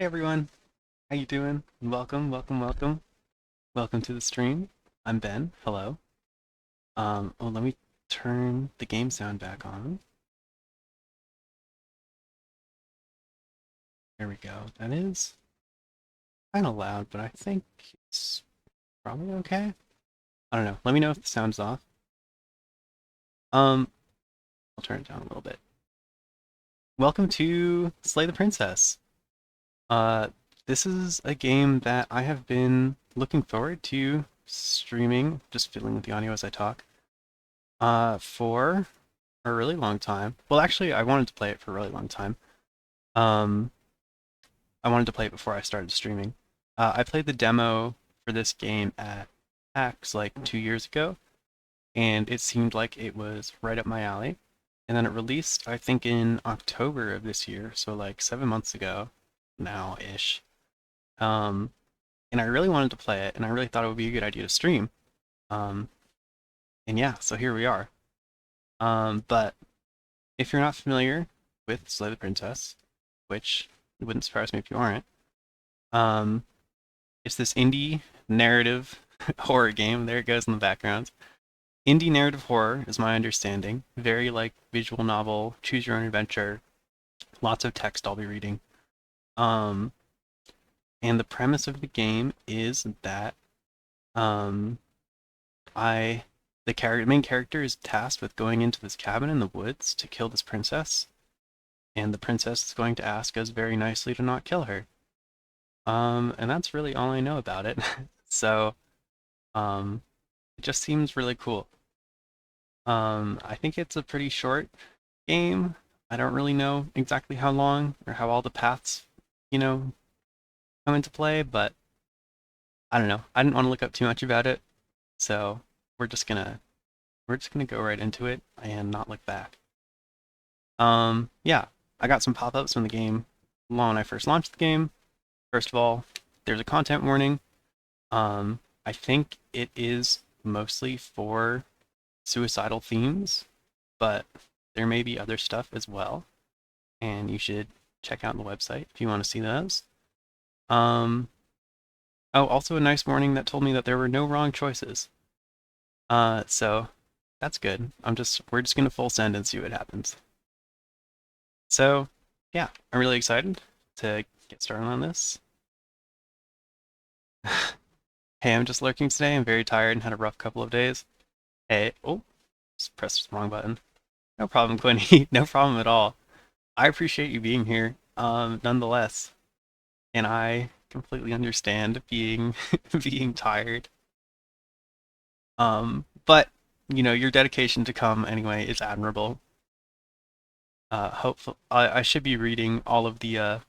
Hey everyone, how you doing? Welcome, welcome, welcome. Welcome to the stream. I'm Ben. Hello. Let me turn the game sound back on. There we go. That is kind of loud, but I think it's probably okay. I don't know. Let me know if the sound's off. Um, I'll turn it down a little bit. Welcome to Slay the Princess. Uh, this is a game that I have been looking forward to streaming, just fiddling with the audio as I talk, for a really long time. Well, actually, I wanted to play it for a really long time. Um, I wanted to play it before I started streaming. I played the demo for this game at PAX like 2 years ago, and it seemed like it was right up my alley. And then it released, I think, in October of this year, so like 7 months ago now-ish. Um, and I really wanted to play it, and I really thought it would be a good idea to stream. Um, and yeah, so here we are. But if you're not familiar with Slay the Princess, which it wouldn't surprise me if you aren't, um, it's this indie narrative horror game. There it goes in the background. Indie narrative horror is my understanding. Very like visual novel, choose your own adventure, lots of text I'll be reading. Um, and the premise of the game is that um, I the main character is tasked with going into this cabin in the woods to kill this princess, and the princess is going to ask us very nicely to not kill her. And that's really all I know about it. So, um, it just seems really cool. I think it's a pretty short game. I don't really know exactly how long or how all the paths, you know, come into play, but I don't know. I didn't want to look up too much about it, so we're just gonna we're just gonna go right into it and not look back. Yeah, I got some pop-ups when the game when I first launched the game. First of all, there's a content warning. I think it is mostly for suicidal themes, but there may be other stuff as well, and you should check out the website if you want to see those. Um, oh, also a nice warning that told me that there were no wrong choices. So that's good. We're just gonna full send and see what happens. So yeah, I'm really excited to get started on this. Hey, I'm just lurking today. I'm very tired and had a rough couple of days. Hey, oh, just pressed the wrong button. No problem, Quinny. No problem at all. I appreciate you being here, nonetheless, and I completely understand being being tired. But your dedication to come anyway is admirable. Hopefully, I should be reading all of the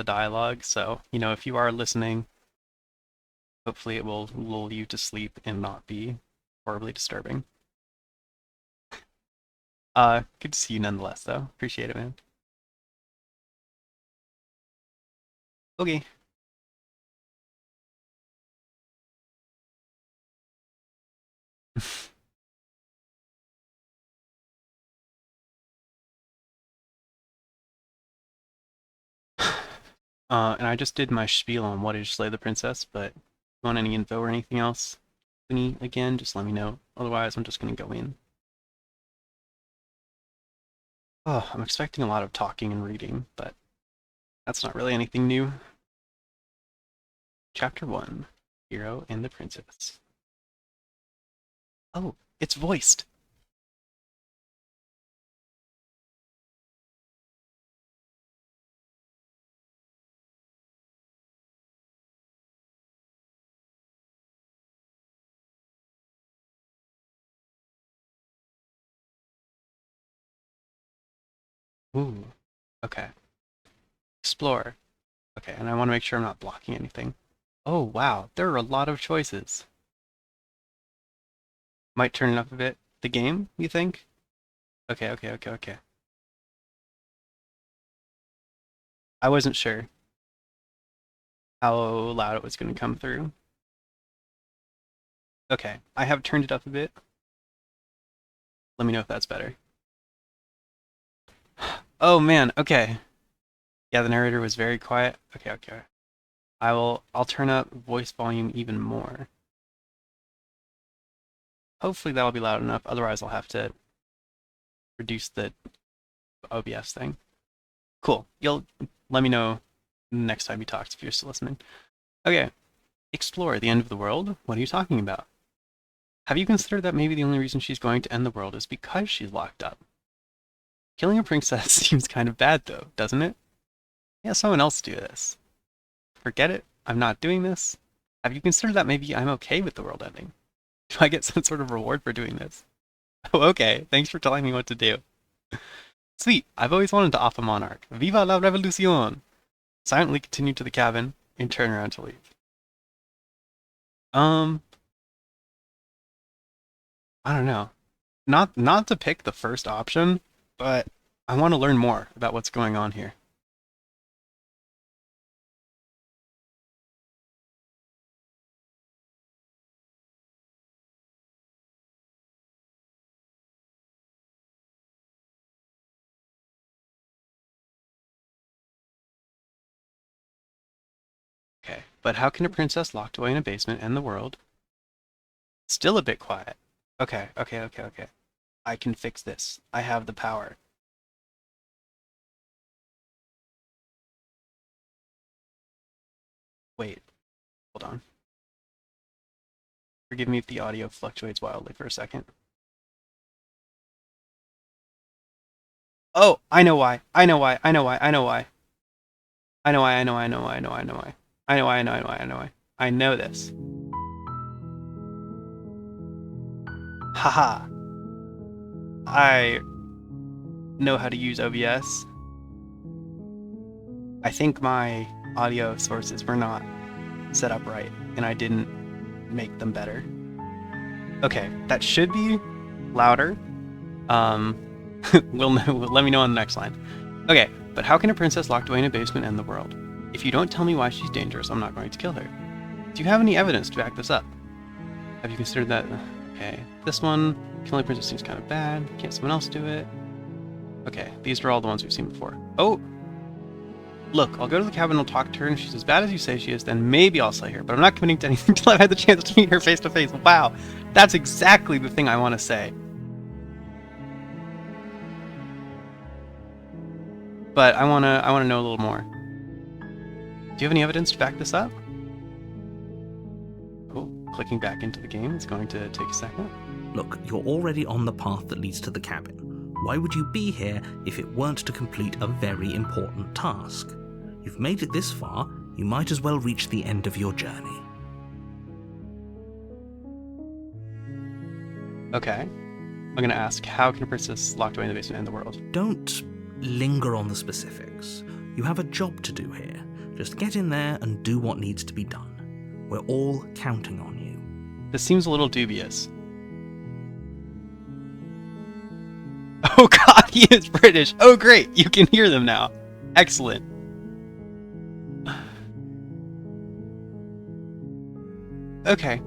dialogue, so if you are listening, hopefully it will lull you to sleep and not be horribly disturbing. Good to see you nonetheless, though. Appreciate it, man. Okay. And I just did my spiel on what is Slay the Princess, but if you want any info or anything else, again, just let me know. Otherwise, I'm just gonna go in. Oh, I'm expecting a lot of talking and reading, but that's not really anything new. Chapter 1, Hero and the Princess. Oh, it's voiced! Ooh, okay. Explore. Okay, and I want to make sure I'm not blocking anything. Oh, wow, there are a lot of choices. Might turn it up a bit. The game, you think? Okay, okay, okay, okay. I wasn't sure how loud it was going to come through. Okay, I have turned it up a bit. Let me know if that's better. Oh man, okay. Yeah, the narrator was very quiet. Okay, okay. I'll turn up voice volume even more. Hopefully that'll be loud enough, otherwise I'll have to reduce the OBS thing. Cool. You'll let me know next time you talk if you're still listening. Okay. Explore the end of the world? What are you talking about? Have you considered that maybe the only reason she's going to end the world is because she's locked up? Killing a princess seems kind of bad though, doesn't it? Yeah, someone else do this. Forget it. I'm not doing this. Have you considered that maybe I'm okay with the world ending? Do I get some sort of reward for doing this? Oh, okay. Thanks for telling me what to do. Sweet. I've always wanted to off a monarch. Viva la revolucion! Silently continue to the cabin and turn around to leave. I don't know. Not to pick the first option, but I want to learn more about what's going on here. Okay, but how can a princess locked away in a basement end the world? Still a bit quiet. Okay, okay, okay, okay. I can fix this. I have the power. Wait, hold on. Forgive me if the audio fluctuates wildly for a second. Oh, I know why. I know why. I know why. I know why. I know why. I know why. I know why. I know why. I know why. I know why. I know why. I know why. I know this. Haha. I know how to use OBS. I think my audio sources were not set up right, and I didn't make them better. Okay, that should be louder. We'll know, let me know on the next line. Okay, but how can a princess locked away in a basement end the world? If you don't tell me why she's dangerous, I'm not going to kill her. Do you have any evidence to back this up? Have you considered that? Okay, this one, killing a princess seems kind of bad. Can't someone else do it? Okay, these are all the ones we've seen before. Oh! Look, I'll go to the cabin and I'll talk to her, and if she's as bad as you say she is, then maybe I'll slay her, but I'm not committing to anything until I've had the chance to meet her face to face. Wow, that's exactly the thing I want to say. But I wanna know a little more. Do you have any evidence to back this up? Oh, clicking back into the game is going to take a second. Look, you're already on the path that leads to the cabin. Why would you be here if it weren't to complete a very important task? You've made it this far, you might as well reach the end of your journey. Okay. I'm gonna ask, how can a princess locked away in the basement end the world? Don't linger on the specifics. You have a job to do here. Just get in there and do what needs to be done. We're all counting on you. This seems a little dubious. Oh god, he is British! Oh great, you can hear them now. Excellent. Okay.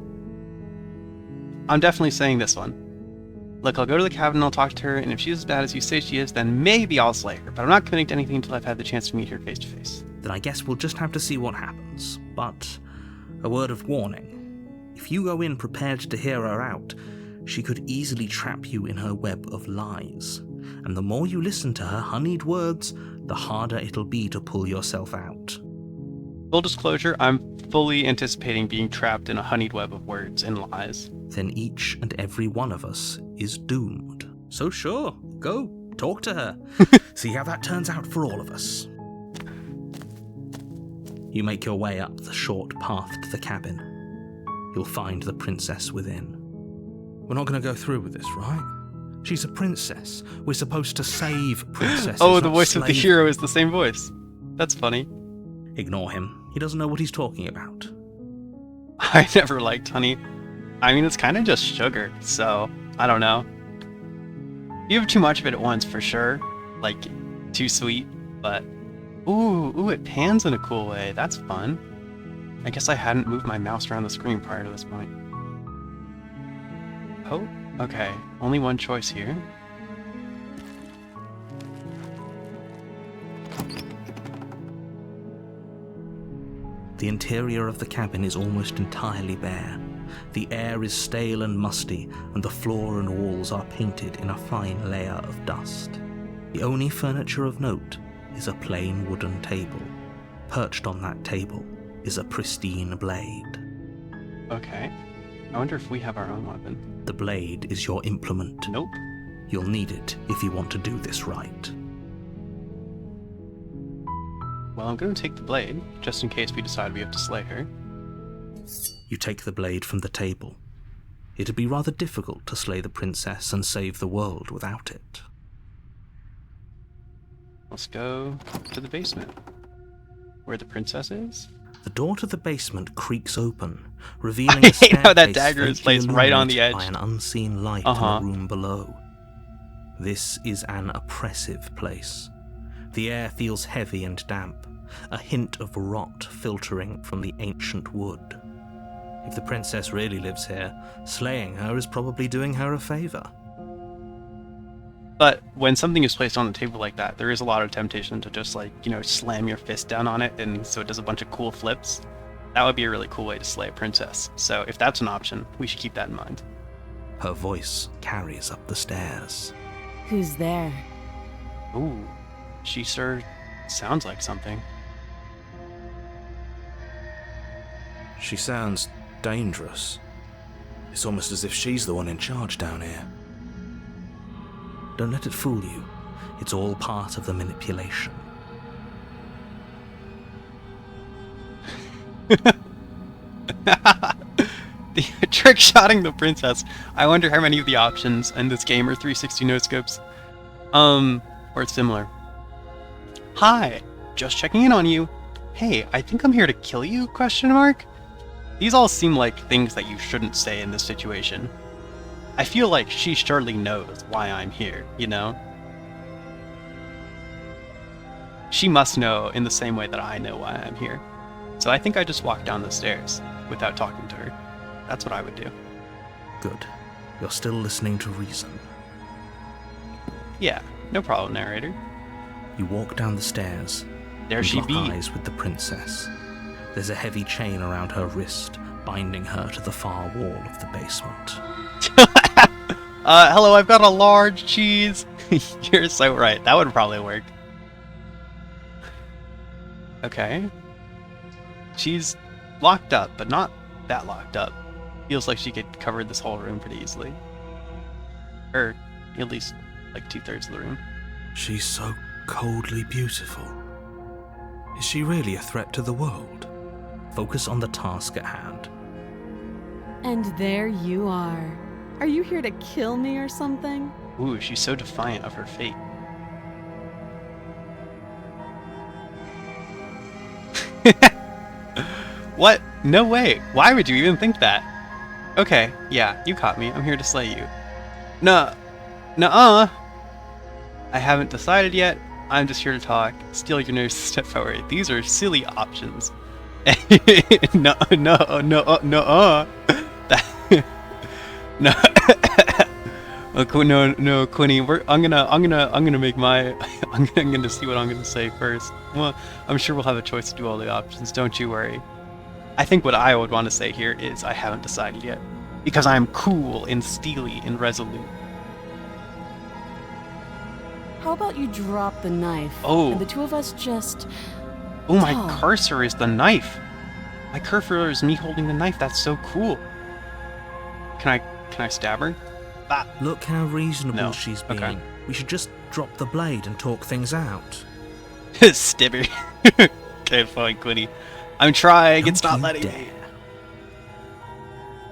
I'm definitely saying this one. Look, I'll go to the cabin and I'll talk to her, and if she's as bad as you say she is, then maybe I'll slay her, but I'm not committing to anything until I've had the chance to meet her face to face. Then I guess we'll just have to see what happens. But a word of warning. If you go in prepared to hear her out, she could easily trap you in her web of lies. And the more you listen to her honeyed words, the harder it'll be to pull yourself out. Full disclosure, I'm fully anticipating being trapped in a honeyed web of words and lies. Then each and every one of us is doomed. So sure, go, talk to her. See how that turns out for all of us. You make your way up the short path to the cabin. You'll find the princess within. We're not going to go through with this, right? She's a princess. We're supposed to save princesses. Oh, the voice of the hero is the same voice. That's funny. Ignore him. He doesn't know what he's talking about. I never liked honey. I mean, it's kind of just sugar, so I don't know. You have too much of it at once, for sure. Like, too sweet, but... Ooh, it pans in a cool way. That's fun. I guess I hadn't moved my mouse around the screen prior to this point. Oh, okay. Only one choice here. The interior of the cabin is almost entirely bare. The air is stale and musty, and the floor and walls are painted in a fine layer of dust. The only furniture of note is a plain wooden table. Perched on that table is a pristine blade. Okay. I wonder if we have our own weapon. The blade is your implement. Nope. You'll need it if you want to do this right. Well, I'm going to take the blade, just in case we decide we have to slay her. You take the blade from the table. It'd be rather difficult to slay the princess and save the world without it. Let's go to the basement. Where the princess is? The door to the basement creaks open, revealing a hate how that staircase dagger is faintly placed right on the illuminated edge. by an unseen light in the room below. This is an oppressive place. The air feels heavy and damp, a hint of rot filtering from the ancient wood. If the princess really lives here, slaying her is probably doing her a favor. But when something is placed on the table like that, there is a lot of temptation to just, like, you know, slam your fist down on it, and so it does a bunch of cool flips. That would be a really cool way to slay a princess. So if that's an option, we should keep that in mind. Her voice carries up the stairs. Who's there? Ooh, she sure sounds like something. She sounds dangerous. It's almost as if she's the one in charge down here. Don't let it fool you. It's all part of the manipulation. The trick-shotting the princess. I wonder how many of the options in this game are 360 no-scopes. Or similar. Hi, just checking in on you. Hey, I think I'm here to kill you, question mark? These all seem like things that you shouldn't say in this situation. I feel like she surely knows why I'm here, you know? She must know in the same way that I know why I'm here. So I think I just walk down the stairs without talking to her. That's what I would do. Good. You're still listening to reason. Yeah, no problem, narrator. You walk down the stairs. There and she lock be. eyes with the princess. There's a heavy chain around her wrist, binding her to the far wall of the basement. Hello, I've got a large cheese. You're so right. That would probably work. Okay. She's locked up, but not that locked up. Feels like she could cover this whole room pretty easily. Or at least like 2/3 of the room. She's so coldly beautiful. Is she really a threat to the world? Focus on the task at hand. And there you are. Are you here to kill me or something? Ooh, she's so defiant of her fate. What? No way. Why would you even think that? Okay, yeah, you caught me. I'm here to slay you. Nuh-uh. I haven't decided yet. I'm just here to talk. Steal your nerves, step forward. These are silly options. No. No, Quinny. I'm gonna make my. I'm gonna see what I'm gonna say first. Well, I'm sure we'll have a choice to do all the options. Don't you worry. I think what I would want to say here is I haven't decided yet, because I'm cool and steely and resolute. How about you drop the knife? Oh. And the two of us just... Oh, my talk. cursor is the knife. My cursor is me holding the knife. That's so cool. Can I stab her? Ah. Look how reasonable No. she's being. Okay. We should just drop the blade and talk things out. Stibber. Okay, fine, Quinny. I'm trying. It's Don't not you letting me. dare.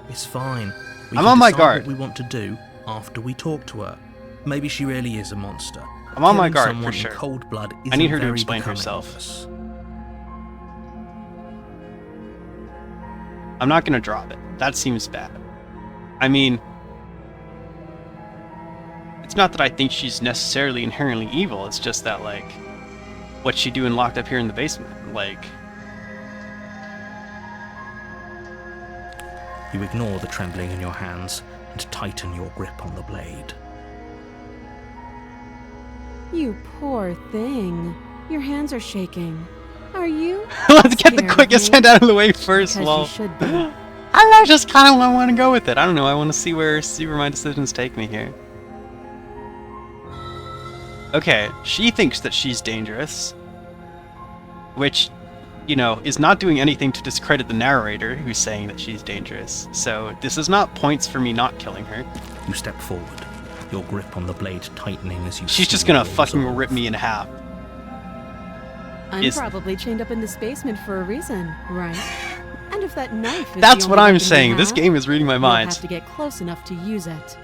It's fine. We I'm can on my decide guard. What we want to do after we talk to her. Maybe she really is a monster. I'm on my Killing guard, for someone sure. in cold blood I need her isn't to very explain becoming herself. of us. I'm not gonna drop it. That seems bad. I mean, it's not that I think she's necessarily inherently evil. It's just that, like, what's she doing locked up here in the basement? Like, You ignore the trembling in your hands and tighten your grip on the blade. You poor thing. Your hands are shaking. Are you? Let's get the scared of quickest me? head out of the way first. Because Well, you should be. I just kind of want to go with it. I don't know. I want to see where my decisions take me here. Okay, she thinks that she's dangerous, which, you know, is not doing anything to discredit the narrator who's saying that she's dangerous. So this is not points for me not killing her. You step forward, your grip on the blade tightening as you. She's just feel gonna it fucking resolve. rip me in half. I'm Is- probably chained up in this basement for a reason, right? And if that knife is That's the what only I'm weapon you saying. This have, game is reading my you'll mind. have to get close enough to use it.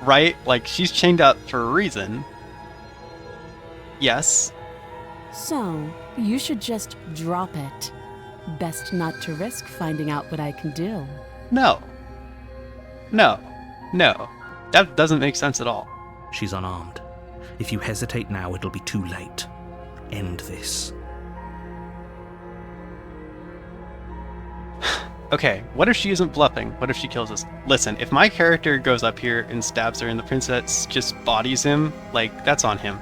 Right? Like, she's chained up for a reason. Yes. So, you should just drop it. Best not to risk finding out what I can do. No. No. No. That doesn't make sense at all. She's unarmed. If you hesitate now, it'll be too late. End this. Okay, what if she isn't bluffing? What if she kills us? Listen, if my character goes up here and stabs her and the princess just bodies him, like, that's on him.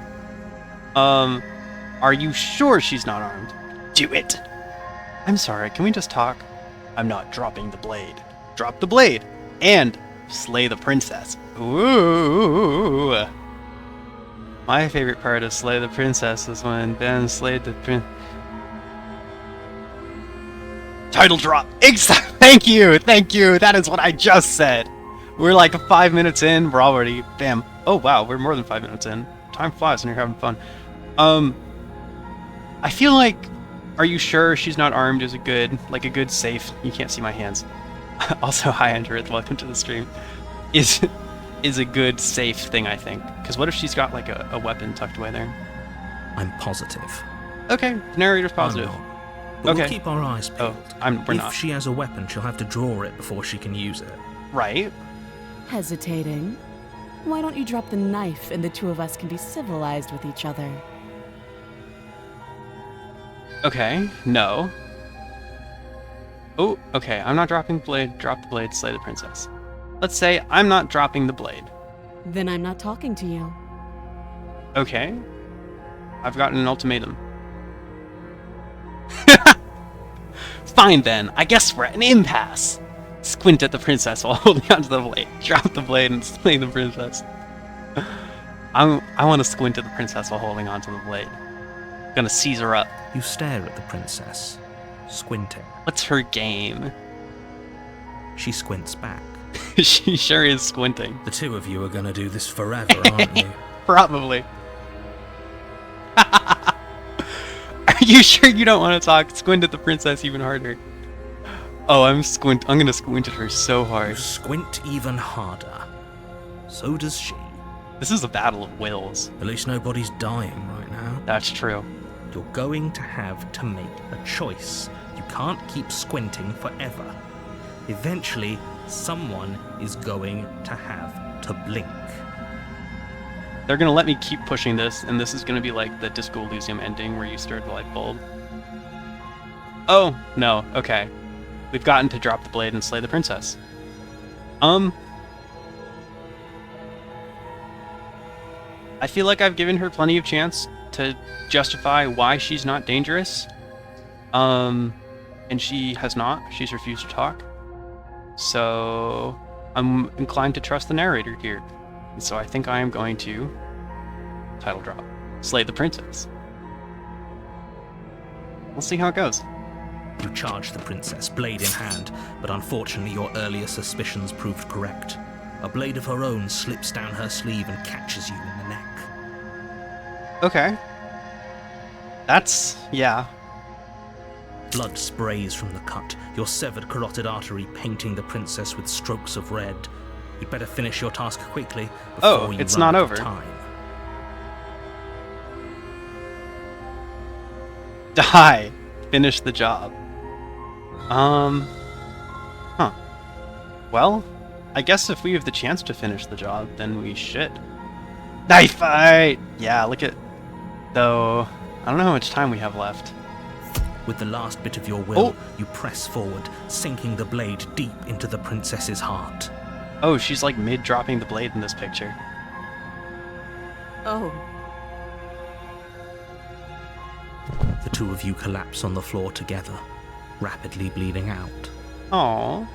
Are you sure she's not armed? Do it! I'm sorry, can we just talk? I'm not dropping the blade. Drop the blade! And slay the princess. Ooh! My favorite part of Slay the Princess is when Ben slayed the Title drop! Thank you! Thank you! That is what I just said! We're like 5 minutes in, we're already... Bam. Oh wow, we're more than 5 minutes in. Time flies when you're having fun. I feel like... Are you sure she's not armed is a good... Like a good safe... You can't see my hands. Also, hi Andrew, welcome to the stream. Is a good safe thing, I think. Because what if she's got like a weapon tucked away there? I'm positive. Okay, the narrator's positive. I'm not. But Okay. we'll keep our eyes peeled. We're if not. she has a weapon, she'll have to draw it before she can use it. Right? Hesitating? Why don't you drop the knife and the two of us can be civilized with each other? Okay, no. Oh, okay, I'm not dropping the blade. Drop the blade, slay the princess. Let's say I'm not dropping the blade. Then I'm not talking to you. Okay. I've gotten an ultimatum. Fine then, I guess we're at an impasse. Squint at the princess while holding onto the blade. Drop the blade and slay the princess. I want to squint at the princess while holding onto the blade. Gonna seize her up. You stare at the princess, squinting. What's her game? She squints back. She sure is squinting. The two of you are gonna do this forever, aren't you? Probably. Are you sure you don't want to talk? Squint at the princess even harder. Oh, I'm gonna squint at her so You hard. squint even harder. So does she. This is a battle of wills. At least nobody's dying right now. That's true. You're going to have to make a choice. You can't keep squinting forever. Eventually, someone is going to have to blink. They're gonna let me keep pushing this, and this is gonna be like the Disco Elysium ending where you stir the light bulb. Oh, no, okay. We've gotten to drop the blade and slay the princess. I feel like I've given her plenty of chance to justify why she's not dangerous. And she has not. She's refused to talk. So I'm inclined to trust the narrator here. And so I think I am going to title drop. Slay the princess. We'll see how it goes. You charge the princess, blade in hand, but unfortunately your earlier suspicions proved correct. A blade of her own slips down her sleeve and catches you in the neck. Okay. That's... yeah. Blood sprays from the cut, your severed carotid artery painting the princess with strokes of red. You'd better finish your task quickly before Oh, you it's run not out of over. time. Die! Finish the job. Huh. Well, I guess if we have the chance to finish the job, then we should. Knife fight! Yeah, look at... Though, I don't know how much time we have left. With the last bit of your will, Oh. you press forward, sinking the blade deep into the princess's heart. Oh, she's like mid-dropping the blade in this picture. Oh. The two of you collapse on the floor together, rapidly bleeding out. Aww.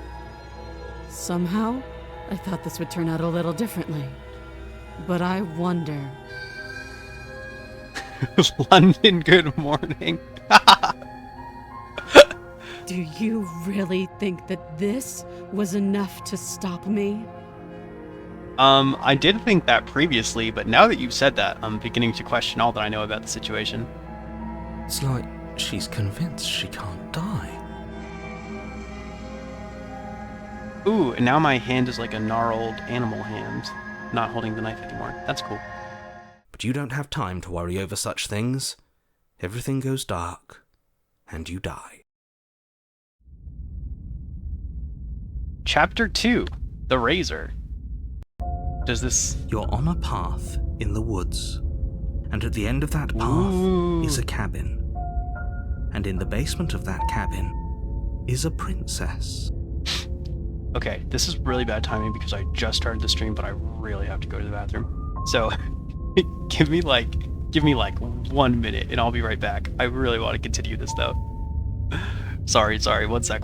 Somehow, I thought this would turn out a little differently. But I wonder. London, good morning. Do you really think that this was enough to stop me? I did think that previously, but now that you've said that, I'm beginning to question all that I know about the situation. It's like she's convinced she can't die. Ooh, and now my hand is like a gnarled animal hand, not holding the knife anymore. That's cool. But you don't have time to worry over such things. Everything goes dark, and you die. Chapter 2, The Razor. Does this... You're on a path in the woods, and at the end of that path Ooh. is a cabin. And in the basement of that cabin is a princess. Okay, this is really bad timing because I just started the stream, but I really have to go to the bathroom. So, give me like 1 minute and I'll be right back. I really want to continue this though. Sorry, one sec.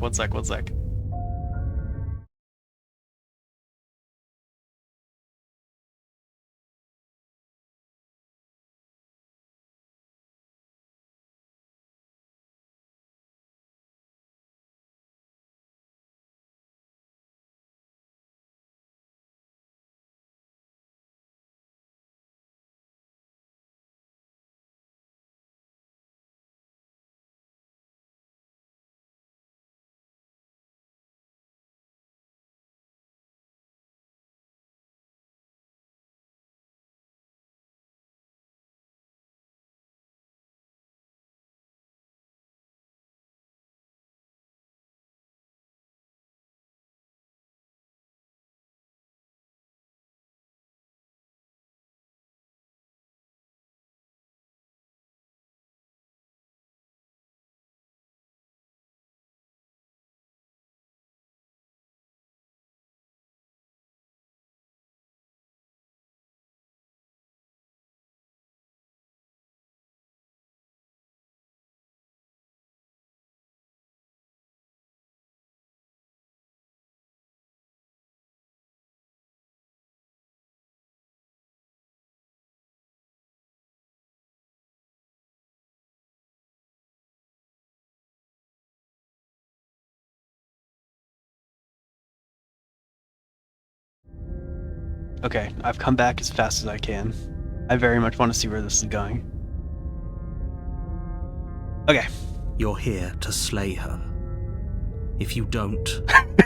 Okay, I've come back as fast as I can. I very much want to see where this is going. Okay. You're here to slay her. If you don't,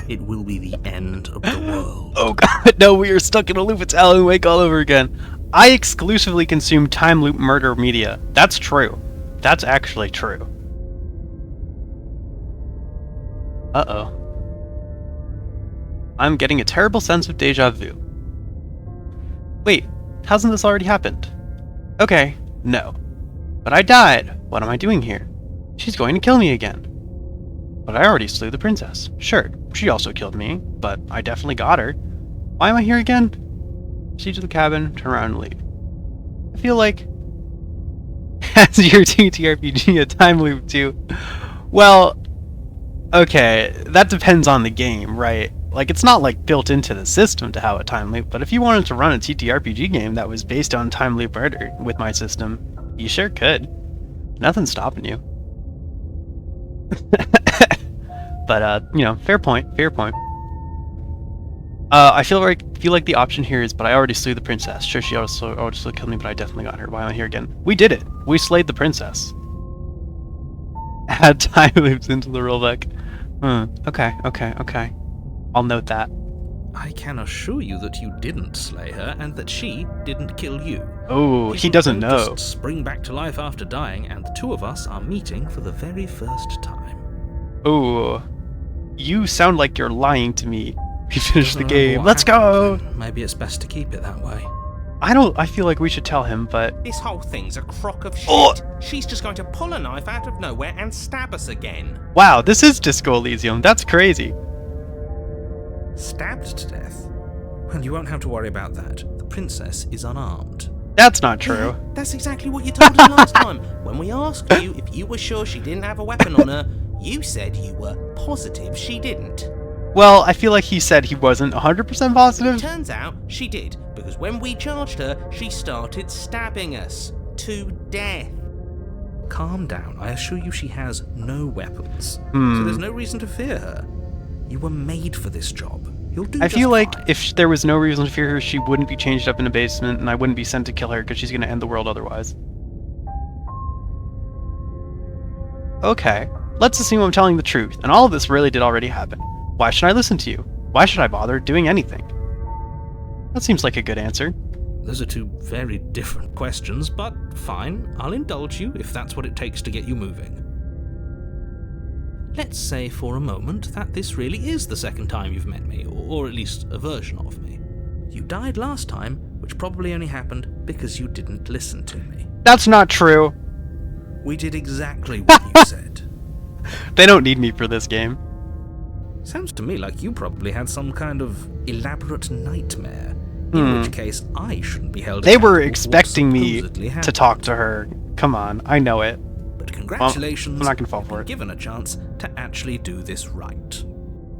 it will be the end of the world. Oh god, no, we are stuck in a loop. It's Alan Wake all over again. I exclusively consume time loop murder media. That's true. That's actually true. Uh-oh. I'm getting a terrible sense of deja vu. Wait, hasn't this already happened? Okay, no. But I died. What am I doing here? She's going to kill me again. But I already slew the princess. Sure, she also killed me, but I definitely got her. Why am I here again? Proceed to the cabin, turn around and leave. I feel like... Has your TTRPG a time loop too? Well, okay, that depends on the game, right? Like, it's not like built into the system to have a time loop, but if you wanted to run a TTRPG game that was based on time loop murder with my system, you sure could. Nothing's stopping you. But, you know, fair point. I feel like the option here is, but I already slew the princess. Sure, she also killed me, but I definitely got her. Why am I here again? We did it! We slayed the princess. Add time loops into the rollback. Okay. I'll note that. I can assure you that you didn't slay her and that she didn't kill you. Oh, he doesn't know. Just spring back to life after dying, and the two of us are meeting for the very first time. Oh, you sound like you're lying to me. We finished the Doesn't remember game. what Let's go! happened, then. Maybe it's best to keep it that way. I feel like we should tell him, but... This whole thing's a crock of shit. Oh! She's just going to pull a knife out of nowhere and stab us again. Wow, this is Disco Elysium. That's crazy. Stabbed to death? Well, you won't have to worry about that. The princess is unarmed. That's not true. Yeah, that's exactly what you told us last time. When we asked you if you were sure she didn't have a weapon on her, you said you were positive she didn't. Well, I feel like he said he wasn't 100% positive. Turns out she did, because when we charged her, she started stabbing us to death. Calm down. I assure you she has no weapons. So there's no reason to fear her. You were made for this job. You'll do I just feel like fine. if there was no reason to fear her, she wouldn't be changed up in a basement, and I wouldn't be sent to kill her because she's going to end the world otherwise. Okay, let's assume I'm telling the truth, and all of this really did already happen. Why should I listen to you? Why should I bother doing anything? That seems like a good answer. Those are two very different questions, but fine. I'll indulge you if that's what it takes to get you moving. Let's say for a moment that this really is the second time you've met me, or at least a version of me. You died last time, which probably only happened because you didn't listen to me. That's not true. We did exactly what you said. They don't need me for this game. Sounds to me like you probably had some kind of elaborate nightmare, in which case I shouldn't be held They were accountable for what expecting me supposedly to happened. talk to her. Come on, I know it. But congratulations, I'm not gonna fall you've for been it. given a chance to actually do this right.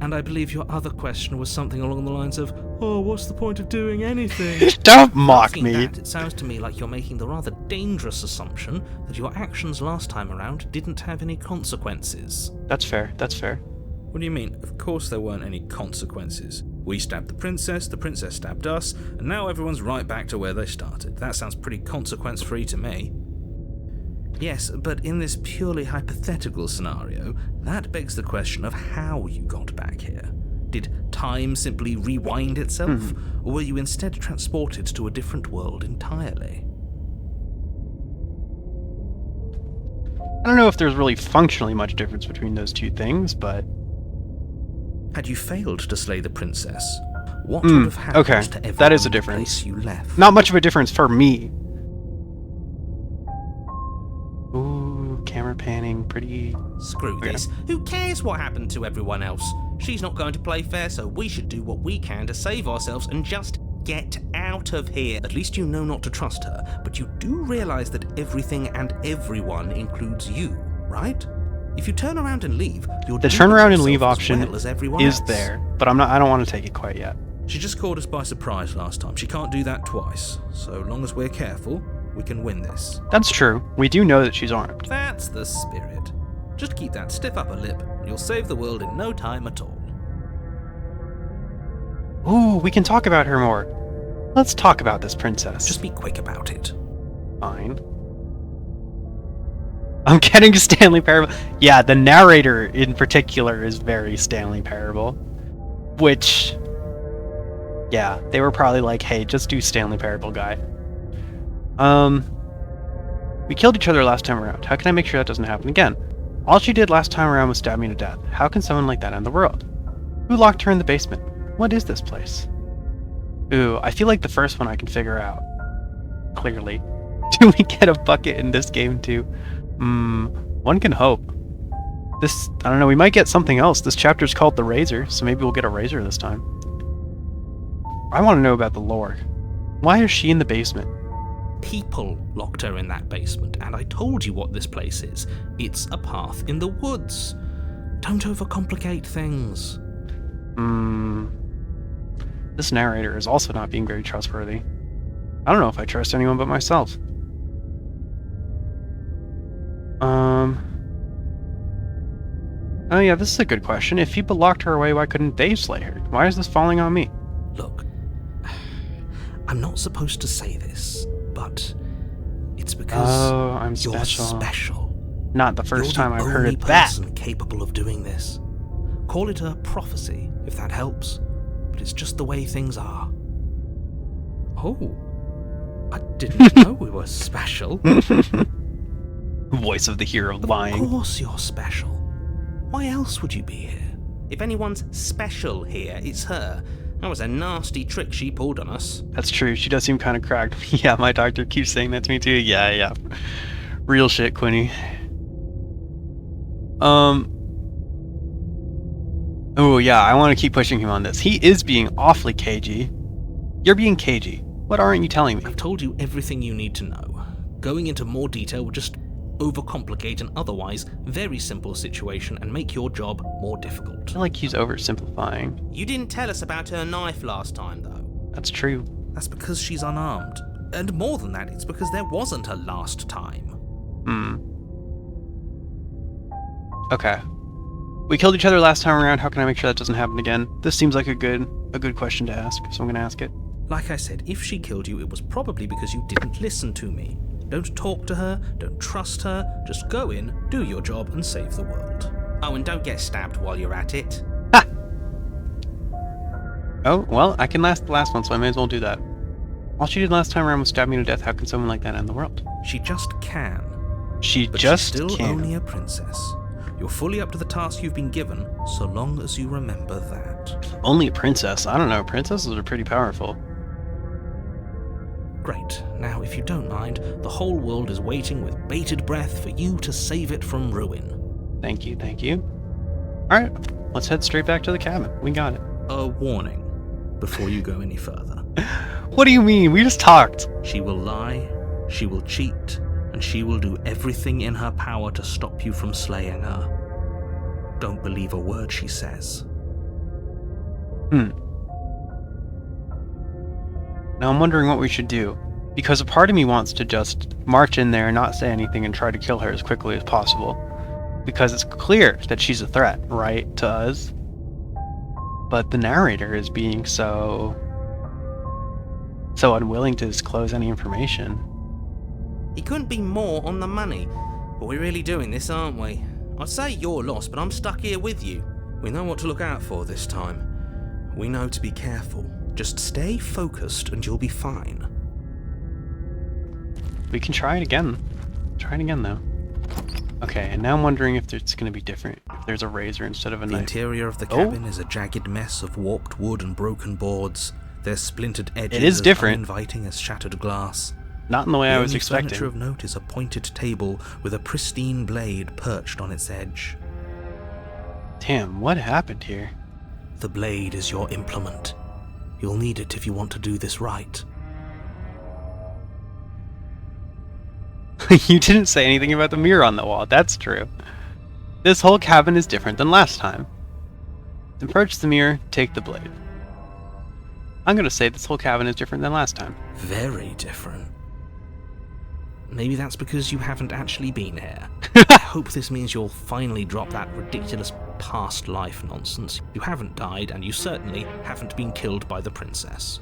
And I believe your other question was something along the lines of, oh, what's the point of doing anything? Don't mock Asking me. that, it sounds to me like you're making the rather dangerous assumption that your actions last time around didn't have any consequences. That's fair, that's fair. What do you mean? Of course there weren't any consequences. We stabbed the princess stabbed us, and now everyone's right back to where they started. That sounds pretty consequence-free to me. Yes, but in this purely hypothetical scenario, that begs the question of how you got back here. Did time simply rewind itself, or were you instead transported to a different world entirely? I don't know if there's really functionally much difference between those two things, but... Had you failed to slay the princess, what would have happened okay, to everyone that is a in the difference. place you left? Not much of a difference for me. Ooh, camera panning, pretty... Screw Okay. this. Who cares what happened to everyone else? She's not going to play fair, so we should do what we can to save ourselves and just get out of here. At least you know not to trust her, but you do realize that everything and everyone includes you, right? If you turn around and leave, you're The duping turn around and yourself leave as option well as everyone is else. there, but I don't want to take it quite yet. She just caught us by surprise last time. She can't do that twice. So long as we're careful, we can win this. That's true. We do know that she's armed. That's the spirit. Just keep that stiff upper lip, and you'll save the world in no time at all. Ooh, we can talk about her more. Let's talk about this princess. Just be quick about it. Fine. I'm getting Stanley Parable. Yeah, the narrator in particular is very Stanley Parable. Which, yeah, they were probably like, hey, just do Stanley Parable, guy. We killed each other last time around. How can I make sure that doesn't happen again? All she did last time around was stab me to death. How can someone like that end the world? Who locked her in the basement? What is this place? Ooh, I feel like the first one I can figure out. Clearly. Do we get a bucket in this game too? One can hope. This, I don't know, we might get something else. This chapter's called The Razor, so maybe we'll get a razor this time. I want to know about the lore. Why is she in the basement? People locked her in that basement, and I told you what this place is. It's a path in the woods. Don't overcomplicate things. This narrator is also not being very trustworthy. I don't know if I trust anyone but myself. Oh yeah, this is a good question. If people locked her away, why couldn't they slay her? Why is this falling on me? Look, I'm not supposed to say this, but it's because Oh, I'm you're special. special. Not the 1st time I've You're the heard only it that. person capable of doing this. Call it a prophecy, if that helps, but it's just the way things are. Oh, I didn't know we were special. Voice of the hero Of lying. course you're special. Why else would you be here? If anyone's special here, it's her. That was a nasty trick she pulled on us. That's true. She does seem kind of cracked. Yeah, my doctor keeps saying that to me too. Yeah. Real shit, Quinny. Oh yeah, I want to keep pushing him on this. He is being awfully cagey. You're being cagey. What aren't you telling me? I've told you everything you need to know. Going into more detail would just overcomplicate an otherwise very simple situation and make your job more I difficult. feel like he's oversimplifying. You didn't tell us about her knife last time, though. That's true. That's because she's unarmed. And more than that, it's because there wasn't a last time. Okay. We killed each other last time around. How can I make sure that doesn't happen again? This seems like a good question to ask, so I'm gonna ask it. Like I said, if she killed you, it was probably because you didn't listen to me. Don't talk to her, don't trust her, just go in, do your job, and save the world. Oh, and don't get stabbed while you're at it. Oh, well, I can last the last one, so I may as well do that. All she did last time around was stab me to death. How can someone like that end the world? She just can. She But just she's still can. only a princess. You're fully up to the task you've been given, so long as you remember that. Only a princess. I don't know. Princesses are pretty powerful. Great. Now, if you don't mind, the whole world is waiting with bated breath for you to save it from ruin. Thank you, thank you. Alright, let's head straight back to the cabin. We got it. A warning before you go any further. What do you mean? We just talked. She will lie, she will cheat, and she will do everything in her power to stop you from slaying her. Don't believe a word she says. Now I'm wondering what we should do. Because a part of me wants to just march in there and not say anything and try to kill her as quickly as possible. Because it's clear that she's a threat, right, to us? But the narrator is being so unwilling to disclose any information. He couldn't be more on the money. But we're really doing this, aren't we? I'd say you're lost, but I'm stuck here with you. We know what to look out for this time. We know to be careful. Just stay focused and you'll be fine. We can try it again. Try it again, though. Okay, and now I'm wondering if it's going to be different. If there's a razor instead of a The knife. interior of the cabin is a jagged mess of warped wood and broken boards. Their splintered edges It is different. uninviting as shattered glass. Not in the way I The was only expecting. furniture of note is a pointed table with a pristine blade perched on its edge. Damn, what happened here? The blade is your implement. You'll need it if you want to do this right. You didn't say anything about the mirror on the wall, that's true. This whole cabin is different than last time. Approach the mirror, take the blade. I'm gonna say this whole cabin is different than last time. Very different. Maybe that's because you haven't actually been here. I hope this means you'll finally drop that ridiculous past life nonsense. You haven't died, and you certainly haven't been killed by the princess.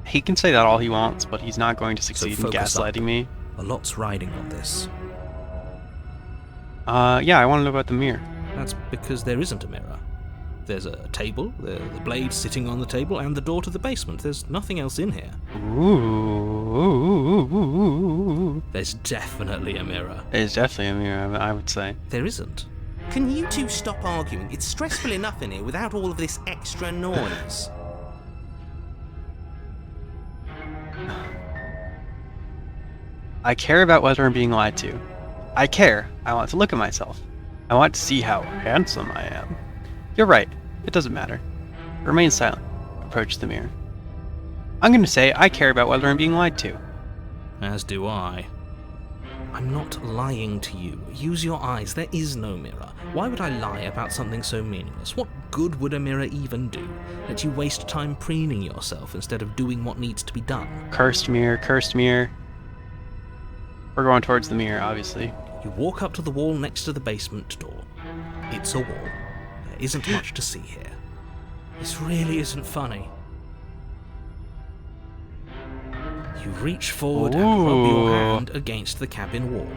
He can say that all he wants, but he's not going to succeed in focus up. gaslighting me. A lot's riding on this. Yeah, I want to know about the mirror. That's because there isn't a mirror. There's a table, the blade sitting on the table, and the door to the basement. There's nothing else in here. Ooh. There's definitely a mirror. It's definitely a mirror, I would say. There isn't. Can you two stop arguing? It's stressful enough in here without all of this extra noise. I care about whether I'm being lied to. I care. I want to look at myself. I want to see how handsome I am. You're right. It doesn't matter. Remain silent. Approach the mirror. I'm going to say I care about whether I'm being lied to. As do I. I'm not lying to you. Use your eyes. There is no mirror. Why would I lie about something so meaningless? What good would a mirror even do? Let you waste time preening yourself instead of doing what needs to be done. Cursed mirror, cursed mirror. We're going towards the mirror, obviously. You walk up to the wall next to the basement door. It's a wall. There isn't much to see here. This really isn't funny. You reach forward and rub your Ooh. hand against the cabin wall.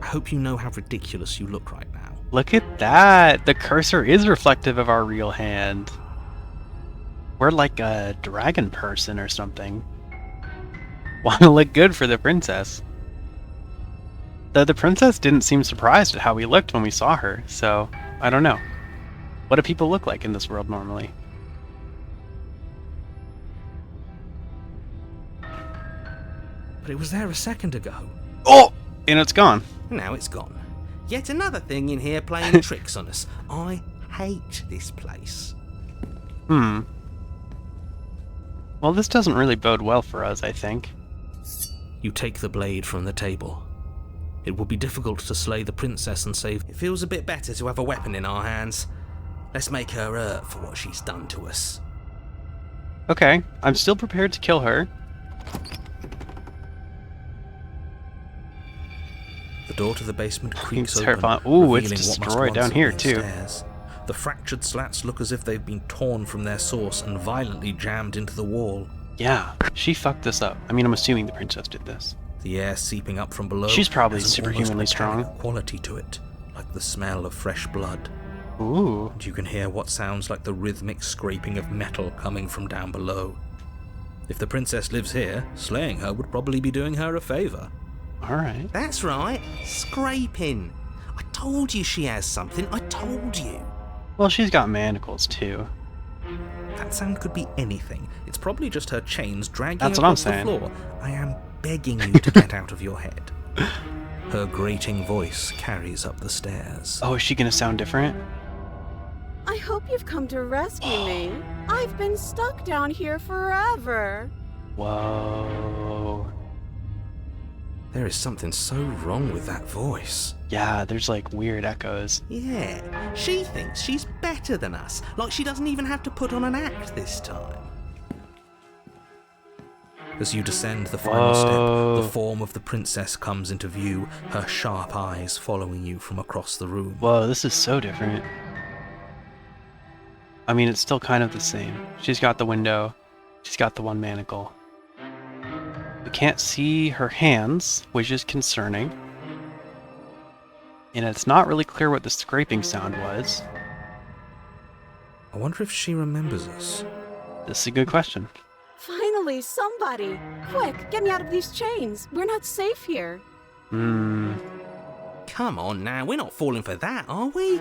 I hope you know how ridiculous you look right now. Look at that! The cursor is reflective of our real hand. We're like a dragon person or something. Want to look good for the princess. Though the princess didn't seem surprised at how we looked when we saw her, so I don't know. What do people look like in this world normally? But it was there a second ago. Oh! And it's gone. Now it's gone. Yet another thing in here playing tricks on us. I hate this place. Well, this doesn't really bode well for us, I think. You take the blade from the table. It will be difficult to slay the princess and save. It feels a bit better to have a weapon in our hands. Let's make her hurt for what she's done to us. Okay, I'm still prepared to kill her. The door to the basement creaks It's open, terrifying. Ooh, it's revealing what must destroyed once down have here, been too. stairs. The fractured slats look as if they've been torn from their source and violently jammed into the wall. Yeah, she fucked this up. I mean, I'm assuming the princess did this. The air seeping up from below She's probably has an superhumanly almost strong. metallic quality to it, like the smell of fresh blood. Ooh. And you can hear what sounds like the rhythmic scraping of metal coming from down below. If the princess lives here, slaying her would probably be doing her a favor. Alright. That's right, scraping. I told you she has something, I told you. Well, she's got manacles, too. That sound could be anything. It's probably just her chains dragging That's what I'm across the saying. floor. I am begging you to get out of your head. Her grating voice carries up the stairs. Oh, is she gonna sound different? I hope you've come to rescue me. I've been stuck down here forever. Whoa. There is something so wrong with that voice. Yeah, there's like weird echoes. Yeah, she thinks she's better than us, like she doesn't even have to put on an act this time. As you descend the final Whoa. step, the form of the princess comes into view, her sharp eyes following you from across the room. Whoa, this is so different. I mean, it's still kind of the same. She's got the window. She's got the one manacle. We can't see her hands, which is concerning. And it's not really clear what the scraping sound was. I wonder if she remembers us. This is a good question. Finally, somebody! Quick, get me out of these chains. We're not safe here. Come on now, we're not falling for that, are we?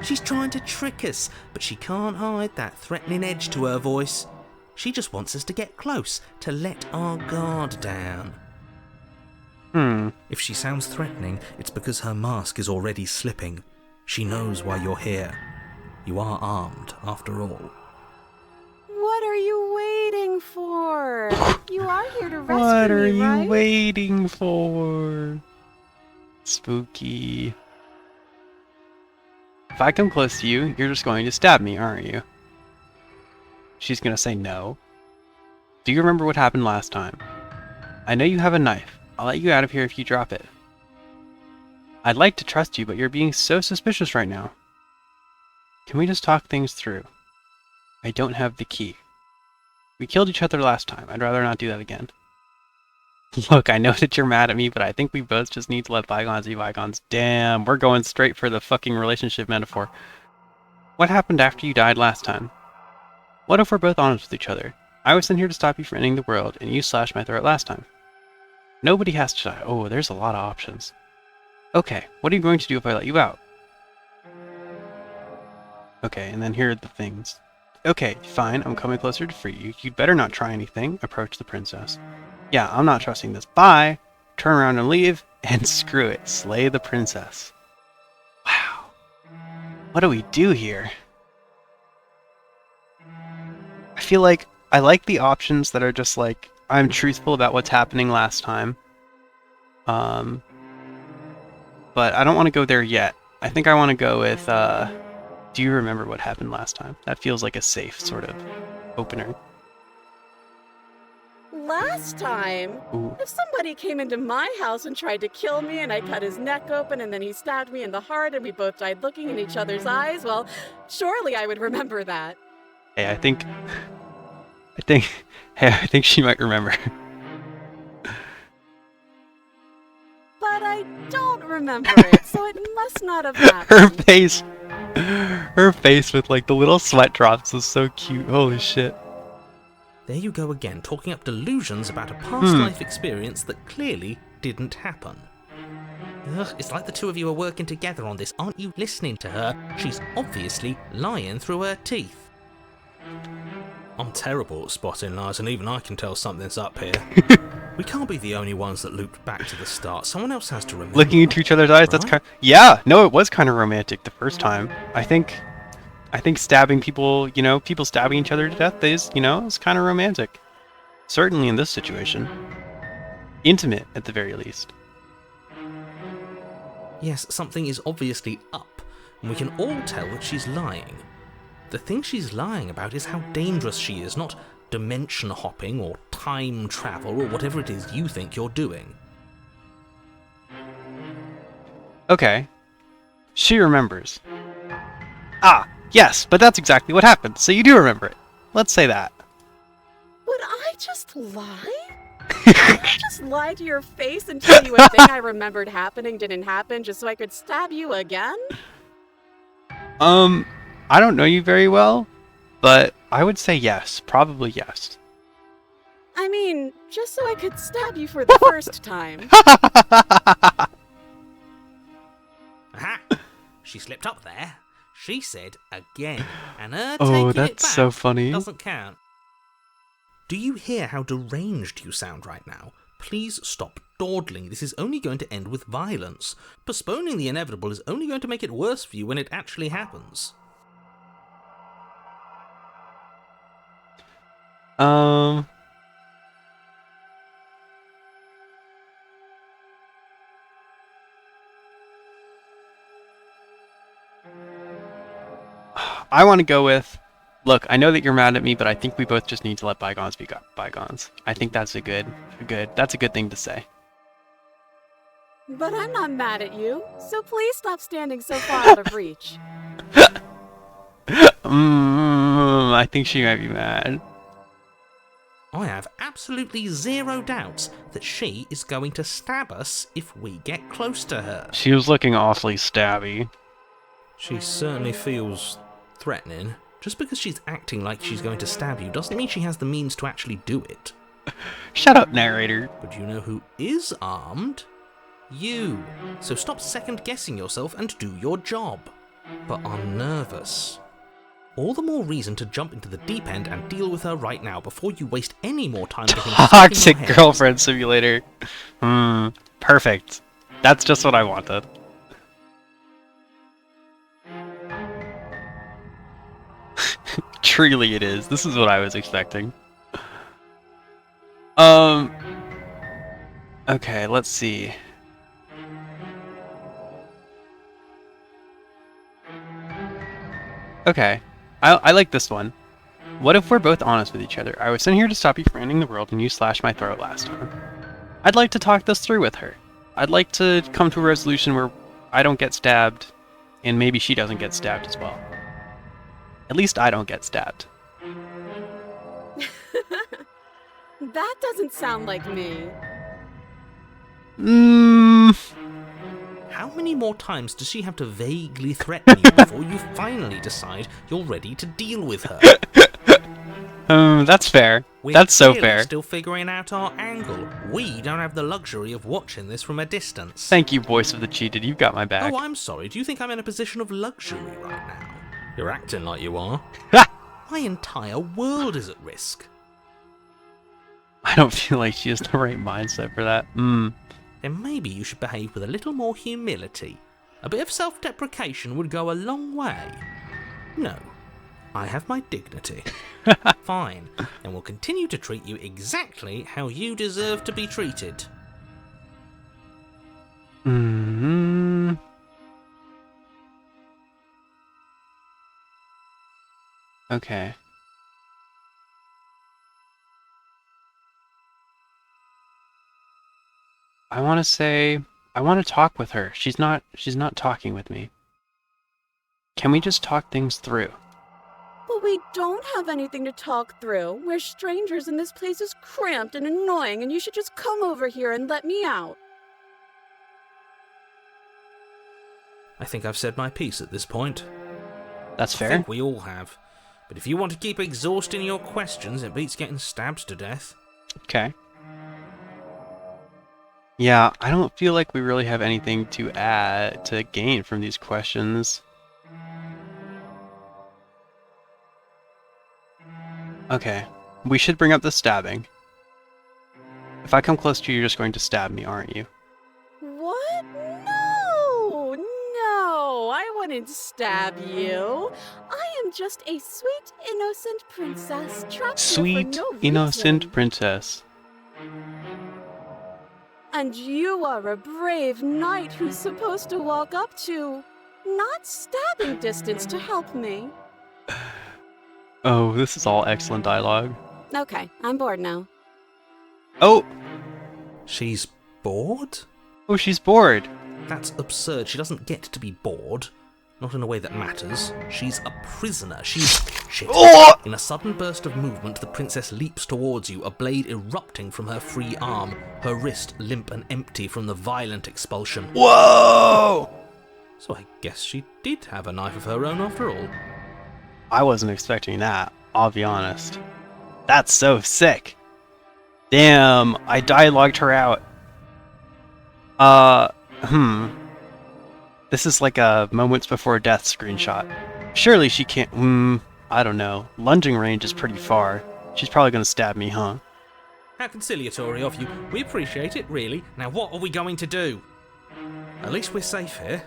She's trying to trick us, but she can't hide that threatening edge to her voice. She just wants us to get close, to let our guard down. If she sounds threatening, it's because her mask is already slipping. She knows why you're here. You are armed, after all. What are you waiting for? You are here to rescue What are me, you right? waiting for? Spooky. If I come close to you, you're just going to stab me, aren't you? She's gonna say no. Do you remember what happened last time? I know you have a knife. I'll let you out of here if you drop it. I'd like to trust you, but you're being so suspicious right now. Can we just talk things through? I don't have the key. We killed each other last time. I'd rather not do that again. Look, I know that you're mad at me, but I think we both just need to let bygones be bygones. Damn, we're going straight for the fucking relationship metaphor. What happened after you died last time? What if we're both honest with each other? I was sent here to stop you from ending the world, and you slashed my throat last time. Nobody has to die. Oh, there's a lot of options. Okay, what are you going to do if I let you out? Okay, and then here are the things. Okay, fine, I'm coming closer to free you. You'd better not try anything. Approach the princess. Yeah, I'm not trusting this. Bye! Turn around and leave, and screw it. Slay the princess. Wow. What do we do here? I feel like I like the options that are just like, I'm truthful about what's happening last time. But I don't want to go there yet. I think I want to go with, do you remember what happened last time? That feels like a safe sort of opener. Last time? Ooh. If somebody came into my house and tried to kill me and I cut his neck open and then he stabbed me in the heart and we both died looking in each other's eyes, well, surely I would remember that. Hey, I think she might remember. But I don't remember it, so it must not have happened. Her face with like the little sweat drops was so cute. Holy shit. There you go again, talking up delusions about a past life experience that clearly didn't happen. Ugh, it's like the two of you are working together on this. Aren't you listening to her? She's obviously lying through her teeth. I'm terrible at spotting lies, and even I can tell something's up here. We can't be the only ones that looped back to the start. Someone else has to remember. Looking into each other's eyes, that's right? kind yeah, no, it was kind of romantic the first time. I think stabbing people, people stabbing each other to death is, it's kind of romantic. Certainly in this situation. Intimate, at the very least. Yes, something is obviously up, and we can all tell that she's lying. The thing she's lying about is how dangerous she is, not dimension hopping or time travel or whatever it is you think you're doing. Okay. She remembers. Ah, yes, but that's exactly what happened, so you do remember it. Let's say that. Would I just lie? Would I just lie to your face and tell you a thing I remembered happening didn't happen just so I could stab you again? I don't know you very well, but I would say yes, probably yes. I mean, just so I could stab you for the first time. Aha! She slipped up there. She said again, and her Oh, taking it that's back so funny. doesn't count. Do you hear how deranged you sound right now? Please stop dawdling. This is only going to end with violence. Postponing the inevitable is only going to make it worse for you when it actually happens. I want to go with, look, I know that you're mad at me, but I think we both just need to let bygones be bygones. I think that's a good thing to say. But I'm not mad at you, so please stop standing so far out of reach. I think she might be mad. I have absolutely zero doubts that she is going to stab us if we get close to her. She was looking awfully stabby. She certainly feels threatening. Just because she's acting like she's going to stab you doesn't mean she has the means to actually do it. Shut up, narrator. But you know who is armed? You. So stop second-guessing yourself and do your job. But I'm nervous. All the more reason to jump into the deep end and deal with her right now before you waste any more time getting stuck in Toxic your head. girlfriend simulator. Perfect. That's just what I wanted. Truly it is. This is what I was expecting. Okay, let's see. Okay. I like this one. What if we're both honest with each other? I was sent here to stop you from ending the world and you slashed my throat last time. I'd like to talk this through with her. I'd like to come to a resolution where I don't get stabbed, and maybe she doesn't get stabbed as well. At least I don't get stabbed. That doesn't sound like me. How many more times does she have to vaguely threaten you before you finally decide you're ready to deal with her? That's fair. We're That's so clearly fair. still figuring out our angle. We don't have the luxury of watching this from a distance. Thank you, voice of the cheated. You've got my back. Oh, I'm sorry. Do you think I'm in a position of luxury right now? You're acting like you are. Ha! My entire world is at risk. I don't feel like she has the right mindset for that. Then maybe you should behave with a little more humility. A bit of self-deprecation would go a long way. No, I have my dignity. Fine, and we'll continue to treat you exactly how you deserve to be treated. Okay. I want to talk with her. She's not talking with me. Can we just talk things through? But we don't have anything to talk through. We're strangers and this place is cramped and annoying and you should just come over here and let me out. I think I've said my piece at this point. That's I fair. think we all have. But if you want to keep exhausting your questions, it beats getting stabbed to death. Okay. Yeah, I don't feel like we really have anything to gain from these questions. Okay, we should bring up the stabbing. If I come close to you, you're just going to stab me, aren't you? What? No, I wouldn't stab you. I am just a sweet, innocent princess trapped Sweet, here for no innocent reason. princess. And you are a brave knight who's supposed to walk up to, not stabbing distance to help me. Oh, this is all excellent dialogue. Okay, I'm bored now. Oh! She's bored? Oh, she's bored. That's absurd. She doesn't get to be bored. Not in a way that matters. She's a prisoner. She's... Shit. Oh! In a sudden burst of movement, the princess leaps towards you, a blade erupting from her free arm, her wrist limp and empty from the violent expulsion. Whoa! So I guess she did have a knife of her own after all. I wasn't expecting that, I'll be honest. That's so sick. Damn, I dialogued her out. This is like a moments before death screenshot. Surely she can't, I don't know. Lunging range is pretty far. She's probably gonna stab me, huh? How conciliatory of you. We appreciate it, really. Now what are we going to do? At least we're safe here.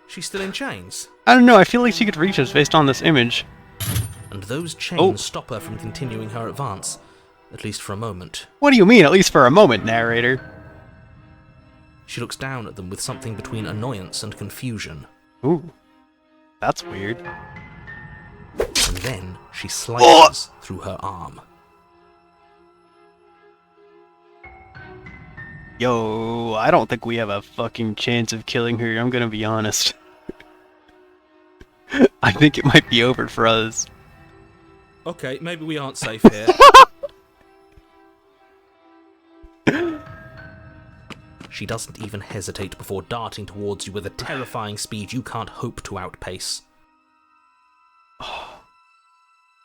She's still in chains. I don't know, I feel like she could reach us based on this image. And those chains Oh. stop her from continuing her advance. At least for a moment. What do you mean, at least for a moment, narrator? She looks down at them with something between annoyance and confusion. Ooh, that's weird. And then she slices through her arm. Yo, I don't think we have a fucking chance of killing her, I'm gonna be honest. I think it might be over for us. Okay, maybe we aren't safe here. She doesn't even hesitate before darting towards you with a terrifying speed you can't hope to outpace.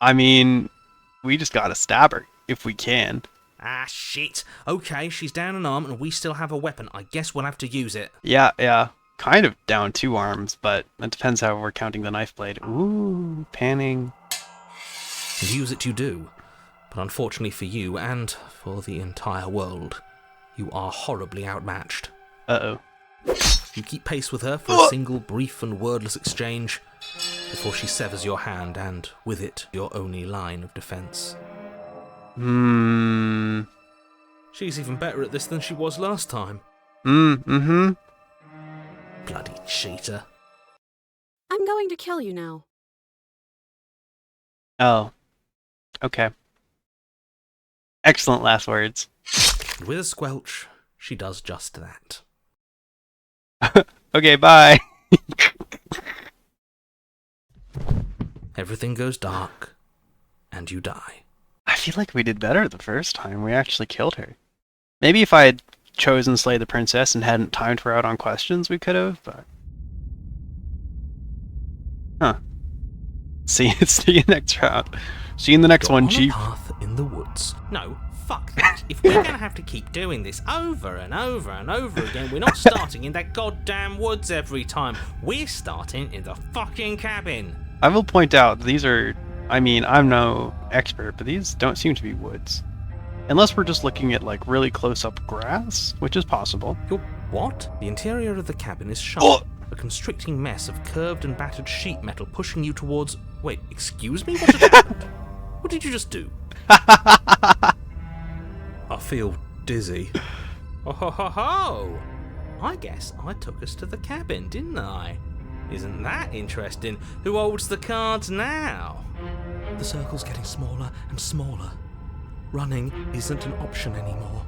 I mean, we just gotta stab her, if we can. Ah, shit. Okay, she's down an arm and we still have a weapon. I guess we'll have to use it. Yeah. Kind of down 2 arms, but it depends how we're counting the knife blade. Ooh, panning. And use it you do. But unfortunately for you, and for the entire world, you are horribly outmatched. Uh-oh. You keep pace with her for a single brief and wordless exchange before she severs your hand and, with it, your only line of defense. She's even better at this than she was last time. Bloody cheater. I'm going to kill you now. Oh. Okay. Excellent last words. And with a squelch, she does just that. Okay, bye. Everything goes dark, and you die. I feel like we did better the first time. We actually killed her. Maybe if I had chosen Slay the Princess and hadn't timed her out on questions, we could have, but... Huh. See you next round. See you in the next You're one, on a Chief. path in the woods. No, fuck that. If we're gonna have to keep doing this over and over and over again, we're not starting in that goddamn woods every time. We're starting in the fucking cabin. I will point out, these are... I mean, I'm no expert, but these don't seem to be woods. Unless we're just looking at, like, really close-up grass, which is possible. You're what? The interior of the cabin is sharp. Oh! A constricting mess of curved and battered sheet metal pushing you towards... Wait, excuse me? What just happened? What did you just do? I feel dizzy. Oh ho ho ho! I guess I took us to the cabin, didn't I? Isn't that interesting? Who holds the cards now? The circle's getting smaller and smaller. Running isn't an option anymore.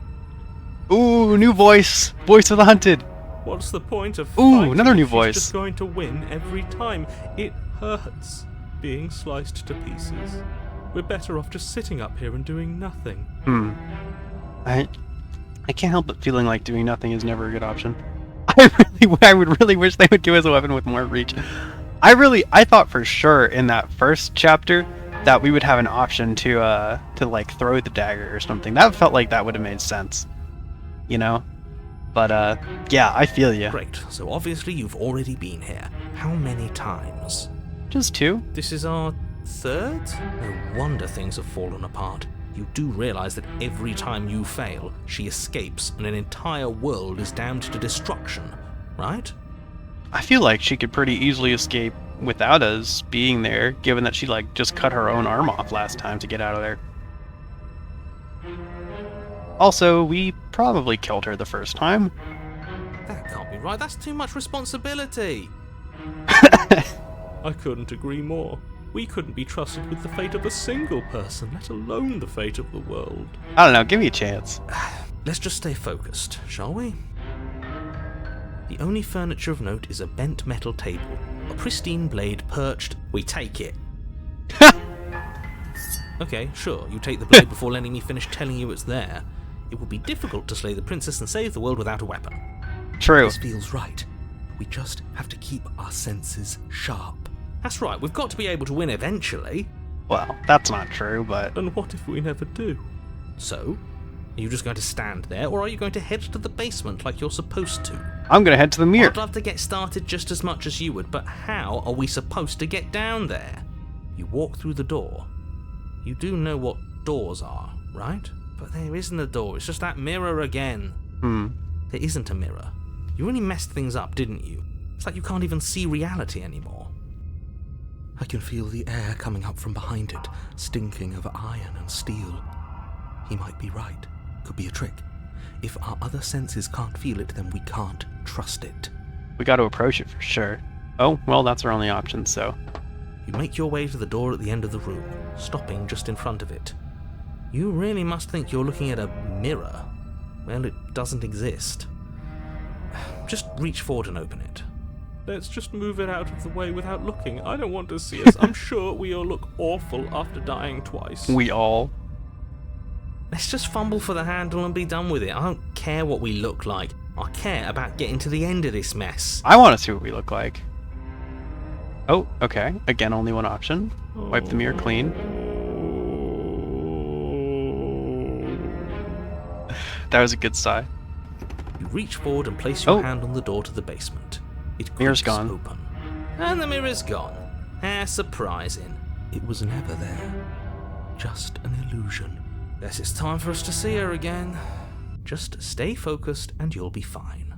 Ooh, new voice! Voice of the Hunted! What's the point of Ooh, fighting another new if she's voice. just going to win every time? It hurts being sliced to pieces. We're better off just sitting up here and doing nothing. I can't help but feeling like doing nothing is never a good option. I would really wish they would give us a weapon with more reach. I thought for sure in that first chapter that we would have an option to like throw the dagger or something. That felt like that would have made sense, you know. But yeah, I feel you. Great, so obviously you've already been here. How many times? Just 2. This is our third? No wonder things have fallen apart. You do realize that every time you fail, she escapes and an entire world is damned to destruction, right? I feel like she could pretty easily escape without us being there, given that she, like, just cut her own arm off last time to get out of there. Also, we probably killed her the first time. That can't be right. That's too much responsibility. I couldn't agree more. We couldn't be trusted with the fate of a single person, let alone the fate of the world. I don't know, give me a chance. Let's just stay focused, shall we? The only furniture of note is a bent metal table, a pristine blade perched. We take it. Okay, sure, you take the blade before letting me finish telling you it's there. It will be difficult to slay the princess and save the world without a weapon. True. This feels right. We just have to keep our senses sharp. That's right, we've got to be able to win eventually. Well, that's not true, but... And what if we never do? So, are you just going to stand there, or are you going to head to the basement like you're supposed to? I'm gonna head to the mirror. I'd love to get started just as much as you would, but how are we supposed to get down there? You walk through the door. You do know what doors are, right? But there isn't a door, it's just that mirror again. There isn't a mirror. You really messed things up, didn't you? It's like you can't even see reality anymore. I can feel the air coming up from behind it, stinking of iron and steel. He might be right. Could be a trick. If our other senses can't feel it, then we can't trust it. We gotta approach it for sure. Oh, well, that's our only option, so... You make your way to the door at the end of the room, stopping just in front of it. You really must think you're looking at a mirror. Well, it doesn't exist. Just reach forward and open it. Let's just move it out of the way without looking. I don't want to see us. I'm sure we all look awful after dying twice. We all... Let's just fumble for the handle and be done with it. I don't care what we look like. I care about getting to the end of this mess. I want to see what we look like. Oh, okay. Again, only one option. Wipe the mirror clean. That was a good sigh. You reach forward and place your Oh. hand on the door to the basement. It Mirror's creaks gone. open. And the mirror's gone. How surprising. It was never there. Just an illusion. Guess it's time for us to see her again. Just stay focused and you'll be fine.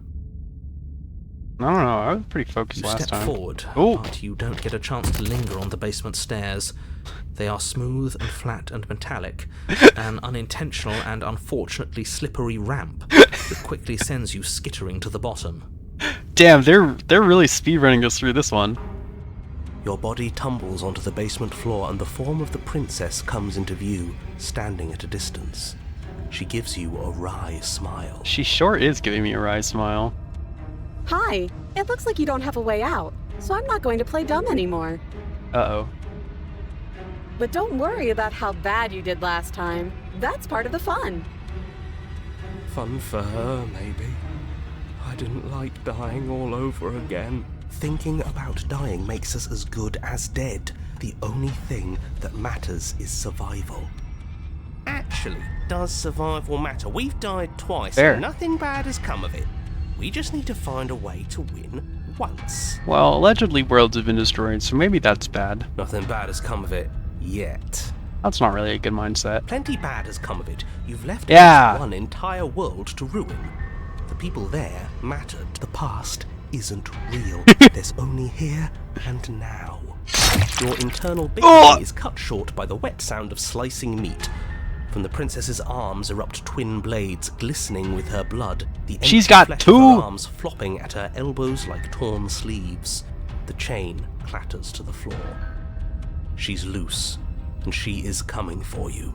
I don't know, I was pretty focused You last step time. forward, Oh. but you don't get a chance to linger on the basement stairs. They are smooth and flat and metallic, an unintentional and unfortunately slippery ramp that quickly sends you skittering to the bottom. Damn, they're really speedrunning us through this one. Your body tumbles onto the basement floor and the form of the princess comes into view, standing at a distance. She gives you a wry smile. She sure is giving me a wry smile. Hi, it looks like you don't have a way out, so I'm not going to play dumb anymore. Uh-oh. But don't worry about how bad you did last time. That's part of the fun. Fun for her, maybe. I didn't like dying all over again. Thinking about dying makes us as good as dead. The only thing that matters is survival. Actually, does survival matter? We've died twice Fair. and nothing bad has come of it. We just need to find a way to win once. Well, allegedly worlds have been destroyed, so maybe that's bad. Nothing bad has come of it yet. That's not really a good mindset. Plenty bad has come of it. You've left Yeah. one entire world to ruin. The people there mattered. The past isn't real. There's only here and now. Your internal being is cut short by the wet sound of slicing meat. From the princess's arms erupt twin blades glistening with her blood. The She's empty got flesh of two. her arms flopping at her elbows like torn sleeves. The chain clatters to the floor. She's loose, and she is coming for you.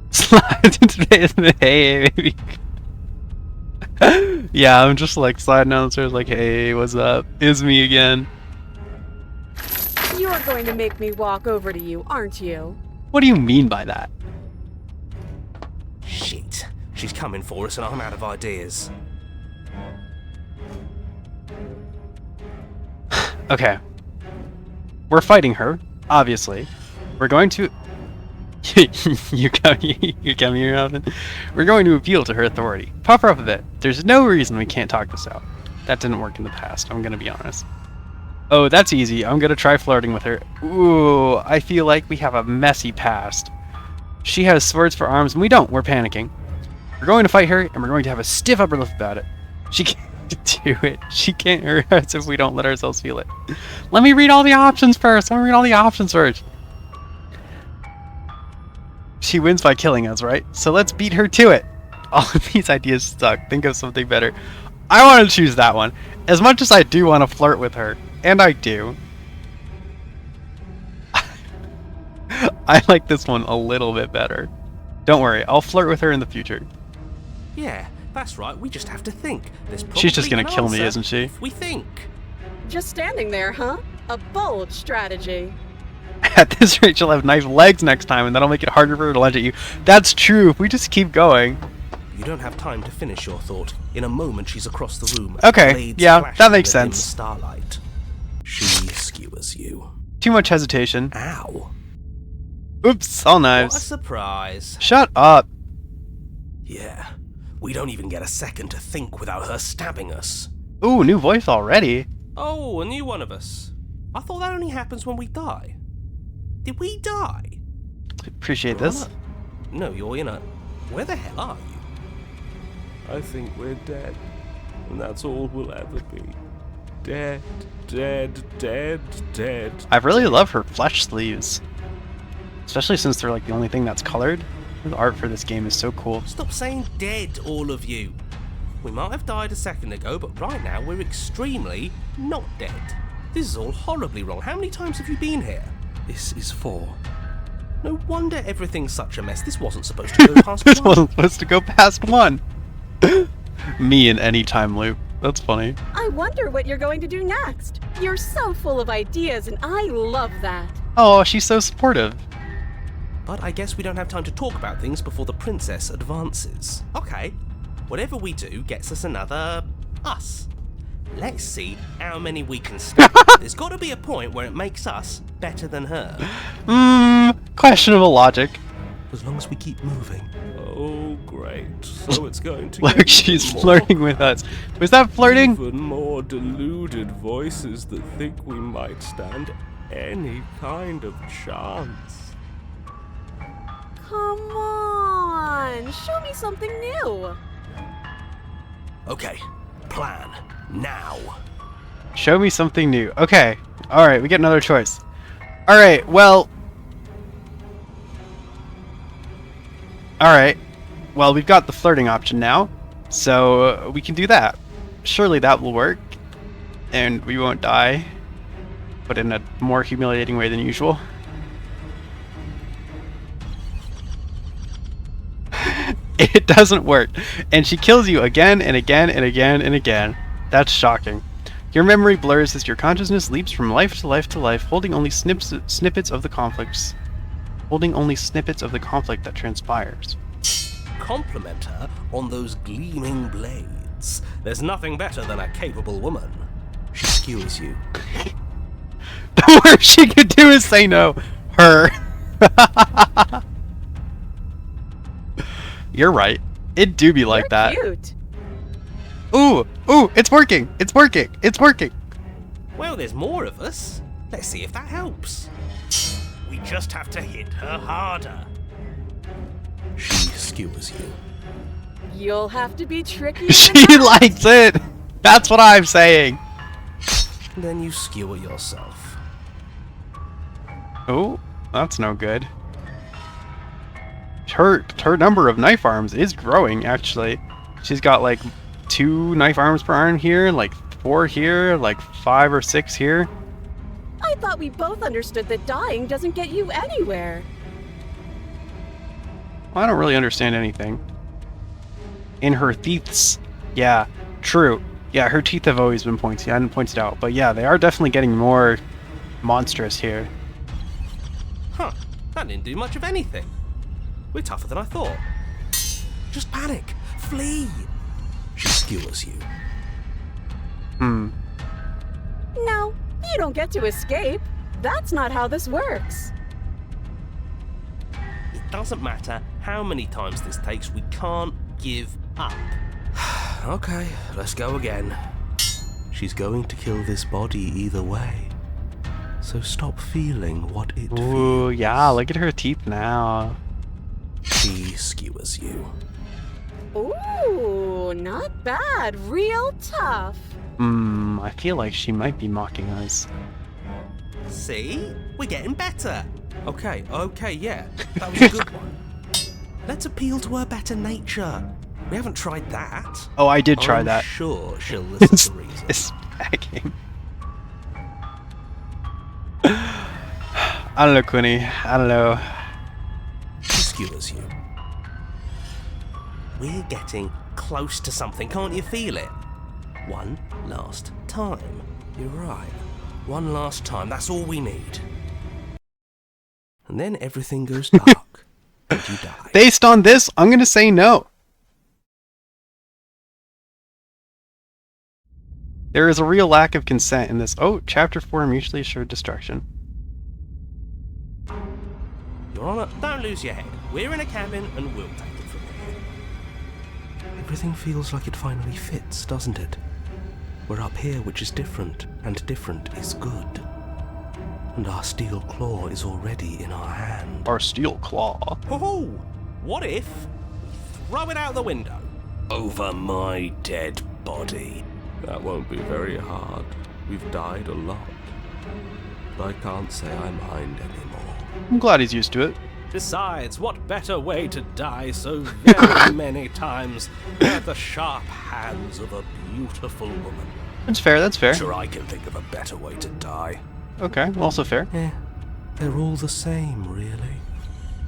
Slide into the hey, baby. Yeah, I'm just like sliding down the stairs like, hey, what's up? It's me again. You're going to make me walk over to you, aren't you? What do you mean by that? Shit. She's coming for us and I'm out of ideas. Okay. We're fighting her, obviously. We're going to... you come here often? We're going to appeal to her authority. Puff her up a bit. There's no reason we can't talk this out. That didn't work in the past, I'm gonna be honest. Oh, that's easy. I'm gonna try flirting with her. Ooh, I feel like we have a messy past. She has swords for arms and we don't. We're panicking. We're going to fight her and we're going to have a stiff upper lip about it. do it. She can't hurt us if we don't let ourselves feel it. Let me read all the options first. She wins by killing us, right? So let's beat her to it. All of these ideas suck. Think of something better. I want to choose that one. As much as I do want to flirt with her, and I do, I like this one a little bit better. Don't worry, I'll flirt with her in the future. Yeah, that's right. We just have to think. There's She's just probably gonna an kill me, answer isn't she? if we think. Just standing there, huh? A bold strategy. At this rate, she'll have nice legs next time, and that'll make it harder for her to lunge at you. That's true, if we just keep going. You don't have time to finish your thought. In a moment, she's across the room. Okay, blades yeah, flashing that makes within sense. the starlight. She skewers you. Too much hesitation. Ow. Oops, all What a knives. surprise. Shut up. Yeah, we don't even get a second to think without her stabbing us. Ooh, new voice already. Oh, a new one of us. I thought that only happens when we die. Did we die? Appreciate this. No, you're in a... Where the hell are you? I think we're dead. And that's all we'll ever be. Dead, dead, dead, dead. I really love her flesh sleeves. Especially since they're like the only thing that's colored. The art for this game is so cool. Stop saying dead, all of you. We might have died a second ago, but right now we're extremely not dead. This is all horribly wrong. How many times have you been here? This is 4. No wonder everything's such a mess. This wasn't supposed to go past This one. wasn't supposed to go past 1. Me in any time loop. That's funny. I wonder what you're going to do next. You're so full of ideas, and I love that. Oh, she's so supportive. But I guess we don't have time to talk about things before the princess advances. Okay, whatever we do gets us another... us. Let's see how many we can stack. There's got to be a point where it makes us better than her. Questionable logic. As long as we keep moving. Oh, great. So it's going to Look, get she's even more- flirting with us. Was that flirting? Even more deluded voices that think we might stand any kind of chance. Come on, show me something new. Okay, plan now. Show me something new. Okay. Alright, we get another choice. Alright, well... Alright. Well, we've got the flirting option now. So, we can do that. Surely that will work. And we won't die. But in a more humiliating way than usual. It doesn't work. And she kills you again and again and again and again. That's shocking. Your memory blurs as your consciousness leaps from life to life to life, holding only snippets of the conflicts. Holding only snippets of the conflict that transpires. Compliment her on those gleaming blades. There's nothing better than a capable woman. She skewers you. The worst she could do is say no. Her. You're right. It do be like You're that. cute. Ooh, ooh, it's working. It's working. It's working. Well, there's more of us. Let's see if that helps. We just have to hit her harder. She skewers you. You'll have to be tricky. She likes it. That's what I'm saying. Then you skewer yourself. Oh, that's no good. Her number of knife arms is growing, actually. She's got like 2 knife arms per arm here, like 4 here, like 5 or 6 here. I thought we both understood that dying doesn't get you anywhere. I don't really understand anything. In her teeths. Yeah, true. Yeah, her teeth have always been pointy. I didn't point it out. But yeah, they are definitely getting more monstrous here. Huh, that didn't do much of anything. We're tougher than I thought. Just panic. Flee. She skewers you. Hmm. No, you don't get to escape. That's not how this works. It doesn't matter how many times this takes, we can't give up. Okay, let's go again. She's going to kill this body either way. So stop feeling what it feels. Ooh, yeah, look at her teeth now. She skewers you. Ooh, Ooh, not bad. Real tough. I feel like she might be mocking us. See? We're getting better. Okay, yeah. That was a good one. Let's appeal to her better nature. We haven't tried that. Oh, I did try I'm that. sure she'll listen to reason. It's hacking. I don't know, Quinny. I don't know. She skewers you. We're getting close to something, can't you feel it? One last time. You're right. One last time, that's all we need. And then everything goes dark, and you die. Based on this, I'm gonna say no. There is a real lack of consent in this. Oh, Chapter 4, Mutually Assured Destruction. Your Honor, don't lose your head. We're in a cabin, and we'll take it from here. Everything feels like it finally fits, doesn't it? We're up here, which is different, and different is good. And our steel claw is already in our hand. Our steel claw. Oh, what if we throw it out the window? Over my dead body. That won't be very hard. We've died a lot. But I can't say I mind anymore. I'm glad he's used to it. Besides, what better way to die so very many times than at the sharp hands of a beautiful woman? That's fair, that's fair. Sure, I can think of a better way to die. Okay, also fair. Yeah, they're all the same, really.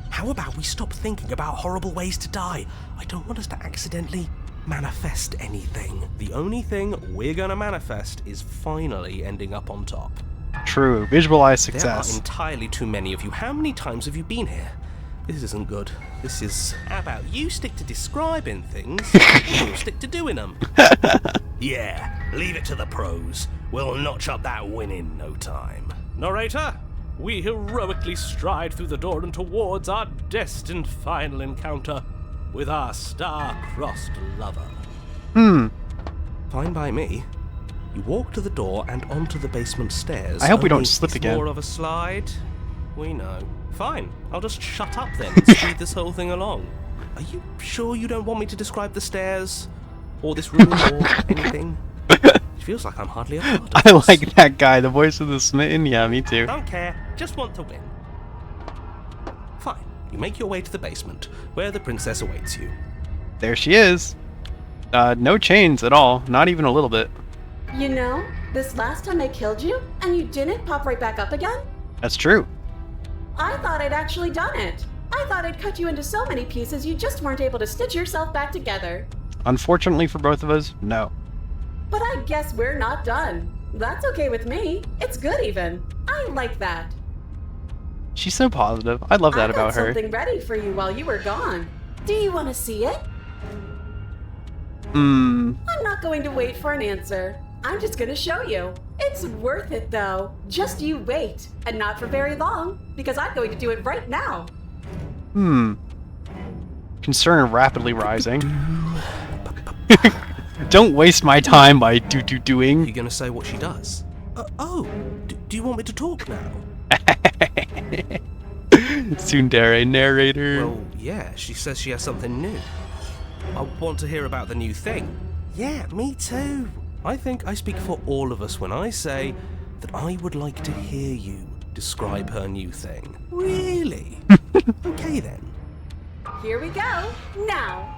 How about we stop thinking about horrible ways to die? I don't want us to accidentally manifest anything. The only thing we're gonna manifest is finally ending up on top. True. Visualize There are success. entirely too many of you. How many times have you been here? This isn't good. This is... How about you stick to describing things, and we'll stick to doing them. Yeah, leave it to the pros. We'll notch up that win in no time. Narrator, we heroically stride through the door and towards our destined final encounter with our star-crossed lover. Fine by me. You walk to the door and onto the basement stairs. I hope we don't Only slip it's again. More of a slide. We know. Fine. I'll just shut up then and speed this whole thing along. Are you sure you don't want me to describe the stairs? Or this room or anything? It feels like I'm hardly a part of I this. like that guy, the voice of the smitten. Yeah, me too. Don't care. Just want to win. Fine. You make your way to the basement, where the princess awaits you. There she is. No chains at all. Not even a little bit. You know, this last time I killed you, and you didn't pop right back up again? That's true. I thought I'd actually done it. I thought I'd cut you into so many pieces you just weren't able to stitch yourself back together. Unfortunately for both of us, no. But I guess we're not done. That's okay with me. It's good even. I like that. She's so positive. I love that I got about her. something ready for you while you were gone. Do you want to see it? Hmm. I'm not going to wait for an answer. I'm just going to show you. It's worth it though. Just you wait. And not for very long, because I'm going to do it right now. Concern rapidly rising. Don't waste my time by doing. You gonna say what she does? Do you want me to talk now? Tsundere narrator. Well, yeah, she says she has something new. I want to hear about the new thing. Yeah, me too. I think I speak for all of us when I say that I would like to hear you describe her new thing. Really? Okay then. Here we go. Now.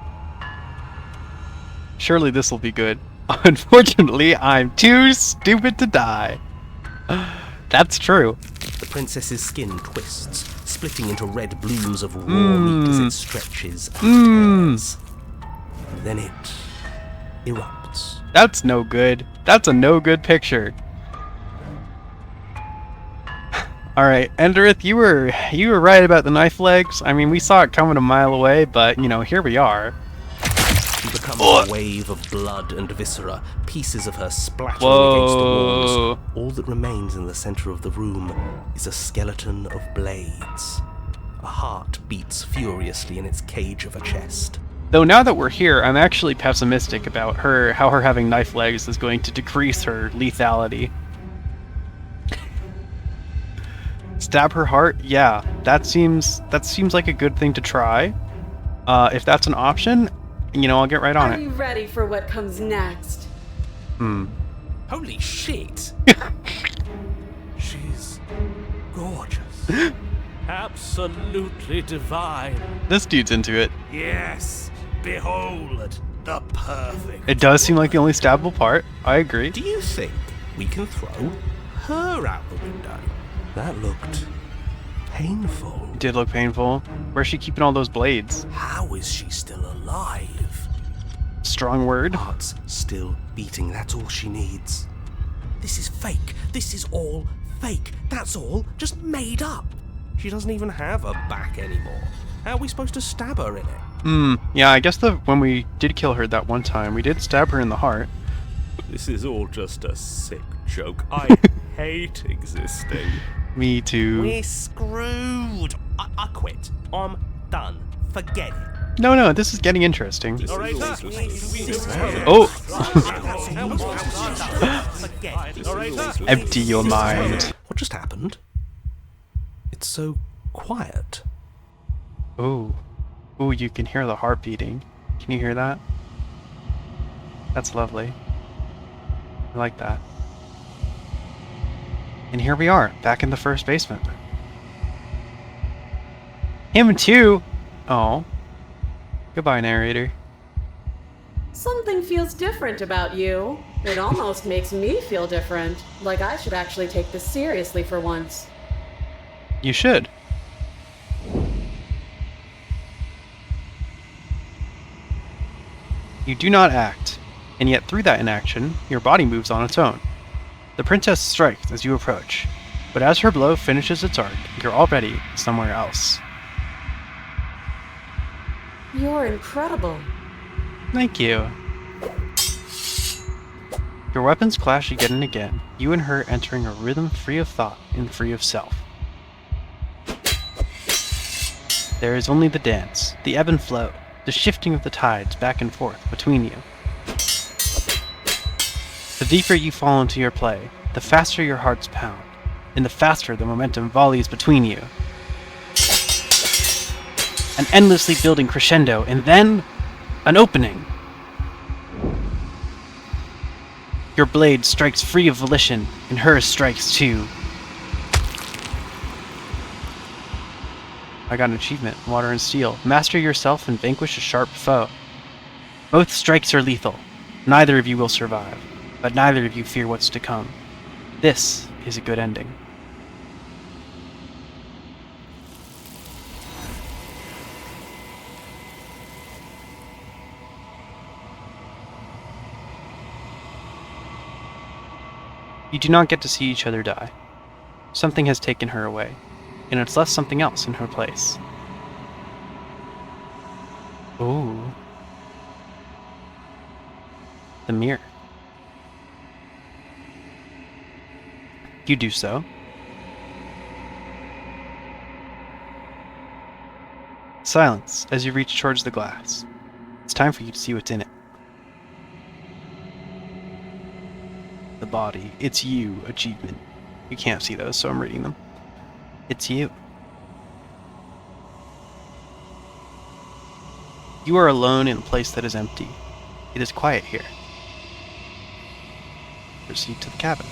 Surely this will be good. Unfortunately, I'm too stupid to die. That's true. The princess's skin twists, splitting into red blooms of raw meat as it stretches and tears. Then it erupts. That's no good. That's a no good picture. Alright, Enderith, you were right about the knife legs. I mean, we saw it coming a mile away, but, you know, here we are. She becomes a wave of blood and viscera, pieces of her splattering against the walls. All that remains in the center of the room is a skeleton of blades. A heart beats furiously in its cage of a chest. Though now that we're here, I'm actually pessimistic about how her having knife legs is going to decrease her lethality. Stab her heart? Yeah, that seems like a good thing to try. If that's an option, You know, I'll get right on Are it. you ready for what comes next? Holy shit! She's gorgeous. Absolutely divine. This dude's into it. Yes, behold the perfect. It does seem like the only stabbable part. I agree. Do you think we can throw her out the window? That looked painful. It did look painful. Where's she keeping all those blades? How is she still alive? Strong word. Heart's still beating, that's all she needs. This is fake. This is all fake. That's all just made up. She doesn't even have a back anymore. How are we supposed to stab her in it? Yeah, I guess when we did kill her that one time, we did stab her in the heart. This is all just a sick joke. I hate existing. Me too. We're screwed. I quit. I'm done. Forget it. No, this is getting interesting. Narrator? Oh! Narrator? Empty your mind. What just happened? It's so quiet. Ooh, you can hear the heart beating. Can you hear that? That's lovely. I like that. And here we are, back in the first basement. Him too! Oh. Goodbye, narrator. Something feels different about you. It almost makes me feel different. Like I should actually take this seriously for once. You should. You do not act, and yet through that inaction, your body moves on its own. The princess strikes as you approach, but as her blow finishes its arc, you're already somewhere else. You're incredible. Thank you. Your weapons clash again and again, you and her entering a rhythm free of thought and free of self. There is only the dance, the ebb and flow, the shifting of the tides back and forth between you. The deeper you fall into your play, the faster your hearts pound, and the faster the momentum volleys between you. An endlessly building crescendo, and then an opening. Your blade strikes free of volition, and hers strikes too. I got an achievement, Water and Steel. Master yourself and vanquish a sharp foe. Both strikes are lethal. Neither of you will survive, but neither of you fear what's to come. This is a good ending. You do not get to see each other die. Something has taken her away, and it's left something else in her place. Ooh. The mirror. You do so. Silence as you reach towards the glass. It's time for you to see what's in it. The body. It's you. Achievement. You can't see those, so I'm reading them. It's you. You are alone in a place that is empty. It is quiet here. Proceed to the cabin.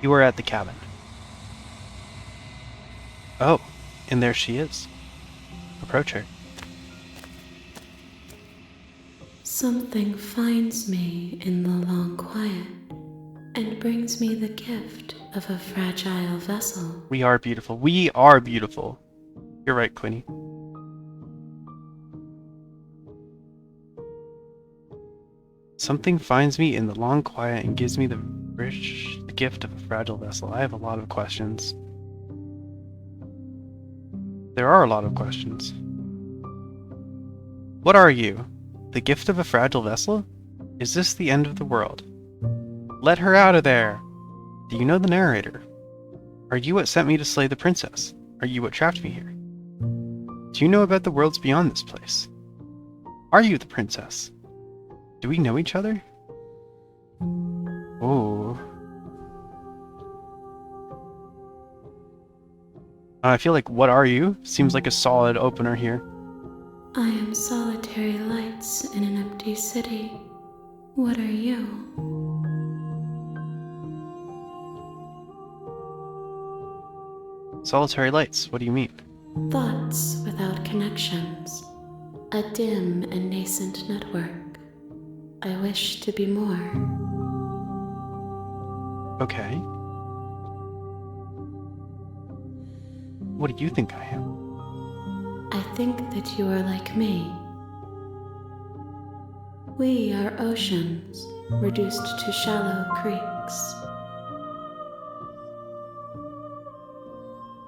You are at the cabin. Oh, and there she is. Approach her. Something finds me in the long quiet and brings me the gift of a fragile vessel. We are beautiful. We are beautiful. You're right, Quinny. Something finds me in the long quiet and gives me the gift of a fragile vessel. I have a lot of questions. There are a lot of questions. What are you? The gift of a fragile vessel? Is this the end of the world? Let her out of there! Do you know the narrator? Are you what sent me to slay the princess? Are you what trapped me here? Do you know about the worlds beyond this place? Are you the princess? Do we know each other? Ooh. I feel like what are you? Seems like a solid opener here. I am solitary lights in an empty city. What are you? Solitary lights, what do you mean? Thoughts without connections. A dim and nascent network. I wish to be more. Okay. What do you think I am? I think that you are like me. We are oceans, reduced to shallow creeks.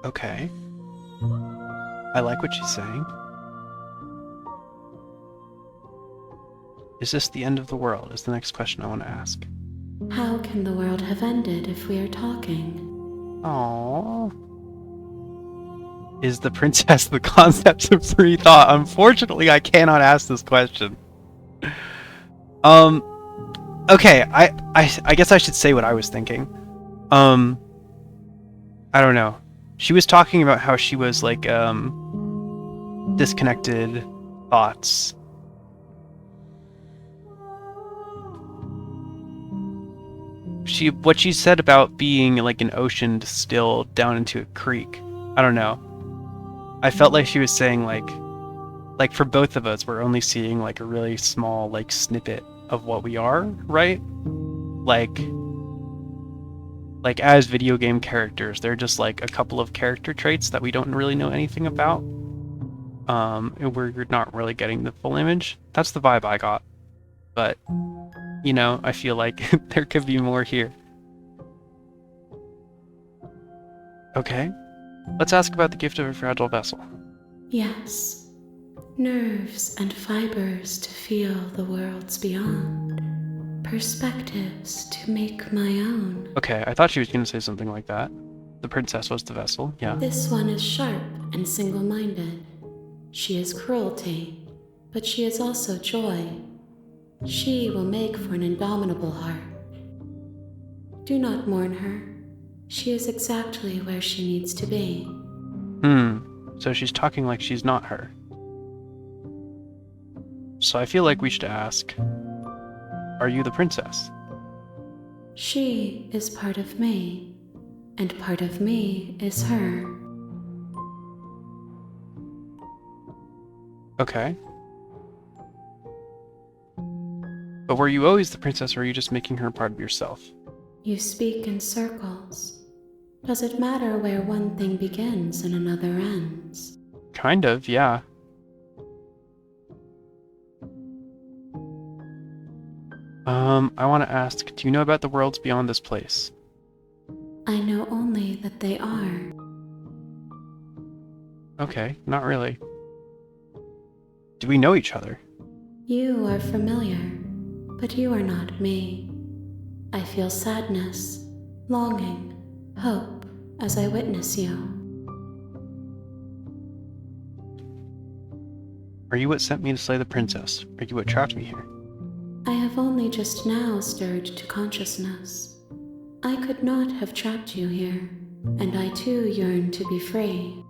Okay. I like what she's saying. Is this the end of the world? Is the next question I want to ask. How can the world have ended if we are talking? Aww. Is the princess the concept of free thought? Unfortunately, I cannot ask this question. Okay, I guess I should say what I was thinking. I don't know. She was talking about how she was like disconnected thoughts. What she said about being like an ocean distilled down into a creek. I don't know. I felt like she was saying like for both of us, we're only seeing like a really small like snippet of what we are, right? Like as video game characters, they're just like a couple of character traits that we don't really know anything about. And we're not really getting the full image. That's the vibe I got. But, you know, I feel like there could be more here. Okay. Let's ask about the gift of a fragile vessel. Yes. Nerves and fibers to feel the worlds beyond. Perspectives to make my own. Okay, I thought she was going to say something like that. The princess was the vessel, yeah. This one is sharp and single-minded. She is cruelty, but she is also joy. She will make for an indomitable heart. Do not mourn her. She is exactly where she needs to be. So she's talking like she's not her. So I feel like we should ask, are you the princess? She is part of me, and part of me is her. Okay. But were you always the princess, or are you just making her part of yourself? You speak in circles. Does it matter where one thing begins and another ends? Kind of, yeah. I want to ask, do you know about the worlds beyond this place? I know only that they are. Okay, not really. Do we know each other? You are familiar, but you are not me. I feel sadness, longing, hope as I witness you. Are you what sent me to slay the princess? Are you what trapped me here? I have only just now stirred to consciousness. I could not have trapped you here, and I too yearn to be free.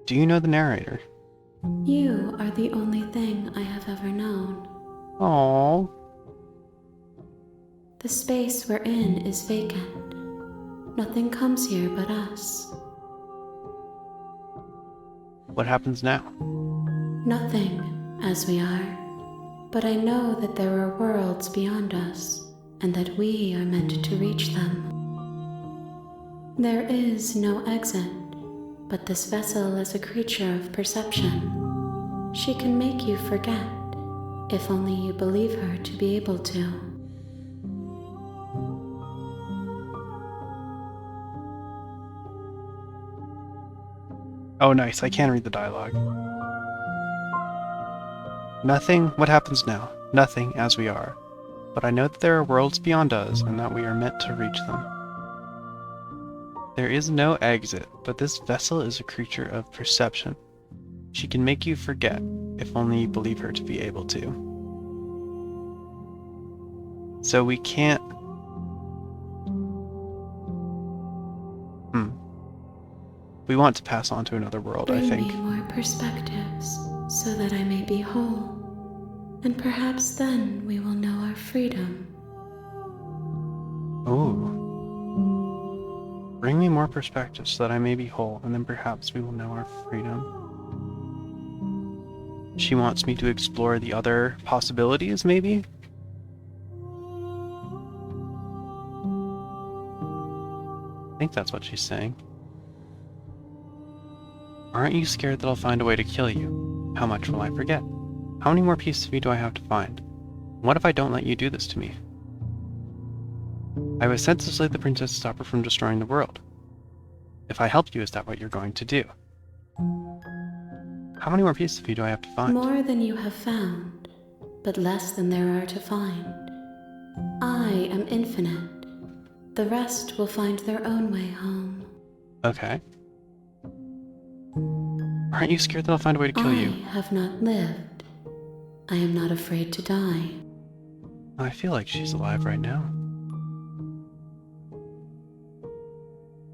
Do you know the narrator? You are the only thing I have ever known. Aww. The space we're in is vacant. Nothing comes here but us. What happens now? Nothing, as we are. But I know that there are worlds beyond us, and that we are meant to reach them. There is no exit, but this vessel is a creature of perception. She can make you forget, if only you believe her to be able to. Oh, nice. I can read the dialogue. Nothing. What happens now? Nothing, as we are. But I know that there are worlds beyond us, and that we are meant to reach them. There is no exit, but this vessel is a creature of perception. She can make you forget, if only you believe her to be able to. So we can't... We want to pass on to another world, I Bring think. me more perspectives so that I may be whole. And perhaps then we will know our freedom. Oh. Bring me more perspectives so that I may be whole, and then perhaps we will know our freedom. She wants me to explore the other possibilities, maybe? I think that's what she's saying. Aren't you scared that I'll find a way to kill you? How much will I forget? How many more pieces of you do I have to find? What if I don't let you do this to me? I was sent to slay the princess to stop her from destroying the world. If I help you, is that what you're going to do? How many more pieces of you do I have to find? More than you have found, but less than there are to find. I am infinite. The rest will find their own way home. Okay. Aren't you scared that I'll find a way to kill you? I have not lived. I am not afraid to die. I feel like she's alive right now.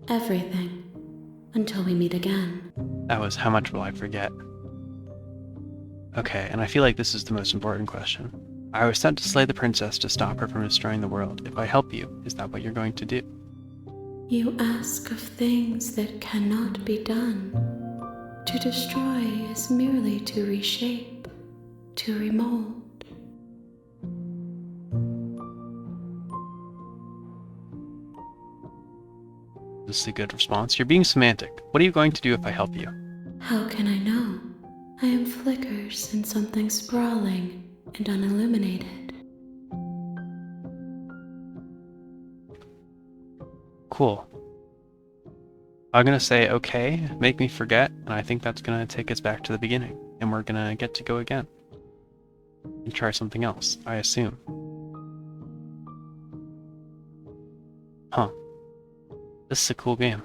Everything. Until we meet again. That was how much will I forget? Okay, and I feel like this is the most important question. I was sent to slay the princess to stop her from destroying the world. If I help you, is that what you're going to do? You ask of things that cannot be done. To destroy is merely to reshape, to remold. This is a good response. You're being semantic. What are you going to do if I help you? How can I know? I am flickers in something sprawling and unilluminated. Cool. I'm gonna say, okay, make me forget, and I think that's gonna take us back to the beginning, and we're gonna get to go again. And try something else, I assume. Huh. This is a cool game.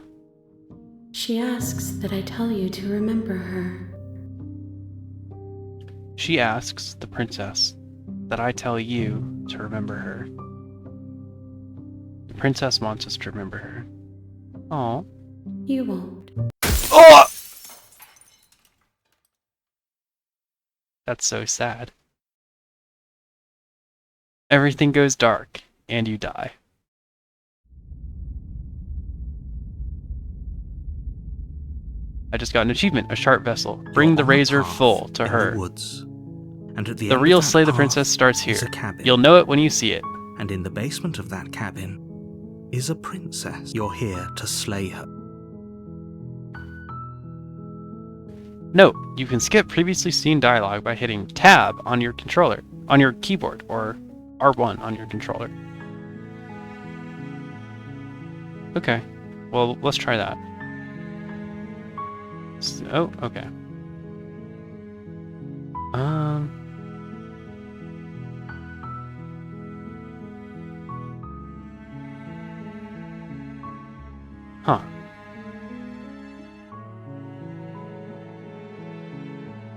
She asks that I tell you to remember her. She asks, the princess, that I tell you to remember her. The princess wants us to remember her. Oh. You won't. Oh! That's so sad. Everything goes dark, and you die. I just got an achievement, a sharp vessel. Bring the razor full to her. The woods. And at the The end real of that Slay the path Princess starts is here. a cabin. You'll know it when you see it. And in the basement of that cabin is a princess. You're here to slay her. Note, you can skip previously seen dialogue by hitting Tab on your controller, on your keyboard, or R1 on your controller. Okay, well, let's try that. Oh, okay. Huh.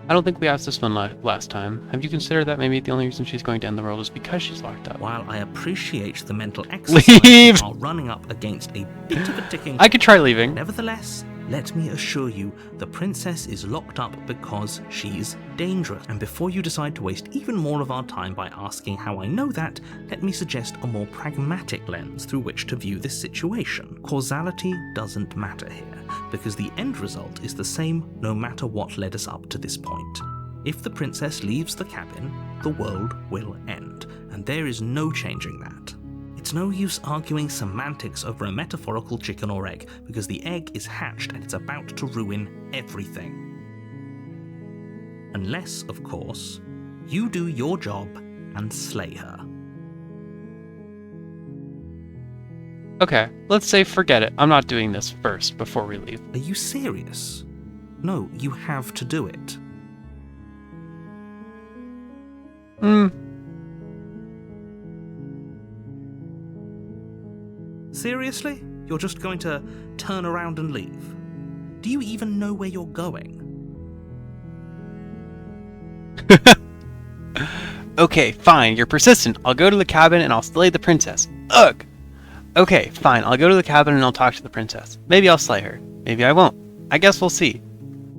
I don't think we asked this one last time. Have you considered that maybe the only reason she's going to end the world is because she's locked up? While I appreciate the mental exercise Leave! while running up against a bit of a ticking I could try leaving. Nevertheless, let me assure you, the princess is locked up because she's dangerous. And before you decide to waste even more of our time by asking how I know that, let me suggest a more pragmatic lens through which to view this situation. Causality doesn't matter here, because the end result is the same no matter what led us up to this point. If the princess leaves the cabin, the world will end, and there is no changing that. It's no use arguing semantics over a metaphorical chicken or egg, because the egg is hatched and it's about to ruin everything. Unless, of course, you do your job and slay her. Okay, let's say forget it. I'm not doing this first before we leave. Are you serious? No, you have to do it. Seriously? You're just going to turn around and leave? Do you even know where you're going? Okay, fine, you're persistent. I'll go to the cabin and I'll slay the princess. Ugh! Okay, fine, I'll go to the cabin and I'll talk to the princess. Maybe I'll slay her. Maybe I won't. I guess we'll see.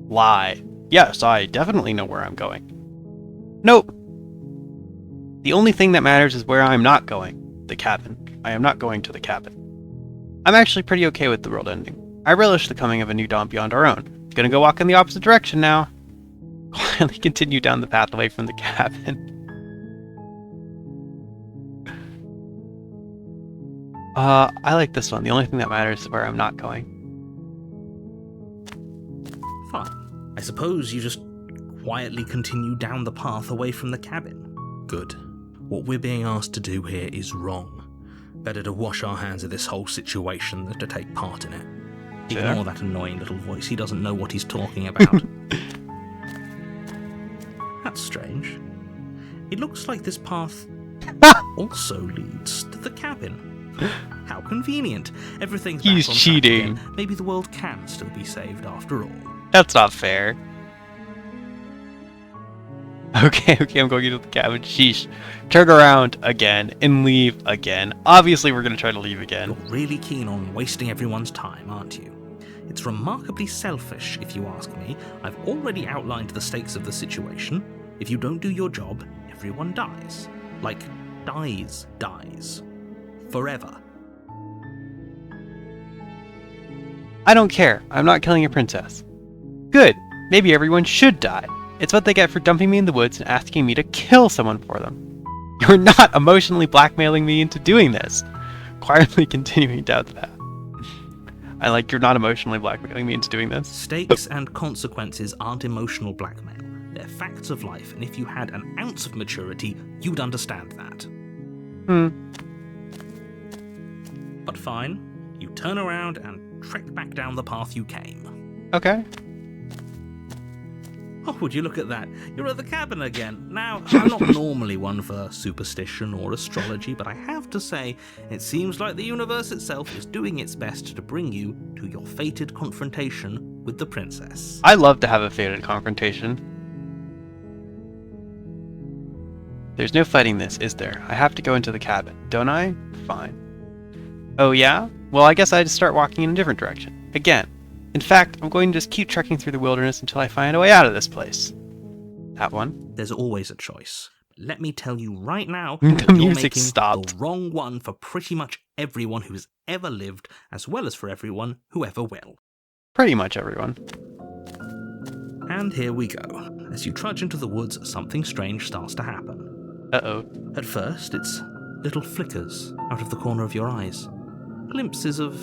Lie. Yes, I definitely know where I'm going. Nope. The only thing that matters is where I'm not going. The cabin. I am not going to the cabin. I'm actually pretty okay with the world ending. I relish the coming of a new dawn beyond our own. Gonna go walk in the opposite direction now. Quietly continue down the path away from the cabin. I like this one. The only thing that matters is where I'm not going. Fine. I suppose you just quietly continue down the path away from the cabin. Good. What we're being asked to do here is wrong. Better to wash our hands of this whole situation than to take part in it. Ignore that annoying little voice. He doesn't know what he's talking about. That's strange. It looks like this path also leads to the cabin. How convenient. Everything's back He's on track cheating. again. Maybe the world can still be saved after all. That's not fair. Okay, I'm going into the cabin. Sheesh. Turn around again and leave again. Obviously, we're going to try to leave again. You're really keen on wasting everyone's time, aren't you? It's remarkably selfish, if you ask me. I've already outlined the stakes of the situation. If you don't do your job, everyone dies. Like, dies. Forever. I don't care. I'm not killing a princess. Good. Maybe everyone should die. It's what they get for dumping me in the woods and asking me to kill someone for them. You're not emotionally blackmailing me into doing this. Quietly continuing down the path. I like you're not emotionally blackmailing me into doing this. Stakes and consequences aren't emotional blackmail. They're facts of life, and if you had an ounce of maturity, you'd understand that. But fine, you turn around and trek back down the path you came. Okay. Oh, would you look at that? You're at the cabin again. Now, I'm not normally one for superstition or astrology, but I have to say, it seems like the universe itself is doing its best to bring you to your fated confrontation with the princess. I love to have a fated confrontation. There's no fighting this, is there? I have to go into the cabin, don't I? Fine. Oh yeah? Well, I guess I just start walking in a different direction. Again. In fact, I'm going to just keep trekking through the wilderness until I find a way out of this place. That one. There's always a choice. Let me tell you right now The that you're music making stopped. the wrong one for pretty much everyone who's ever lived, as well as for everyone who ever will. Pretty much everyone. And here we go. As you trudge into the woods, something strange starts to happen. Uh-oh. At first, it's little flickers out of the corner of your eyes. Glimpses of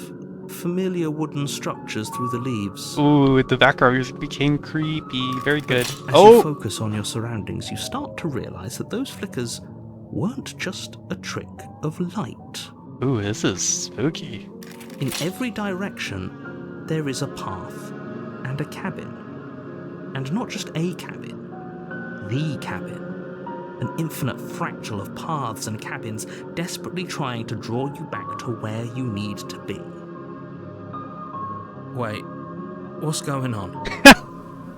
familiar wooden structures through the leaves. Ooh, the background music became creepy. Very good. As you Oh! focus on your surroundings, you start to realize that those flickers weren't just a trick of light. Ooh, this is spooky. In every direction, there is a path and a cabin. And not just a cabin, the cabin. An infinite fractal of paths and cabins desperately trying to draw you back to where you need to be. Wait, what's going on?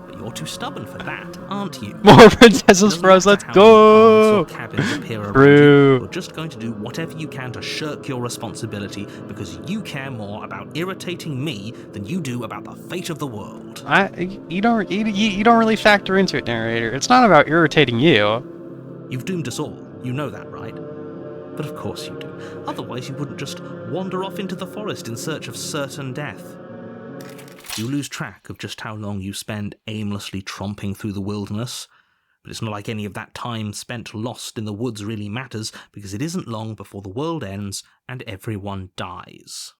But you're too stubborn for that, aren't you? More princesses Doesn't for us, matter let's how go! many paths or cabins appear around True. you, you're just going to do whatever you can to shirk your responsibility because you care more about irritating me than you do about the fate of the world. You don't really factor into it, narrator. It's not about irritating you. You've doomed us all. You know that, right? But of course you do. Otherwise you wouldn't just wander off into the forest in search of certain death. You lose track of just how long you spend aimlessly tromping through the wilderness. But it's not like any of that time spent lost in the woods really matters, because it isn't long before the world ends and everyone dies.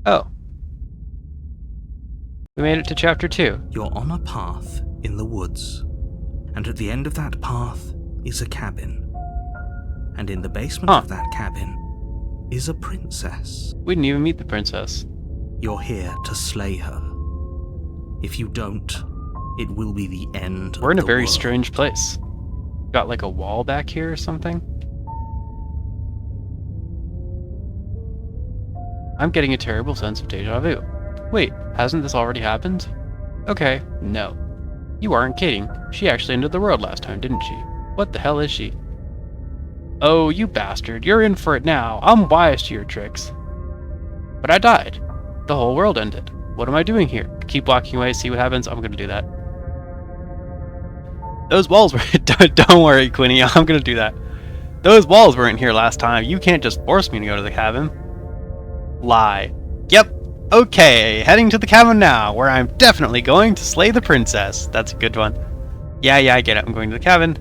Oh. We made it to chapter 2. You're on a path in the woods, and at the end of that path is a cabin. And in the basement of that cabin is a princess. We didn't even meet the princess. You're here to slay her. If you don't, it will be the end of We're in a the very world. strange place. Got like a wall back here or something? I'm getting a terrible sense of deja vu. Wait, hasn't this already happened? Okay, no. You aren't kidding. She actually ended the world last time, didn't she? What the hell is she? Oh, you bastard. You're in for it now. I'm wise to your tricks. But I died. the whole world ended. What am I doing here? Keep walking away, see what happens? I'm gonna do that. Those walls were... Don't worry, Quinny, I'm gonna do that. Those walls weren't here last time. You can't just force me to go to the cabin. Lie. Yep. Okay, heading to the cabin now, where I'm definitely going to slay the princess. That's a good one. Yeah, I get it. I'm going to the cabin.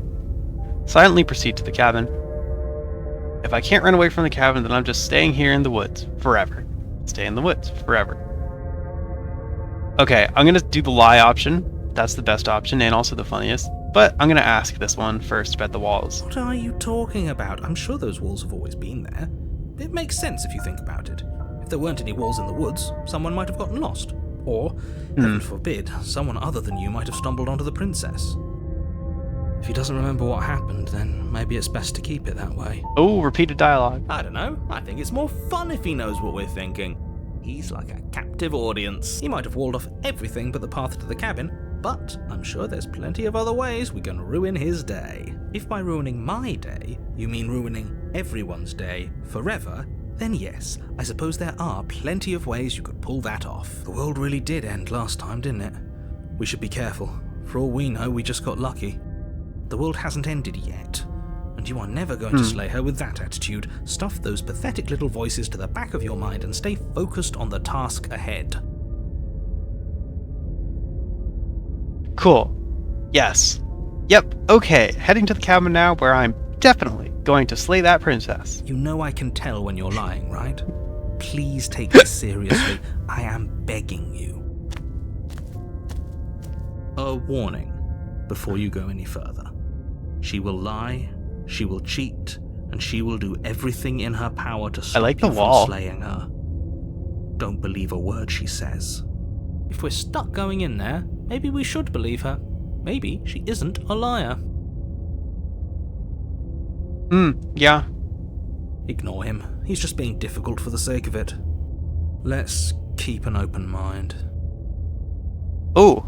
Silently proceed to the cabin. If I can't run away from the cabin, then I'm just staying here in the woods forever. Stay in the woods forever. Okay, I'm gonna do the lie option. That's the best option and also the funniest. But I'm gonna ask this one first about the walls. What are you talking about? I'm sure those walls have always been there. It makes sense if you think about it. If there weren't any walls in the woods, someone might have gotten lost. Or, heaven forbid, someone other than you might have stumbled onto the princess. If he doesn't remember what happened, then maybe it's best to keep it that way. Oh, repeated dialogue. I don't know. I think it's more fun if he knows what we're thinking. He's like a captive audience. He might have walled off everything but the path to the cabin, but I'm sure there's plenty of other ways we can ruin his day. If by ruining my day, you mean ruining everyone's day forever, then yes, I suppose there are plenty of ways you could pull that off. The world really did end last time, didn't it? We should be careful. For all we know, we just got lucky. The world hasn't ended yet, and you are never going to slay her with that attitude. Stuff those pathetic little voices to the back of your mind and stay focused on the task ahead. Cool. Yes. Yep, okay. Heading to the cabin now, where I'm definitely going to slay that princess. You know I can tell when you're lying, right? Please take this seriously. I am begging you. A warning before you go any further. She will lie, she will cheat, and she will do everything in her power to stop like the you wall. from slaying her. Don't believe a word she says. If we're stuck going in there, maybe we should believe her. Maybe she isn't a liar. Yeah. Ignore him. He's just being difficult for the sake of it. Let's keep an open mind. Oh,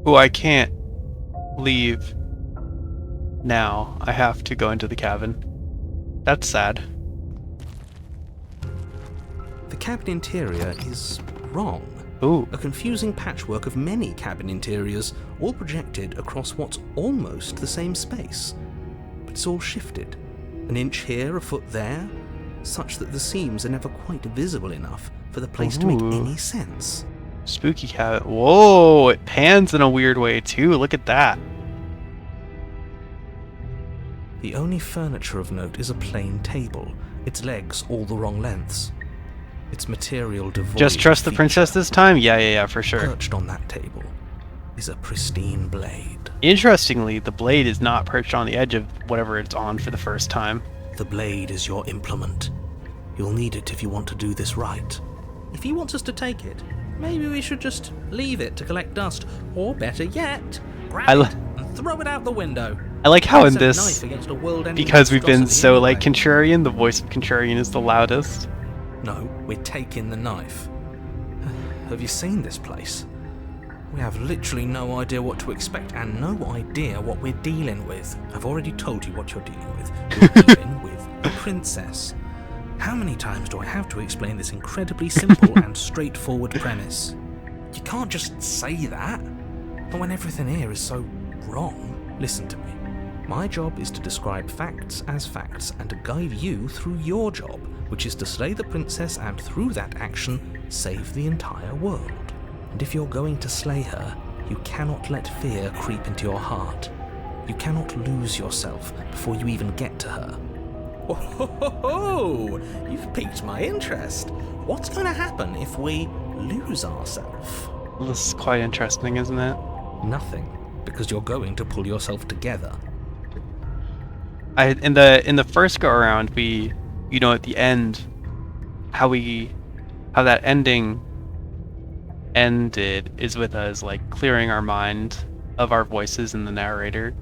I can't leave now. I have to go into the cabin. That's sad. The cabin interior is wrong. Ooh. A confusing patchwork of many cabin interiors, all projected across what's almost the same space. But it's all shifted. An inch here, a foot there, such that the seams are never quite visible enough for the place to make any sense. Spooky cabin. Whoa, it pans in a weird way too. Look at that. The only furniture of note is a plain table, its legs all the wrong lengths. Its material devoid Just trust the of princess feature. this time? Yeah, for sure. Perched on that table is a pristine blade. Interestingly, the blade is not perched on the edge of whatever it's on for the first time. The blade is your implement. You'll need it if you want to do this right. If he wants us to take it, maybe we should just leave it to collect dust. Or better yet, grab it and throw it out the window. I like how in Set a this, knife against a world-ending because we've been monstrosity so like anyway. contrarian, the voice of contrarian is the loudest. No, we're taking the knife. Have you seen this place? We have literally no idea what to expect and no idea what we're dealing with. I've already told you what you're dealing with. You're dealing with a princess. How many times do I have to explain this incredibly simple and straightforward premise? You can't just say that. But when everything here is so wrong, listen to me. My job is to describe facts as facts and to guide you through your job, which is to slay the princess and through that action, save the entire world. And if you're going to slay her, you cannot let fear creep into your heart. You cannot lose yourself before you even get to her. Oh, you've piqued my interest. What's going to happen if we lose ourselves? This is quite interesting, isn't it? Nothing, because you're going to pull yourself together. In the first go around, we, at the end, how that ending ended is with us like clearing our mind of our voices in the narrator,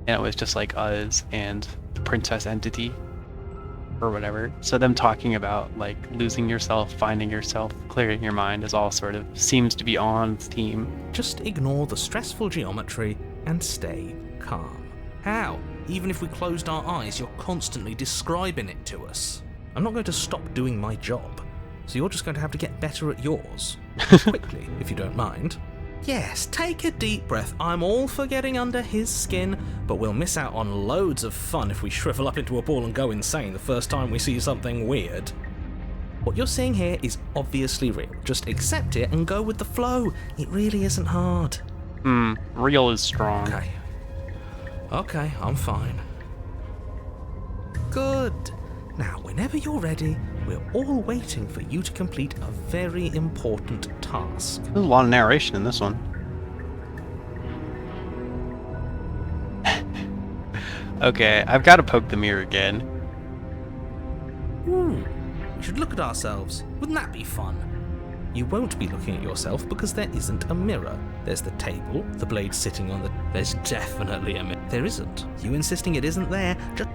and it was just like us and the princess entity or whatever. So them talking about like losing yourself, finding yourself, clearing your mind is all sort of seems to be on theme. Just ignore the stressful geometry and stay calm. How? Even if we closed our eyes, you're constantly describing it to us. I'm not going to stop doing my job. So you're just going to have to get better at yours. Quickly, if you don't mind. Yes, take a deep breath. I'm all for getting under his skin, but we'll miss out on loads of fun if we shrivel up into a ball and go insane the first time we see something weird. What you're seeing here is obviously real. Just accept it and go with the flow. It really isn't hard. Real is strong. Okay, I'm fine. Good. Now, whenever you're ready, we're all waiting for you to complete a very important task. There's a lot of narration in this one. Okay, I've got to poke the mirror again. We should look at ourselves. Wouldn't that be fun? You won't be looking at yourself because there isn't a mirror. There's the table, the blade sitting on the... There's definitely a mirror. There isn't. You insisting it isn't there, just...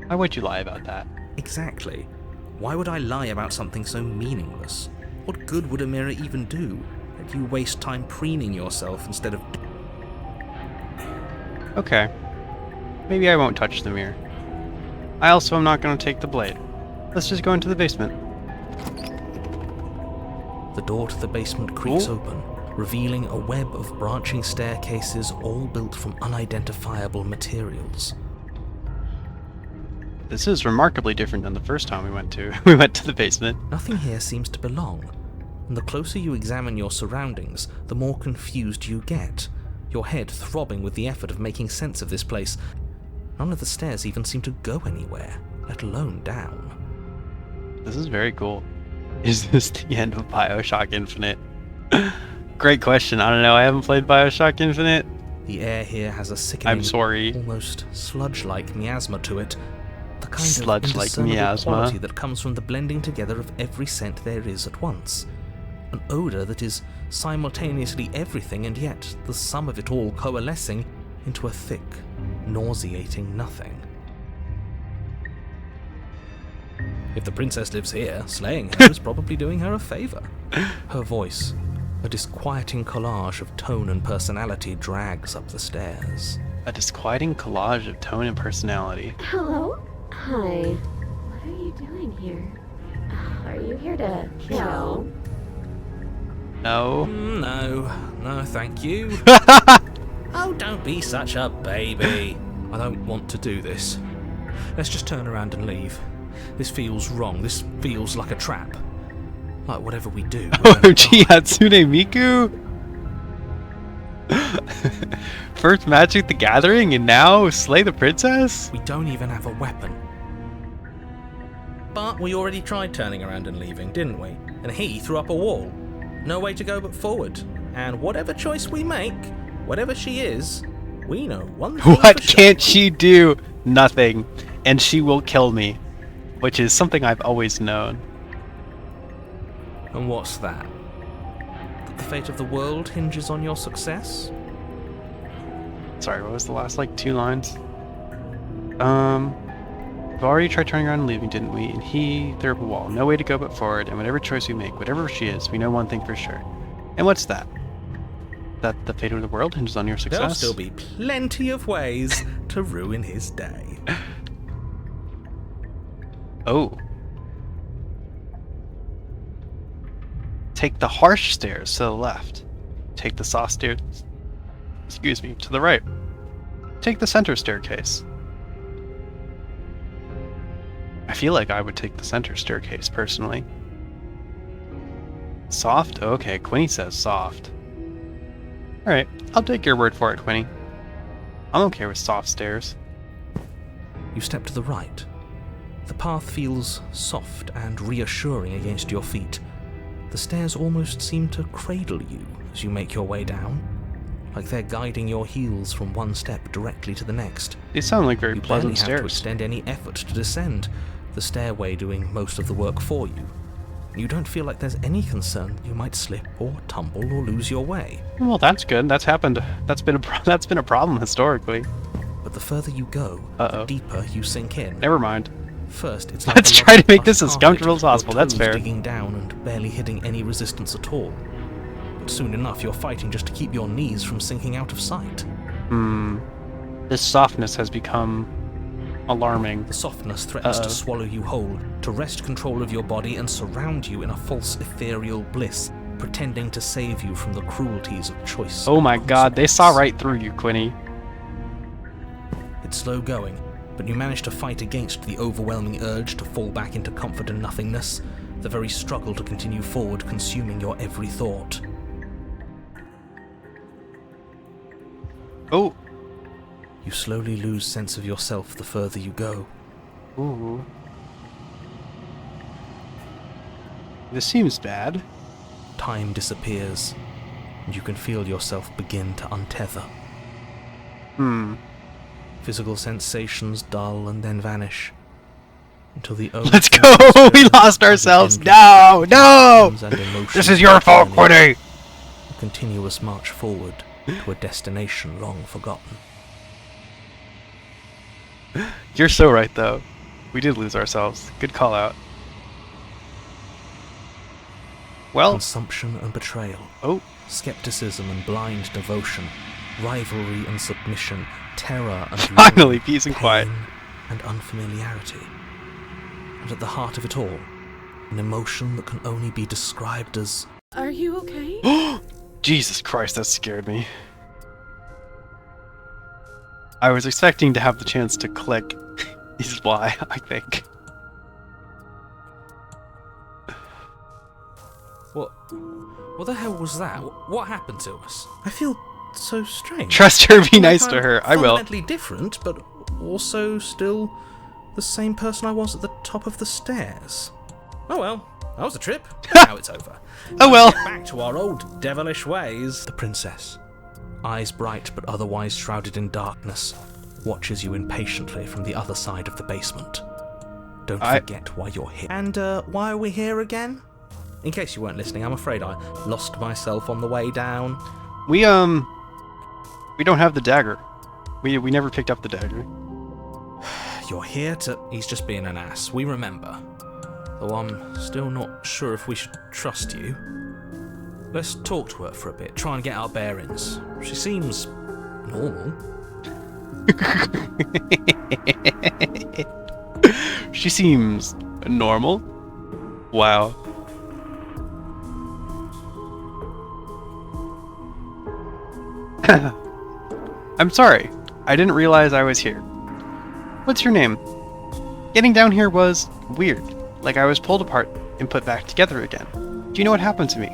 Why would you lie about that? Exactly. Why would I lie about something so meaningless? What good would a mirror even do? That you waste time preening yourself instead of... Okay. Maybe I won't touch the mirror. I also am not going to take the blade. Let's just go into the basement. The door to the basement creaks open, revealing a web of branching staircases all built from unidentifiable materials. This is remarkably different than the first time we went to the basement. Nothing here seems to belong, and the closer you examine your surroundings, the more confused you get, your head throbbing with the effort of making sense of this place. None of the stairs even seem to go anywhere, let alone down. This is very cool. Is this the end of BioShock Infinite? Great question. I don't know. I haven't played BioShock Infinite. The air here has a sickening, I'm sorry. almost sludge-like miasma to it. The kind Sludge-like of indiscernible miasma. quality that comes from the blending together of every scent there is at once. An odour that is simultaneously everything and yet the sum of it all coalescing into a thick, nauseating nothing. If the princess lives here, slaying her is probably doing her a favour. Her voice, a disquieting collage of tone and personality, drags up the stairs. A disquieting collage of tone and personality. Hello? Hi. What are you doing here? Are you here to kill? No. No, thank you. Oh, don't be such a baby. I don't want to do this. Let's just turn around and leave. This feels wrong. This feels like a trap. Like whatever we do. Oh, gee, Hatsune Miku? First Magic the Gathering and now Slay the Princess? We don't even have a weapon. But we already tried turning around and leaving, didn't we? And he threw up a wall. No way to go but forward. And whatever choice we make, whatever she is, we know one thing What for sure. can't she do? Nothing. And she will kill me. Which is something I've always known. And what's that? That the fate of the world hinges on your success? Sorry, what was the last, two lines? We've already tried turning around and leaving, didn't we? And he threw up a wall. No way to go but forward, and whatever choice we make, whatever she is, we know one thing for sure. And what's that? That the fate of the world hinges on your success? There'll still be plenty of ways to ruin his day. Oh. Take the harsh stairs to the left. Take the soft stairs, to the right. Take the center staircase. I feel like I would take the center staircase, personally. Soft? Okay, Quinny says soft. Alright, I'll take your word for it, Quinny. I'm okay with soft stairs. You step to the right. The path feels soft and reassuring against your feet. The stairs almost seem to cradle you as you make your way down, like they're guiding your heels from one step directly to the next. They sound like very You pleasant barely have to stairs. extend any effort to descend, the stairway doing most of the work for you. You don't feel like there's any concern that you might slip or tumble or lose your way. Well, that's good. That's happened. That's been a problem historically. But the further you go, the deeper you sink in. Never mind. First, it's like Let's a try to make lush this as carpet, comfortable as your possible. That's toes fair. digging down and barely hitting any resistance at all. Soon enough, you're fighting just to keep your knees from sinking out of sight. This softness has become alarming. The softness threatens to swallow you whole, to wrest control of your body and surround you in a false ethereal bliss, pretending to save you from the cruelties of choice. Oh my and god, they saw consequence. right through you, Quinny. It's slow going, but you manage to fight against the overwhelming urge to fall back into comfort and nothingness, the very struggle to continue forward consuming your every thought. Oh! You slowly lose sense of yourself the further you go. Ooh. This seems bad. Time disappears, and you can feel yourself begin to untether. Physical sensations dull and then vanish, until the only Let's thing go! disturbing We lost are the ourselves! endless No! No! feelings and emotions This is your that fault, journey, Quinny! a continuous march forward to a destination long forgotten. You're so right, though. We did lose ourselves. Good call out. Well, Consumption and betrayal, oh, skepticism and blind devotion, rivalry and submission, terror and finally, longing, peace and quiet. pain and unfamiliarity. And at the heart of it all, an emotion that can only be described as Are you okay? Jesus Christ, that scared me. I was expecting to have the chance to click. Is why, I think. What the hell was that? What happened to us? I feel so strange. Trust her, be Like nice to I'm her. I will. fundamentally different, but also still the same person I was at the top of the stairs. Oh well, that was a trip. Now it's over. Oh well. Get back to our old devilish ways. The princess, eyes bright but otherwise shrouded in darkness, watches you impatiently from the other side of the basement. Don't forget why you're here. And why are we here again? In case you weren't listening, I'm afraid I lost myself on the way down. We don't have the dagger. We never picked up the dagger. You're here to... He's just being an ass. We remember. Though I'm still not sure if we should trust you. Let's talk to her for a bit, try and get our bearings. She seems... normal. She seems normal. Wow. I'm sorry. I didn't realize I was here. What's your name? Getting down here was weird. Like I was pulled apart and put back together again. Do you know what happened to me?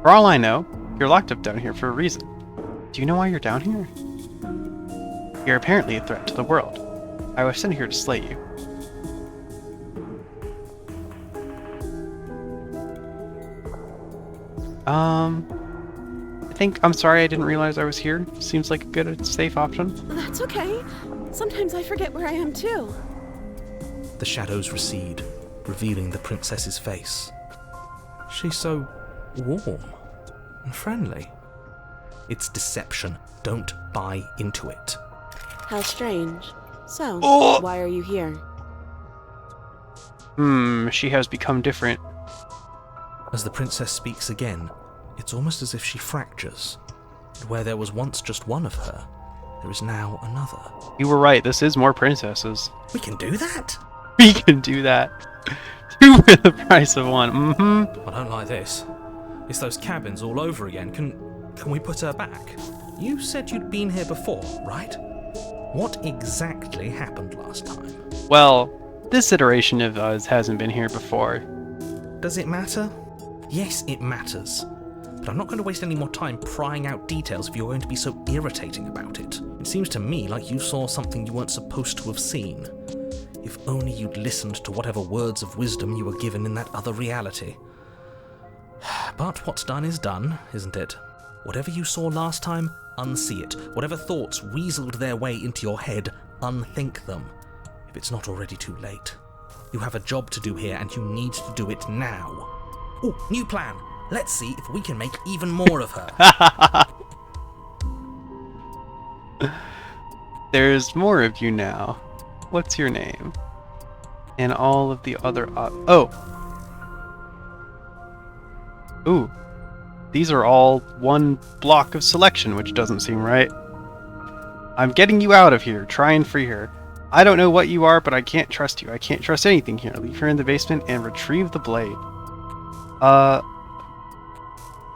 For all I know, you're locked up down here for a reason. Do you know why you're down here? You're apparently a threat to the world. I was sent here to slay you. I think I'm sorry I didn't realize I was here. Seems like a good, safe option. That's okay. Sometimes I forget where I am too. The shadows recede, revealing the princess's face. She's so warm and friendly. It's deception. Don't buy into it. How strange. So, Oh! why are you here? She has become different. As the princess speaks again, it's almost as if she fractures. And where there was once just one of her, there is now another. You were right, this is more princesses. We can do that? We can do that. Two for the price of one. Mm-hmm. I don't like this. It's those cabins all over again. Can we put her back? You said you'd been here before, right? What exactly happened last time? Well, this iteration of us hasn't been here before. Does it matter? Yes, it matters. But I'm not going to waste any more time prying out details if you're going to be so irritating about it. It seems to me like you saw something you weren't supposed to have seen. If only you'd listened to whatever words of wisdom you were given in that other reality. But what's done is done, isn't it? Whatever you saw last time, unsee it. Whatever thoughts weaseled their way into your head, unthink them. If it's not already too late. You have a job to do here, and you need to do it now. Ooh, new plan! Let's see if we can make even more of her. There's more of you now. What's your name? And all of the other Ooh. These are all one block of selection, which doesn't seem right. I'm getting you out of here. Try and free her. I don't know what you are, but I can't trust you. I can't trust anything here. Leave her in the basement and retrieve the blade.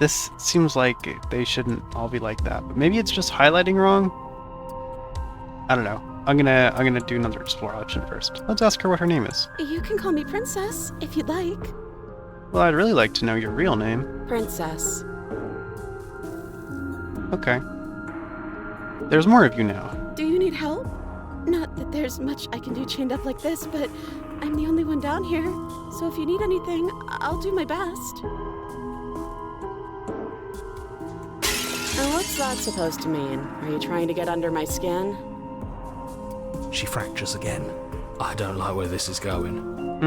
This seems like they shouldn't all be like that, but maybe it's just highlighting wrong? I don't know. I'm gonna do another explore option first. Let's ask her what her name is. You can call me Princess, if you'd like. Well, I'd really like to know your real name. Princess. Okay. There's more of you now. Do you need help? Not that there's much I can do chained up like this, but I'm the only one down here. So if you need anything, I'll do my best. Now, what's that supposed to mean? Are you trying to get under my skin? She fractures again. I don't like where this is going.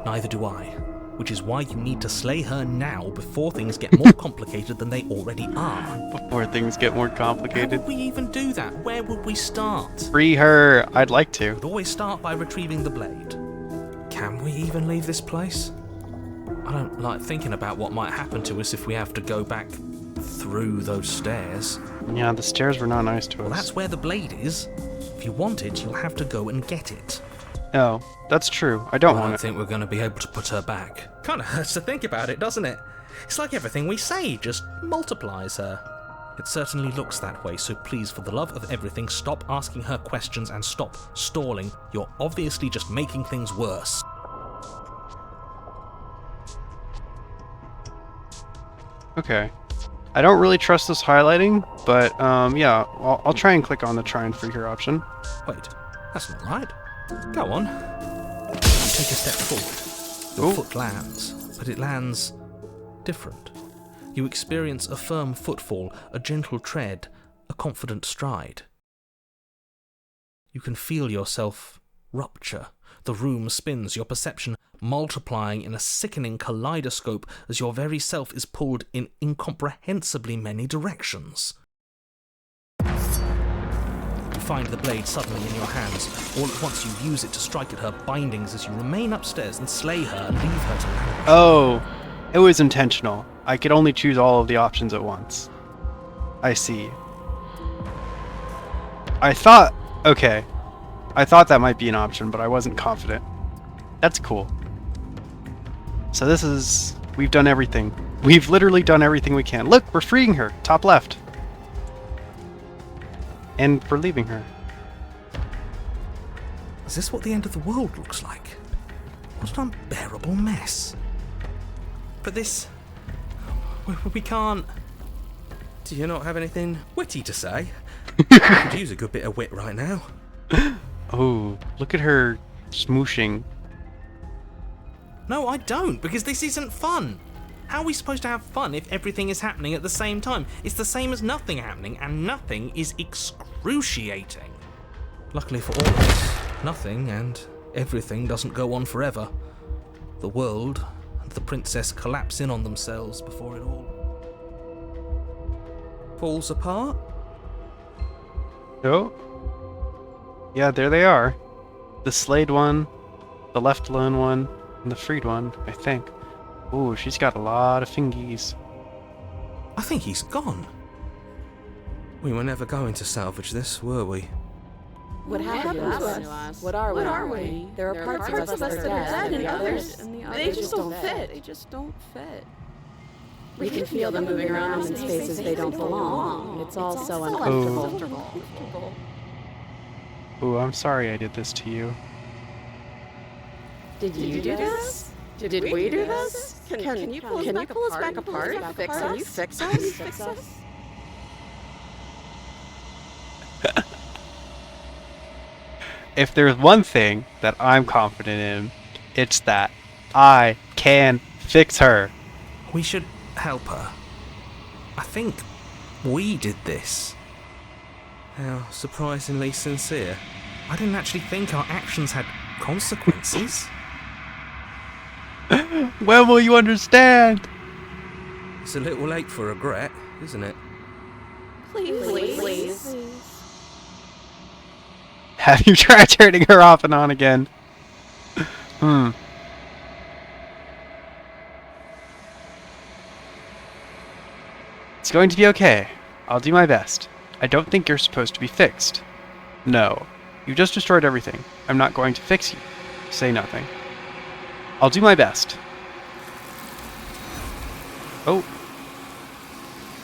Neither do I. Which is why you need to slay her now before things get more complicated than they already are. Before things get more How complicated. would we even do that? Where would we start? Free her. I'd like to. We'd always start by retrieving the blade. Can we even leave this place? I don't like thinking about what might happen to us if we have to go back through those stairs. Yeah, the stairs were not nice to Well, us. that's where the blade is. If you want it, you'll have to go and get it. No, that's true. I don't I want don't it. think we're going to be able to put her back. Kinda hurts to think about it, doesn't it? It's like everything we say just multiplies her. It certainly looks that way, so please, for the love of everything, stop asking her questions and stop stalling. You're obviously just making things worse. Okay. I don't really trust this highlighting, but yeah, I'll try and click on the try and free her option. Wait, that's not right. Go on. You take a step forward. Your Ooh. foot lands, but it lands different. You experience a firm footfall, a gentle tread, a confident stride. You can feel yourself rupture. The room spins, your perception multiplying in a sickening kaleidoscope as your very self is pulled in incomprehensibly many directions. You find the blade suddenly in your hands. All at once you use it to strike at her bindings as you remain upstairs and slay her and leave her to languish. Oh, it was intentional. I could only choose all of the options at once. I see. Okay. I thought that might be an option, but I wasn't confident. That's cool. So we've done everything. We've literally done everything we can. Look, we're freeing her. Top left. And we're leaving her. Is this what the end of the world looks like? What an unbearable mess. But this... We can't... Do you not have anything witty to say? I could use a good bit of wit right now. Oh, look at her smooshing. No, I don't, because this isn't fun. How are we supposed to have fun if everything is happening at the same time? It's the same as nothing happening, and nothing is excruciating. Luckily for all of us, nothing and everything doesn't go on forever. The world and the princess collapse in on themselves before it all falls apart. Oh? Yeah, there they are. The slayed one, the left alone one, and the freed one, I think. Ooh, she's got a lot of fingies. I think he's gone. We were never going to salvage this, were we? What happened to us? What are we? There are parts of us that are dead, and others, they just don't fit. They just don't fit. We can feel them moving around in spaces they don't belong. It's all so uncomfortable. Ooh, I'm sorry I did this to you. Did you do this? Did we do this? Can you pull us back apart? Can you fix us? If there's one thing that I'm confident in, it's that I can fix her. We should help her. I think we did this. How surprisingly sincere. I didn't actually think our actions had consequences. When will you understand? It's a little late for regret, isn't it? Please. Have you tried turning her off and on again? It's going to be okay. I'll do my best. I don't think you're supposed to be fixed. No. You just destroyed everything. I'm not going to fix you. Say nothing. I'll do my best. Oh.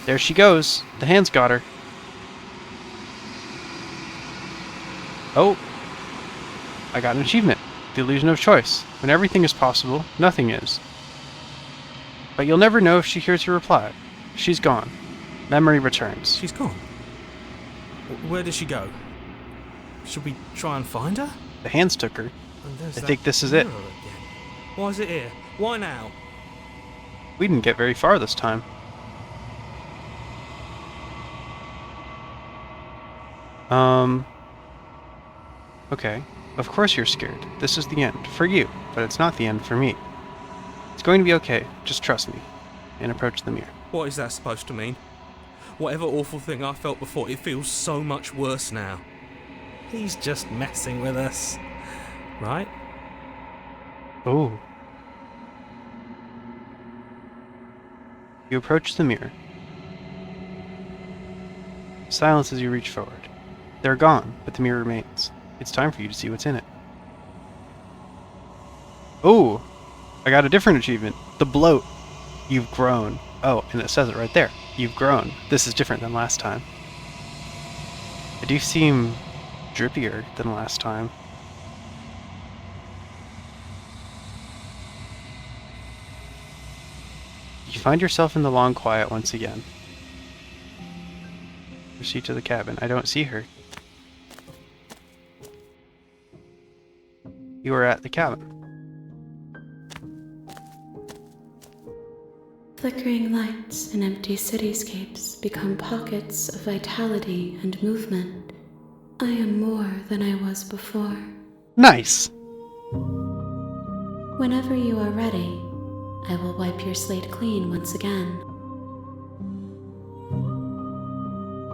There she goes. The hands got her. Oh. I got an achievement. The illusion of choice. When everything is possible, nothing is. But you'll never know if she hears your reply. She's gone. Memory returns. She's gone. Where did she go? Should we try and find her? The hands took her. And there's I that think this is it. mirror again. Why is it here? Why now? We didn't get very far this time. Okay. Of course you're scared. This is the end. For you. But it's not the end for me. It's going to be okay. Just trust me. And approach the mirror. What is that supposed to mean? Whatever awful thing I felt before, it feels so much worse now. He's just messing with us. Right? Oh. You approach the mirror. Silence as you reach forward. They're gone, but the mirror remains. It's time for you to see what's in it. Oh! I got a different achievement. The bloat. You've grown. Oh, and it says it right there. You've grown. This is different than last time. I do seem drippier than last time. You find yourself in the long quiet once again. Proceed to the cabin. I don't see her. You are at the cabin. Flickering lights and empty cityscapes become pockets of vitality and movement. I am more than I was before. Nice! Whenever you are ready, I will wipe your slate clean once again.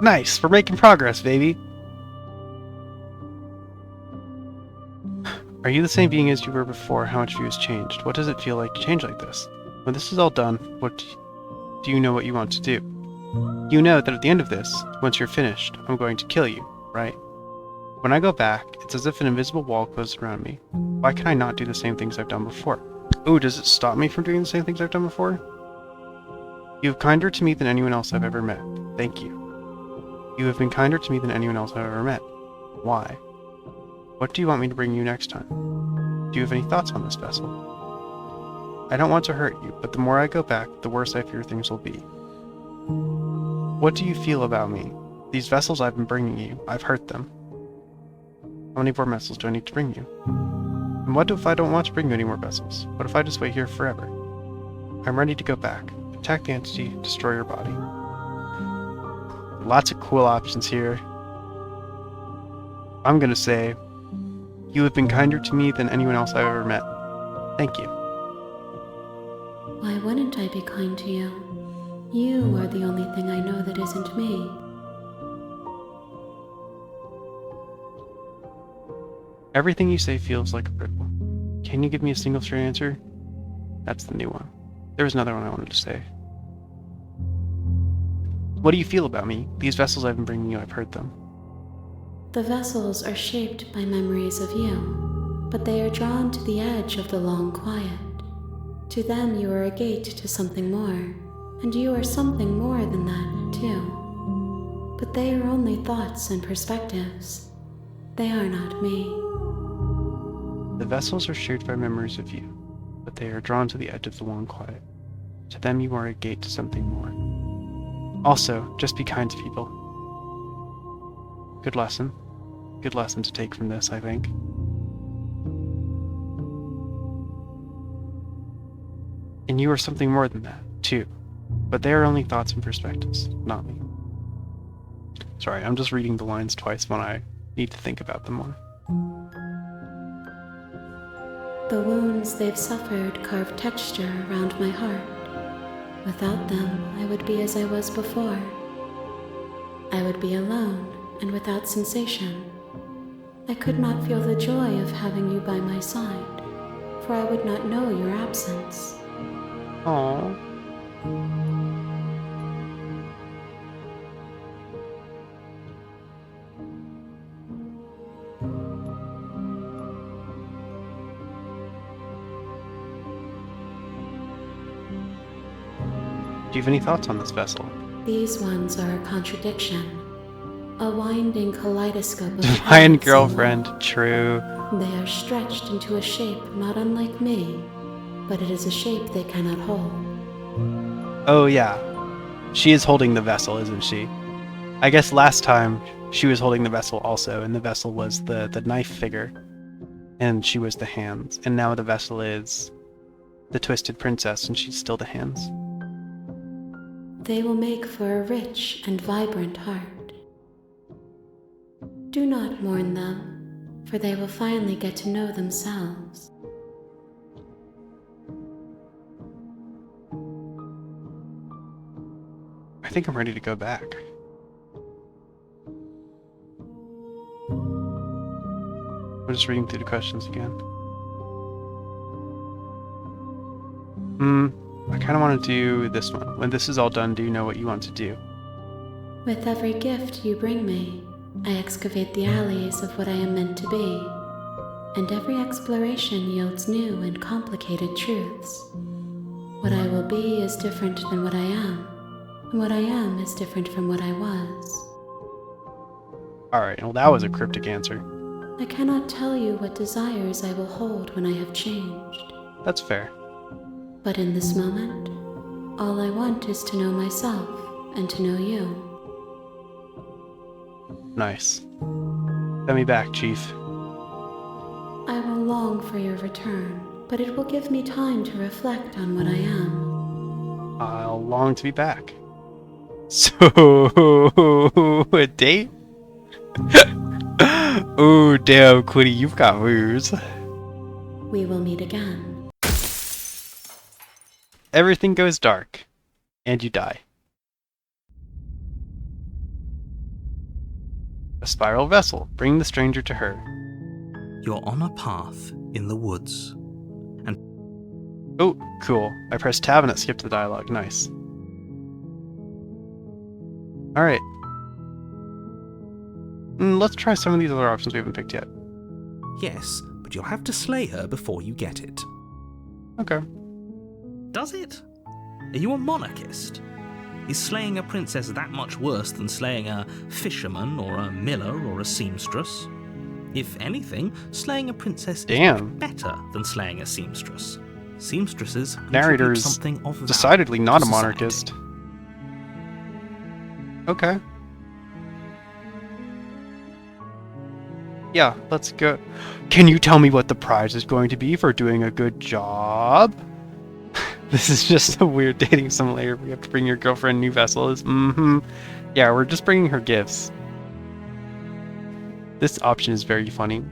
Nice! We're making progress, baby! Are you the same being as you were before? How much of you has changed? What does it feel like to change like this? When this is all done, do you know what you want to do? You know that at the end of this, once you're finished, I'm going to kill you, right? When I go back, it's as if an invisible wall closes around me. Why can I not do the same things I've done before? Ooh, does it stop me from doing the same things I've done before? You have kinder to me than anyone else I've ever met. Thank you. You have been kinder to me than anyone else I've ever met. Why? What do you want me to bring you next time? Do you have any thoughts on this vessel? I don't want to hurt you, but the more I go back, the worse I fear things will be. What do you feel about me? These vessels I've been bringing you, I've hurt them. How many more vessels do I need to bring you? And what if I don't want to bring you any more vessels? What if I just wait here forever? I'm ready to go back. Attack the entity, destroy your body. Lots of cool options here. I'm gonna say, you have been kinder to me than anyone else I've ever met. Thank you. Why wouldn't I be kind to you? You are the only thing I know that isn't me. Everything you say feels like a riddle. Can you give me a single straight answer? That's the new one. There was another one I wanted to say. What do you feel about me? These vessels I've been bringing you, I've heard them. The vessels are shaped by memories of you, but they are drawn to the edge of the long quiet. To them you are a gate to something more, and you are something more than that, too. But they are only thoughts and perspectives. They are not me. The vessels are shaped by memories of you, but they are drawn to the edge of the long quiet. To them you are a gate to something more. Also, just be kind to people. Good lesson. Good lesson to take from this, I think. And you are something more than that, too. But they are only thoughts and perspectives, not me. Sorry, I'm just reading the lines twice when I need to think about them more. The wounds they've suffered carve texture around my heart. Without them, I would be as I was before. I would be alone and without sensation. I could not feel the joy of having you by my side, for I would not know your absence. Aww. Do you have any thoughts on this vessel? These ones are a contradiction. A winding kaleidoscope of Divine planets girlfriend, alone. true. They are stretched into a shape not unlike me, but it is a shape they cannot hold. Oh yeah. She is holding the vessel, isn't she? I guess last time she was holding the vessel also, and the vessel was the knife figure. And she was the hands. And now the vessel is the Twisted Princess, and she's still the hands. They will make for a rich and vibrant heart. Do not mourn them, for they will finally get to know themselves. I think I'm ready to go back. I'm just reading through the questions again. I kind of want to do this one. When this is all done, do you know what you want to do? With every gift you bring me, I excavate the alleys of what I am meant to be, and every exploration yields new and complicated truths. What I will be is different than what I am, and what I am is different from what I was. Alright, well that was a cryptic answer. I cannot tell you what desires I will hold when I have changed, That's fair. but in this moment, all I want is to know myself and to know you. Nice. Send me back, Chief. I will long for your return, but it will give me time to reflect on what I am. I'll long to be back. So, a date? Oh, damn, Quiddy, you've got moves. We will meet again. Everything goes dark, and you die. A spiral vessel. Bring the stranger to her. You're on a path in the woods. Oh, cool. I pressed tab and it skipped the dialogue. Nice. Alright. Let's try some of these other options we haven't picked yet. Yes, but you'll have to slay her before you get it. Okay. Does it? Are you a monarchist? Is slaying a princess that much worse than slaying a fisherman or a miller or a seamstress? If anything, slaying a princess is better than slaying a seamstress. Seamstresses Narrator contribute is something of value decidedly not to a society. monarchist. Okay. Yeah, let's go. Can you tell me what the prize is going to be for doing a good job? This is just a weird dating simulator. We have to bring your girlfriend new vessels. Yeah, we're just bringing her gifts. This option is very funny.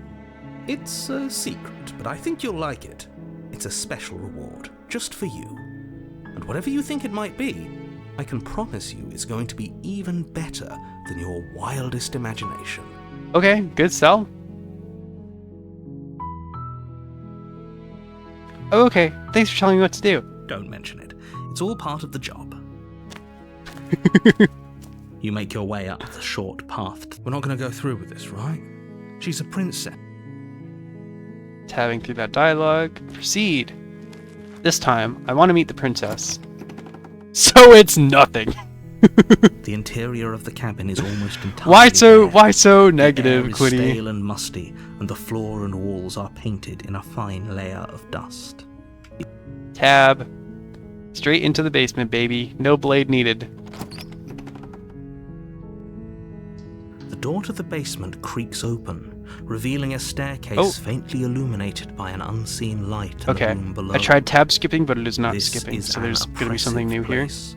It's a secret, but I think you'll like it. It's a special reward, just for you. And whatever you think it might be, I can promise you it's going to be even better than your wildest imagination. Okay, good sell. Oh, okay, thanks for telling me what to do. Don't mention it. It's all part of the job. You make your way up the short path. We're not going to go through with this, right? She's a princess. Tabbing through that dialogue. Proceed. This time, I want to meet the princess. So it's nothing. The interior of the cabin is almost entirely Why so bare. negative, The air is Quiddy? stale and musty, and the floor and walls are painted in a fine layer of dust. Tab. Straight into the basement, baby. No blade needed. The door to the basement creaks open, revealing a staircase faintly illuminated by an unseen light in the room below. I tried tab skipping, but it is not This skipping, is so an there's going to be something new oppressive here. place.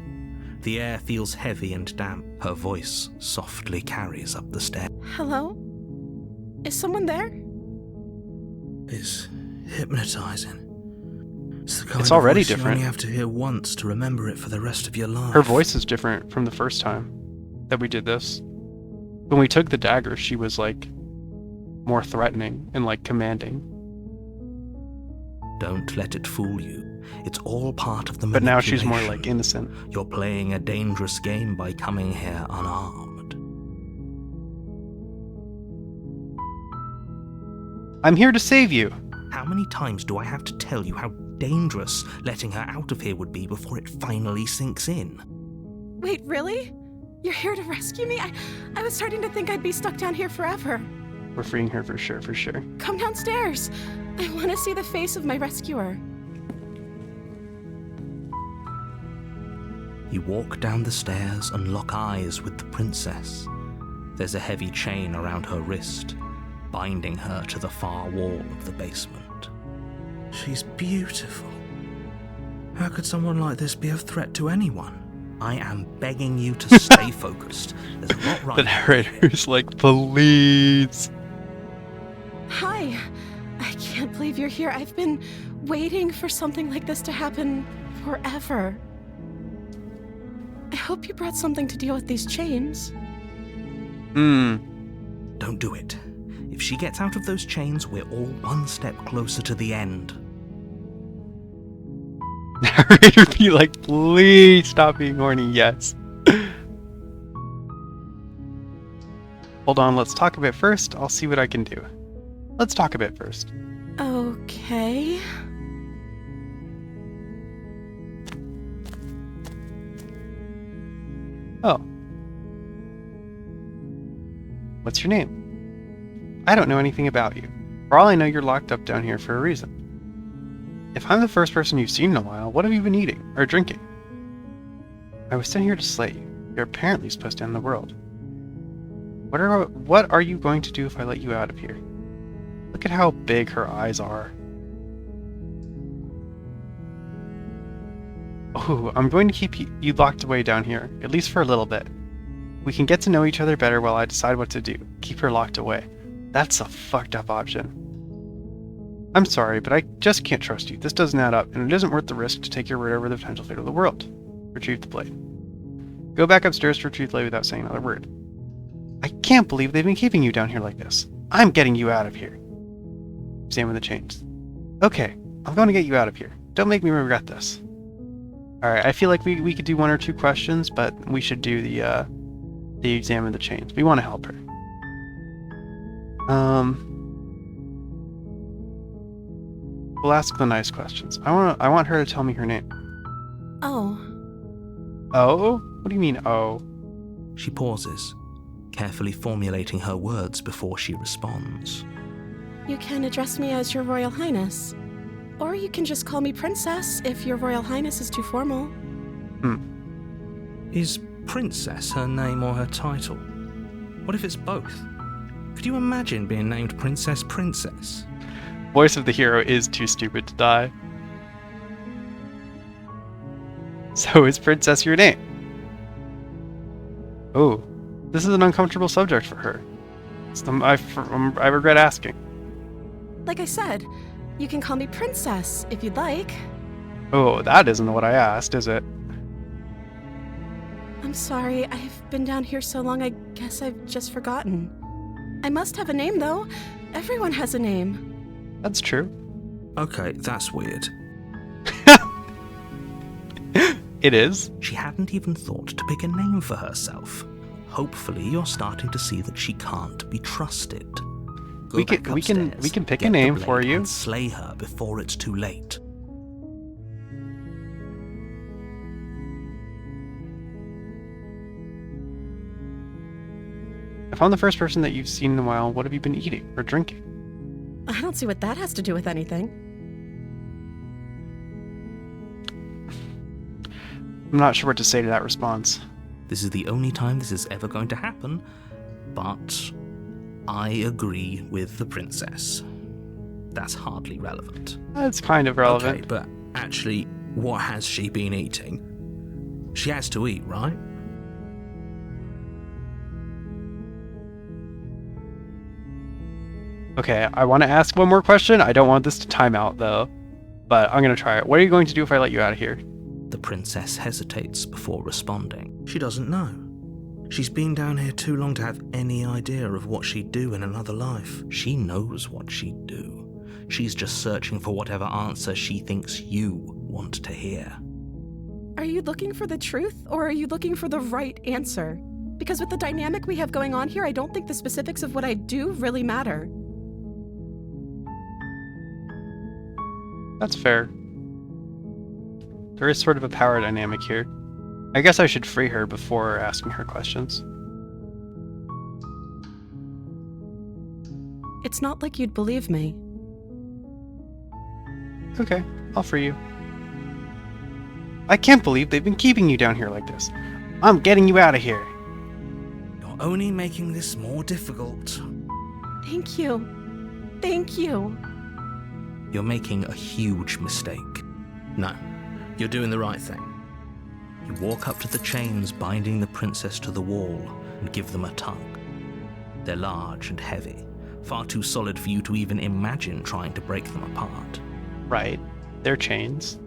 The air feels heavy and damp. Her voice softly carries up the stair. Hello? Is someone there? It's hypnotizing. It's the kind It's of already voice you different. only have to hear once to remember it for the rest of your life. Her voice is different from the first time that we did this. When we took the dagger, she was like more threatening and like commanding. Don't let it fool you. It's all part of the But now she's more manipulation. like innocent. You're playing a dangerous game by coming here unarmed. I'm here to save you. How many times do I have to tell you how dangerous letting her out of here would be before it finally sinks in. Wait, really? You're here to rescue me? I was starting to think I'd be stuck down here forever. We're freeing her for sure, for sure. Come downstairs. I want to see the face of my rescuer. You walk down the stairs and lock eyes with the princess. There's a heavy chain around her wrist, binding her to the far wall of the basement. She's beautiful. How could someone like this be a threat to anyone? I am begging you to stay focused. There's a lot right The narrator's like, please. Hi. I can't believe you're here. I've been waiting for something like this to happen forever. I hope you brought something to deal with these chains. Don't do it. If she gets out of those chains, we're all one step closer to the end. Narrator be like, please stop being horny. Yes. Hold on, let's talk a bit first. I'll see what I can do. Let's talk a bit first. Okay. Oh. What's your name? I don't know anything about you. For all I know, you're locked up down here for a reason. If I'm the first person you've seen in a while, what have you been eating or drinking? I was sent here to slay you. You're apparently supposed to end the world. What are you going to do if I let you out of here? Look at how big her eyes are. Oh, I'm going to keep you locked away down here, at least for a little bit. We can get to know each other better while I decide what to do. Keep her locked away. That's a fucked up option. I'm sorry, but I just can't trust you. This doesn't add up, and it isn't worth the risk to take your word over the potential fate of the world. Retrieve the blade. Go back upstairs to retrieve the blade without saying another word. I can't believe they've been keeping you down here like this. I'm getting you out of here. Examine the chains. Okay, I'm going to get you out of here. Don't make me regret this. Alright, I feel like we could do one or two questions, but we should do the examine the chains. We want to help her. We'll ask the nice questions. I want her to tell me her name. Oh. Oh? What do you mean, oh? She pauses, carefully formulating her words before she responds. You can address me as Your Royal Highness. Or you can just call me Princess if Your Royal Highness is too formal. Is Princess her name or her title? What if it's both? Could you imagine being named Princess Princess? Voice of the hero is too stupid to die. So is Princess your name? Oh, this is an uncomfortable subject for her. I regret asking. Like I said, you can call me Princess if you'd like. Oh, that isn't what I asked, is it? I'm sorry, I've been down here so long I guess I've just forgotten. I must have a name though. Everyone has a name. That's true. Okay, that's weird. It is. She hadn't even thought to pick a name for herself. Hopefully you're starting to see that she can't be trusted. Go We back can upstairs, pick a get the name blade for you. and slay her before it's too late. If I'm the first person that you've seen in a while, what have you been eating or drinking? I don't see what that has to do with anything. I'm not sure what to say to that response. This is the only time this is ever going to happen, but I agree with the princess. That's hardly relevant. It's kind of relevant. Okay, but actually, what has she been eating? She has to eat, right? Okay, I want to ask one more question. I don't want this to time out, though. But I'm going to try it. What are you going to do if I let you out of here? The princess hesitates before responding. She doesn't know. She's been down here too long to have any idea of what she'd do in another life. She knows what she'd do. She's just searching for whatever answer she thinks you want to hear. Are you looking for the truth, or are you looking for the right answer? Because with the dynamic we have going on here, I don't think the specifics of what I do really matter. That's fair. There is sort of a power dynamic here. I guess I should free her before asking her questions. It's not like you'd believe me. Okay, I'll free you. I can't believe they've been keeping you down here like this. I'm getting you out of here. You're only making this more difficult. Thank you. Thank you. You're making a huge mistake. No, you're doing the right thing. You walk up to the chains binding the princess to the wall and give them a tug. They're large and heavy, far too solid for you to even imagine trying to break them apart. Right. They're chains.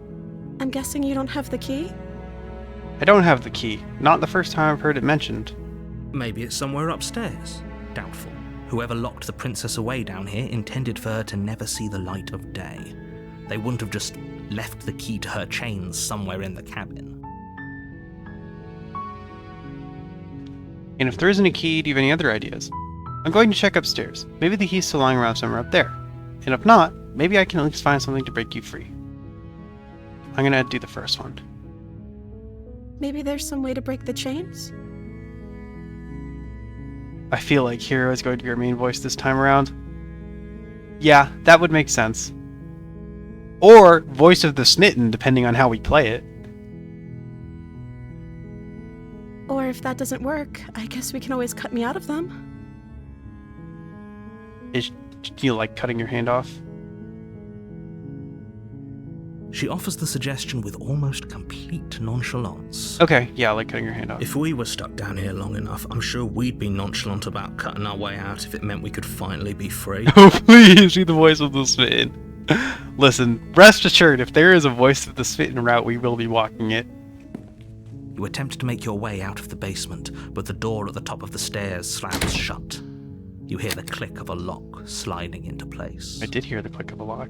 I'm guessing you don't have the key? I don't have the key. Not the first time I've heard it mentioned. Maybe it's somewhere upstairs. Doubtful. Whoever locked the princess away down here intended for her to never see the light of day. They wouldn't have just left the key to her chains somewhere in the cabin. And if there isn't a key, do you have any other ideas? I'm going to check upstairs. Maybe the key's still lying around somewhere up there. And if not, maybe I can at least find something to break you free. I'm gonna do the first one. Maybe there's some way to break the chains? I feel like Hero is going to be our main voice this time around. Yeah, that would make sense. Or voice of the Smitten, depending on how we play it. Or if that doesn't work, I guess we can always cut me out of them. Is you like cutting your hand off? She offers the suggestion with almost complete nonchalance. Okay, yeah, I like cutting your hand off. If we were stuck down here long enough, I'm sure we'd be nonchalant about cutting our way out if it meant we could finally be free. Oh, please, be the voice of the Smitten. Listen, rest assured, if there is a voice of the Smitten route, we will be walking it. You attempt to make your way out of the basement, but the door at the top of the stairs slams shut. You hear the click of a lock sliding into place. I did hear the click of a lock.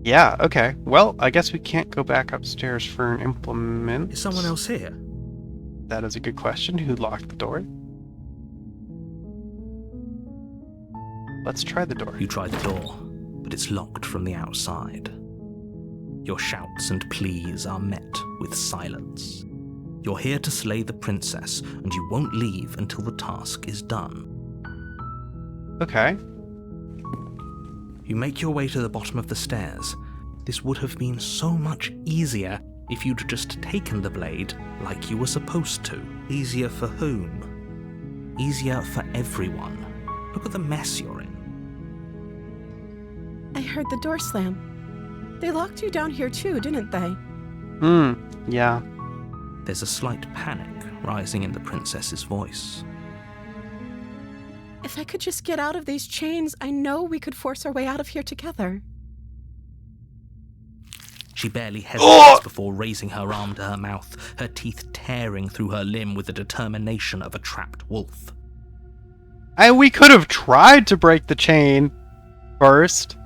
Yeah, okay. Well, I guess we can't go back upstairs for an implement. Is someone else here? That is a good question. Who locked the door? Let's try the door. You try the door, but it's locked from the outside. Your shouts and pleas are met with silence. You're here to slay the princess, and you won't leave until the task is done. Okay. You make your way to the bottom of the stairs. This would have been so much easier if you'd just taken the blade like you were supposed to. Easier for whom? Easier for everyone. Look at the mess you're in. I heard the door slam. They locked you down here too, didn't they? Yeah. There's a slight panic rising in the princess's voice. If I could just get out of these chains, I know we could force our way out of here together. She barely hesitates before raising her arm to her mouth, her teeth tearing through her limb with the determination of a trapped wolf. We could have tried to break the chain first.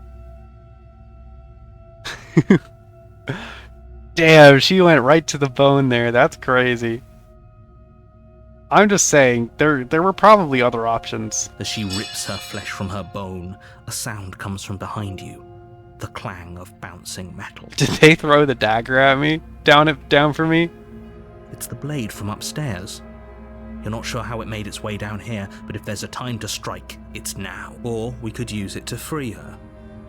Damn, she went right to the bone there. That's crazy. I'm just saying, there were probably other options. As she rips her flesh from her bone, a sound comes from behind you. The clang of bouncing metal. Did they throw the dagger at me? Down for me? It's the blade from upstairs. You're not sure how it made its way down here, but if there's a time to strike, it's now. Or we could use it to free her.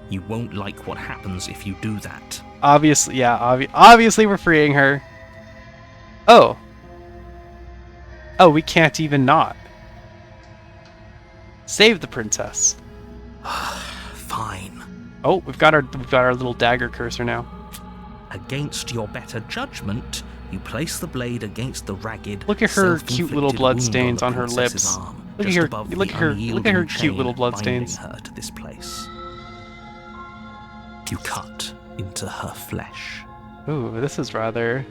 You won't like what happens if you do that. Obviously, yeah, obviously we're freeing her. Oh, we can't even not. Save the princess. Fine. Oh, we've got our little dagger cursor now. Against your better judgment, you place the blade against the ragged, Look at her cute self-inflicted little blood wound stains the on her princess's lips. arm, Look at just her- above look the at her unyielding cute little chain blood binding stains. her to this place. You cut into her flesh. Ooh, this is rather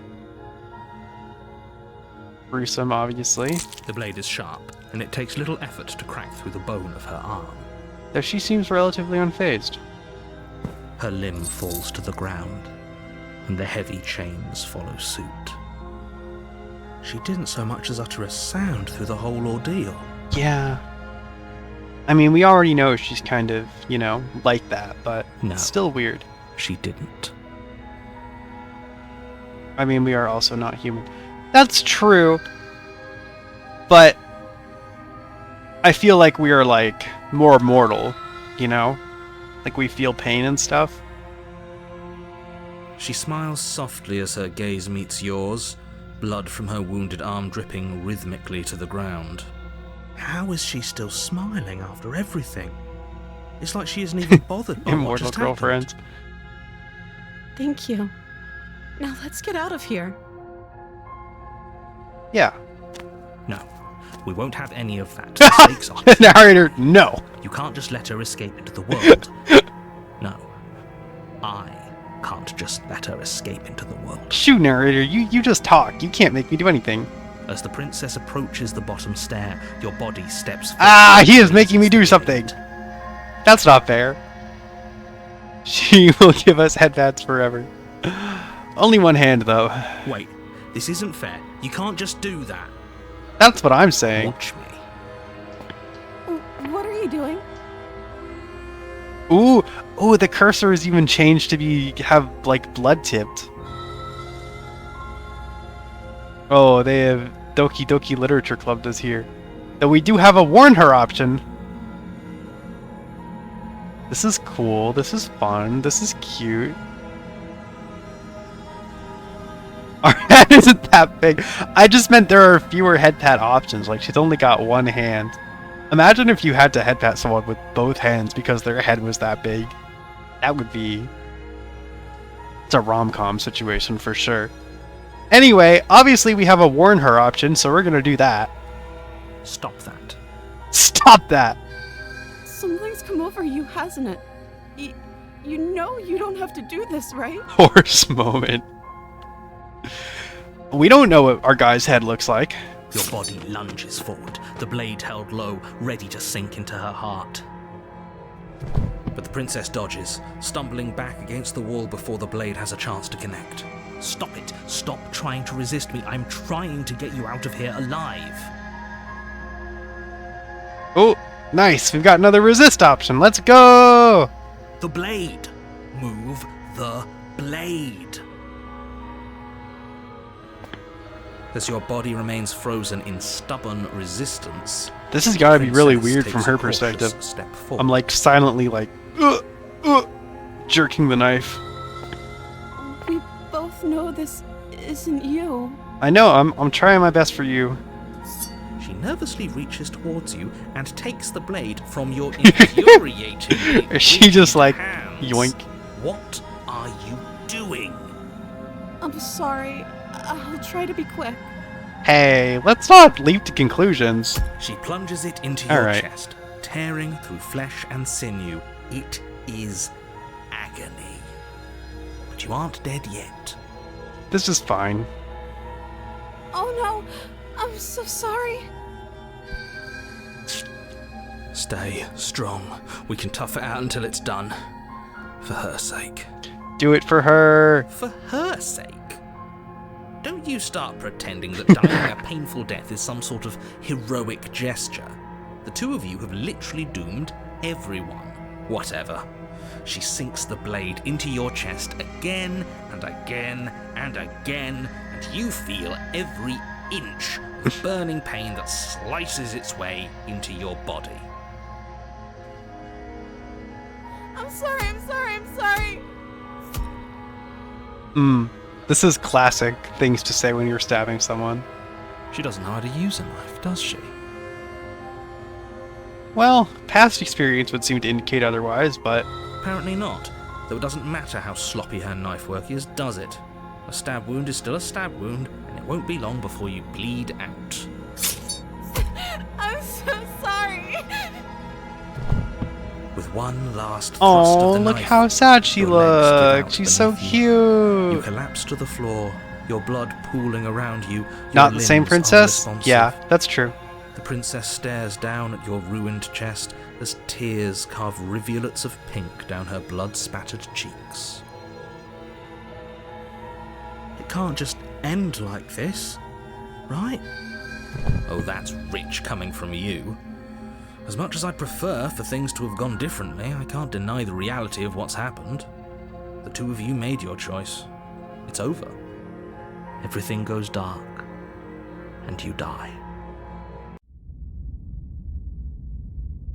gruesome, obviously. The blade is sharp, and it takes little effort to crack through the bone of her arm. Though she seems relatively unfazed. Her limb falls to the ground, and the heavy chains follow suit. She didn't so much as utter a sound through the whole ordeal. Yeah. I mean, we already know she's kind of, like that, but No. it's still weird. She didn't. I mean, we are also not human. That's true. But I feel like we are, like, more mortal, you know? Like, we feel pain and stuff. She smiles softly as her gaze meets yours, blood from her wounded arm dripping rhythmically to the ground. How is she still smiling after everything? It's like she isn't even bothered by what Immortal just girlfriends. happened. Thank you. Now let's get out of here. Yeah. No, we won't have any of that. The stakes are too Narrator, no. You can't just let her escape into the world. No. I can't just let her escape into the world. Shoot, narrator, you just talk. You can't make me do anything. As the princess approaches the bottom stair, your body steps forward. Ah, he is making me do something. That's not fair. She will give us headbands forever. Only one hand, though. Wait, this isn't fair. You can't just do that. That's what I'm saying. Watch me. What are you doing? Ooh, the cursor is even changed to have like blood tipped. Oh, they have Doki Doki Literature Club does here. Though we do have a warn her option. This is cool. This is fun. This is cute. Our head isn't that big. I just meant there are fewer head pat options. Like, she's only got one hand. Imagine if you had to head pat someone with both hands because their head was that big. That would be... It's a rom-com situation for sure. Anyway, obviously we have a warn her option, so we're gonna do that. Stop that. Stop that! Something's come over you, hasn't it? You know you don't have to do this, right? Horse moment. We don't know what our guy's head looks like. Your body lunges forward, the blade held low, ready to sink into her heart. But the princess dodges, stumbling back against the wall before the blade has a chance to connect. Stop it. Stop trying to resist me. I'm trying to get you out of here alive. Oh, nice. We've got another resist option. Let's go! The blade. Move the blade. As your body remains frozen in stubborn resistance, This has got to be really princess weird takes from her a cautious perspective. Step forward. I'm like silently like, jerking the knife. We both know this isn't you. I know, I'm trying my best for you. She nervously reaches towards you and takes the blade from your infuriatingly She just rigid like, hands. yoink. What are you doing? I'm sorry. I'll try to be quick. Hey, let's not leap to conclusions. She plunges it into All your right. chest, tearing through flesh and sinew. It is agony. But you aren't dead yet. This is fine. Oh no! I'm so sorry. Stay strong. We can tough it out until it's done. For her sake. Do it for her. For her sake? Don't you start pretending that dying a painful death is some sort of heroic gesture. The two of you have literally doomed everyone. Whatever. She sinks the blade into your chest again and again and again, and you feel every inch of burning pain that slices its way into your body. I'm sorry. I'm sorry. I'm sorry. This is classic things to say when you're stabbing someone. She doesn't know how to use a knife, does she? Well, past experience would seem to indicate otherwise, but Apparently not, though it doesn't matter how sloppy her knife work is, does it? A stab wound is still a stab wound, and it won't be long before you bleed out. I'm so sorry. With one last thrust oh, of the look knife, how sad she your legs give out looks. She's so beneath you. You cute. collapse to the floor, your blood pooling around you. Your Not the same limbs princess? unresponsive. Yeah, that's true. The princess stares down at your ruined chest as tears carve rivulets of pink down her blood-spattered cheeks. It can't just end like this, right? Oh, that's rich coming from you. As much as I'd prefer for things to have gone differently, I can't deny the reality of what's happened. The two of you made your choice. It's over. everything goes dark, and you die.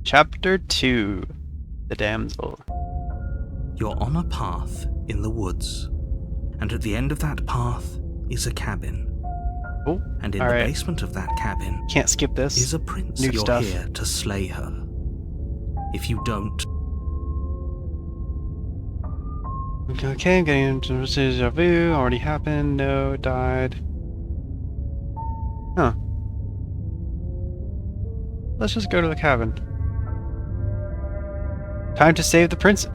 Chapter 2. The Damsel. You're on a path in the woods, and at the end of that path is a cabin. Oh, And in the alright. basement of that cabin Can't skip this. is a prince. New You're stuff. here to slay her. If you don't, Okay, getting into deja vu. Already happened. No, died. Huh. Let's just go to the cabin. Time to save the prince.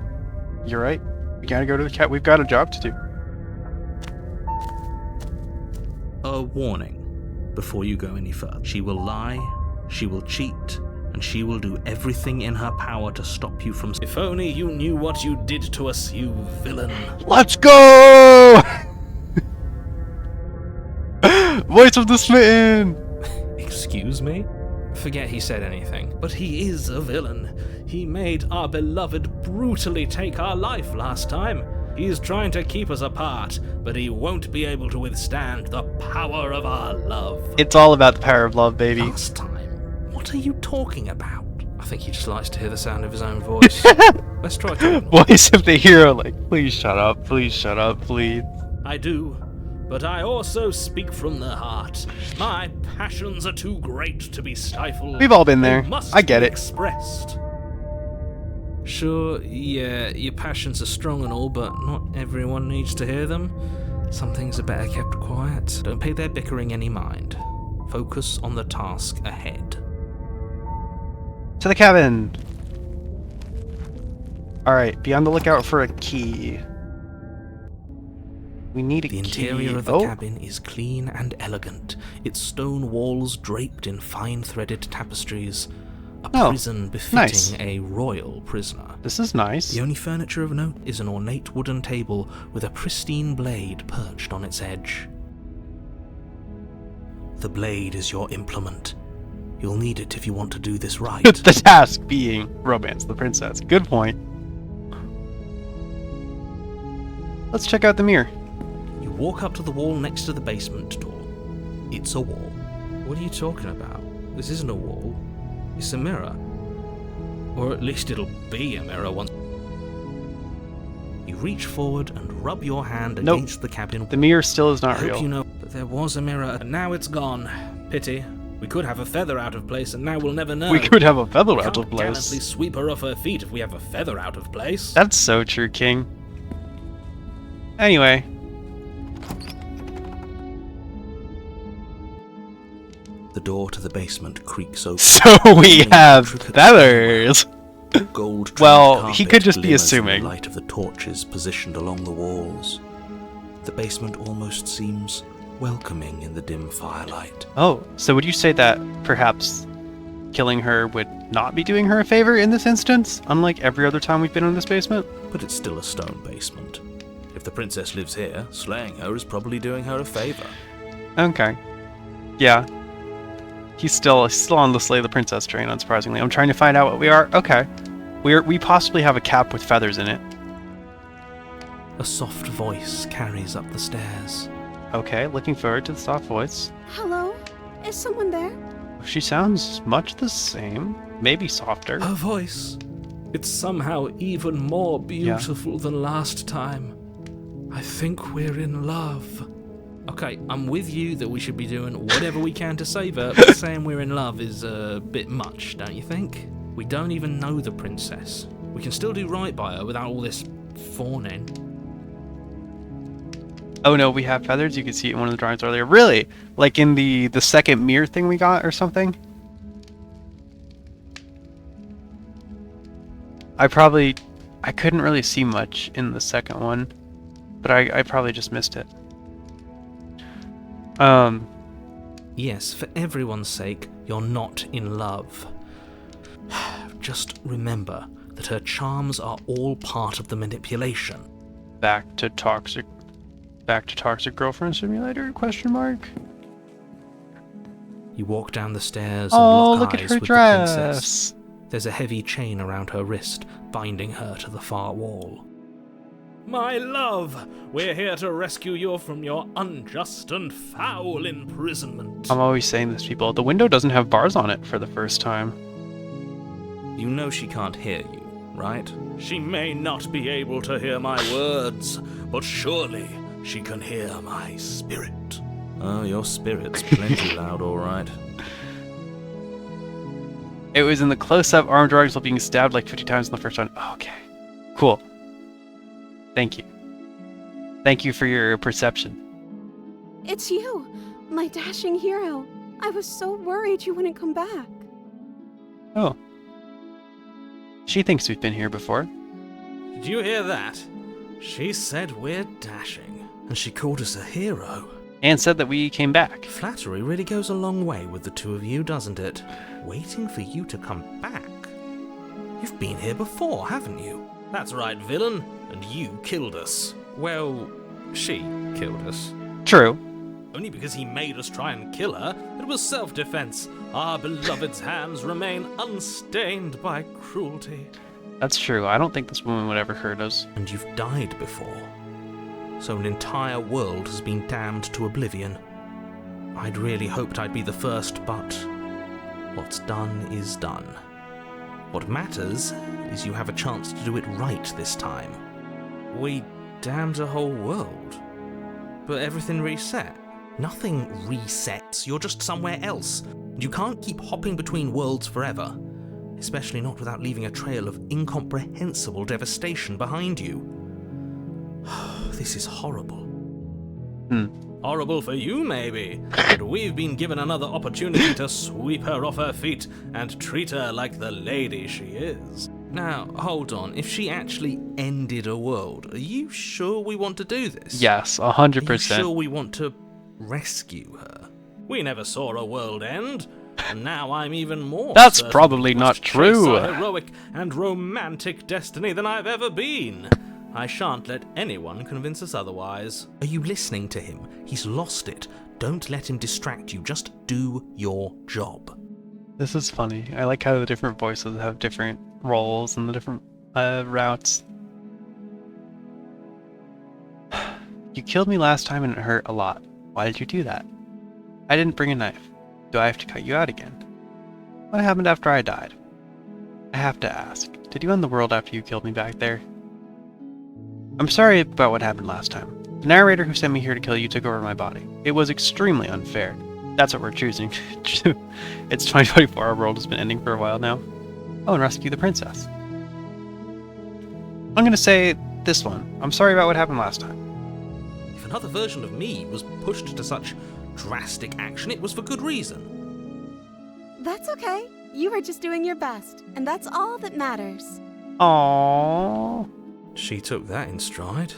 You're right. We gotta go to the cat. We've got a job to do. a warning before you go any further. She will lie, she will cheat, and she will do everything in her power to stop you from. If only you knew what you did to us, you villain. Let's go! Voice of the Smitten! Excuse me? Forget he said anything. But he is a villain. He made our beloved brutally take our life last time. He's trying to keep us apart, but he won't be able to withstand the power of our love. It's all about the power of love, baby. Last time? What are you talking about? I think he just likes to hear the sound of his own voice. Let's try talking. Voice of the hero, like, please shut up, please. I do, but I also speak from the heart. My passions are too great to be stifled. We've all been They there. must I get be it. Expressed. Sure, yeah, your passions are strong and all, but not everyone needs to hear them. Some things are better kept quiet. Don't pay their bickering any mind. Focus on the task ahead. To the cabin! Alright, be on the lookout for a key. We need a The key. interior of the Oh, cabin is clean and elegant, its stone walls draped in fine-threaded tapestries. A Oh, prison befitting nice. a royal prisoner. this is nice. The only furniture of note is an ornate wooden table with a pristine blade perched on its edge. The blade is your implement. You'll need it if you want to do this right. The task being romance the princess. Good point. Let's check out the mirror. You walk up to the wall next to the basement door. It's a wall. What are you talking about? This isn't a wall. It's a mirror. Or at least it'll be a mirror once. You reach forward and rub your hand Nope. against the cabin. The mirror still is I not hope real. you know that there was a mirror and now it's gone. Pity. We could have a feather out of place and now we'll never know. We could have a feather We out of can't gallantly place. sweep her off her feet if we have a feather out of place. That's so true, King. Anyway. The door to the basement creaks open. So we have feathers! Gold Well, he could just be assuming. The light of the torches positioned along the walls. The basement almost seems welcoming in the dim firelight. Oh, so would you say that perhaps killing her would not be doing her a favor in this instance, unlike every other time we've been in this basement? But it's still a stone basement. If the princess lives here, slaying her is probably doing her a favor. Okay. Yeah. He's still on the Slay the Princess train, unsurprisingly. I'm trying to find out what we are. Okay. We possibly have a cap with feathers in it. A soft voice carries up the stairs. Okay, looking forward to the soft voice. Hello? Is someone there? She sounds much the same. Maybe softer. Her voice. It's somehow even more beautiful than last time. I think we're in love. Okay, I'm with you that we should be doing whatever we can to save her, but saying we're in love is a bit much, don't you think? We don't even know the princess. We can still do right by her without all this fawning. Oh no, we have feathers? You could see it in one of the drawings earlier. Really? Like in the second mirror thing we got or something? I couldn't really see much in the second one, but I probably just missed it. Yes, for everyone's sake, you're not in love. Just remember that her charms are all part of the manipulation. Back to toxic girlfriend simulator? Question mark. You walk down the stairs and Oh, lock look at eyes her with the princess. dress. There's a heavy chain around her wrist, binding her to the far wall. My love, we're here to rescue you from your unjust and foul imprisonment. I'm always saying this, people. The window doesn't have bars on it for the first time. You know she can't hear you, right? She may not be able to hear my words, but surely she can hear my spirit. Oh, your spirit's plenty loud, all right. It was in the close-up armed drugs while being stabbed like 50 times in the first one. Okay. Cool. Thank you. Thank you for your perception. It's you, my dashing hero. I was so worried you wouldn't come back. Oh. She thinks we've been here before. Did you hear that? She said we're dashing. And she called us a hero. And said that we came back. Flattery really goes a long way with the two of you, doesn't it? Waiting for you to come back. You've been here before, haven't you? That's right, villain. And you killed us. Well, she killed us. True. Only because he made us try and kill her. It was self-defense. Our beloved's hands remain unstained by cruelty. That's true. I don't think this woman would ever hurt us. And you've died before. So an entire world has been damned to oblivion. I'd really hoped I'd be the first, but what's done is done. What matters is you have a chance to do it right this time. We damned a whole world, but everything reset. Nothing resets, you're just somewhere else. You can't keep hopping between worlds forever, especially not without leaving a trail of incomprehensible devastation behind you. This is horrible. Horrible for you, maybe, but we've been given another opportunity to sweep her off her feet and treat her like the lady she is. Now, hold on. If she actually ended a world, are you sure we want to do this? Yes, Are 100%. you sure we want to rescue her? We never saw a world end, and now I'm even more That's certain probably we not must trace true. our heroic and romantic destiny than I've ever been. I shan't let anyone convince us otherwise. Are you listening to him? He's lost it. Don't let him distract you. Just do your job. This is funny. I like how the different voices have different roles and the different routes. You killed me last time and it hurt a lot. Why did you do that? I didn't bring a knife. Do I have to cut you out again? What happened after I died? I have to ask, did you end the world after you killed me back there? I'm sorry about what happened last time. The narrator who sent me here to kill you took over my body. It was extremely unfair. That's what we're choosing. It's 2024, our world has been ending for a while now. Oh, and rescue the princess. I'm gonna say this one. I'm sorry about what happened last time. If another version of me was pushed to such drastic action, it was for good reason. That's okay. You were just doing your best, and that's all that matters. Aww. She took that in stride.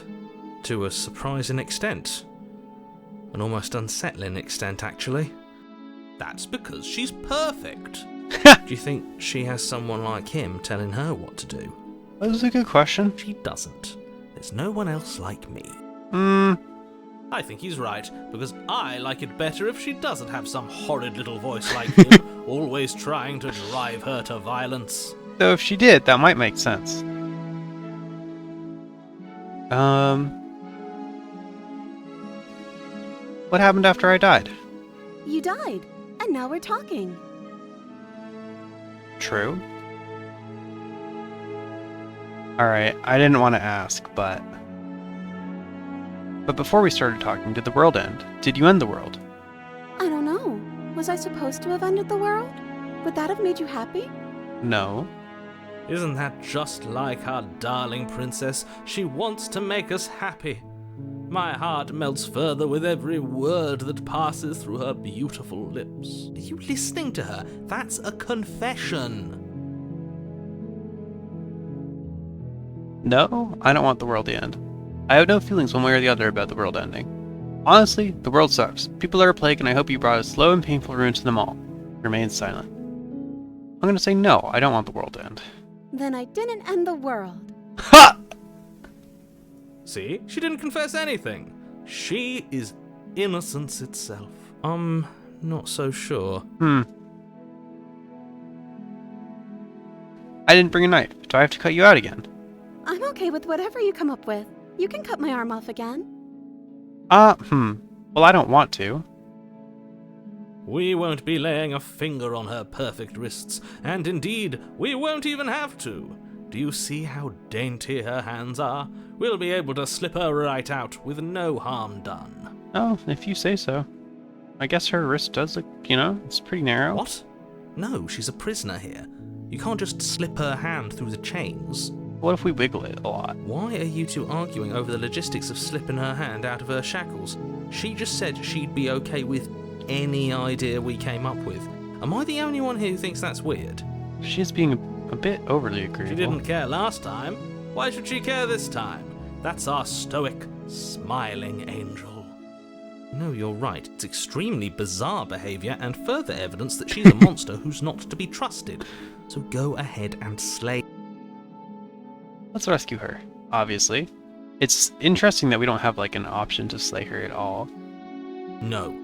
To a surprising extent. An almost unsettling extent, actually. That's because she's perfect. Do you think she has someone like him telling her what to do? That was a good question. She doesn't. There's no one else like me. I think he's right, because I like it better if she doesn't have some horrid little voice like him, always trying to drive her to violence. Though if she did, that might make sense. What happened after I died? You died, and now we're talking. True. Alright, I didn't want to ask, but before we started talking, did the world end? Did you end the world? I don't know. Was I supposed to have ended the world? Would that have made you happy? No. Isn't that just like our darling princess? She wants to make us happy. My heart melts further with every word that passes through her beautiful lips. Are you listening to her? That's a confession. No, I don't want the world to end. I have no feelings one way or the other about the world ending. Honestly, the world sucks. People are a plague, and I hope you brought a slow and painful ruin to them all. Remain silent. I'm gonna say no, I don't want the world to end. Then I didn't end the world. Ha! See? She didn't confess anything. She is innocence itself. I'm not so sure. I didn't bring a knife. Do I have to cut you out again? I'm okay with whatever you come up with. You can cut my arm off again. Well, I don't want to. We won't be laying a finger on her perfect wrists, and indeed, we won't even have to. Do you see how dainty her hands are? We'll be able to slip her right out with no harm done. Oh, if you say so. I guess her wrist does look, it's pretty narrow. What? No, she's a prisoner here. You can't just slip her hand through the chains. What if we wiggle it a lot? Why are you two arguing over the logistics of slipping her hand out of her shackles? She just said she'd be okay with any idea we came up with. Am I the only one here who thinks that's weird? She's being a bit overly agreeable. She didn't care last time. Why should she care this time? That's our stoic, smiling angel. No, you're right. It's extremely bizarre behaviour and further evidence that she's a monster who's not to be trusted. So go ahead and slay. Let's rescue her, obviously. It's interesting that we don't have, an option to slay her at all. No,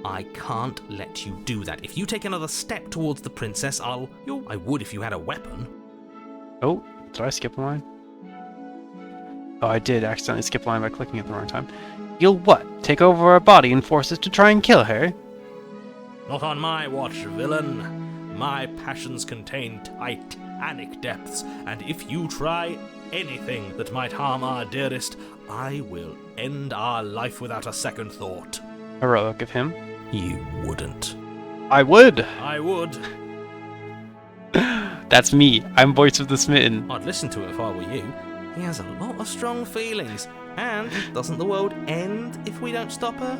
I can't let you do that. If you take another step towards the princess, I would if you had a weapon. Oh, did I skip a line? Oh, I did accidentally skip a line by clicking at the wrong time. You'll what? Take over our body and force us to try and kill her? Not on my watch, villain. My passions contain titanic depths, and if you try anything that might harm our dearest, I will end our life without a second thought. Heroic of him. You wouldn't. I would! I would. That's me. I'm voice of the smitten. I'd listen to it if I were you. He has a lot of strong feelings. And doesn't the world end if we don't stop her?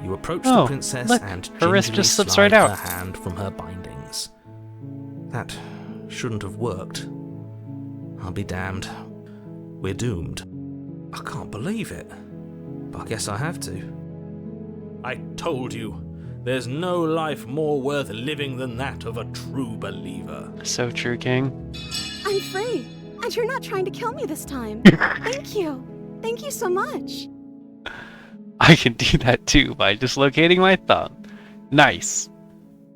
You approach the princess look, and her wrist gingerly just slips slide right out. her hand from her bindings. That shouldn't have worked. I'll be damned. We're doomed. I can't believe it. But I guess I have to. I told you. There's no life more worth living than that of a true believer. So true, King. I'm free, and you're not trying to kill me this time. Thank you. Thank you so much. I can do that too by dislocating my thumb. Nice.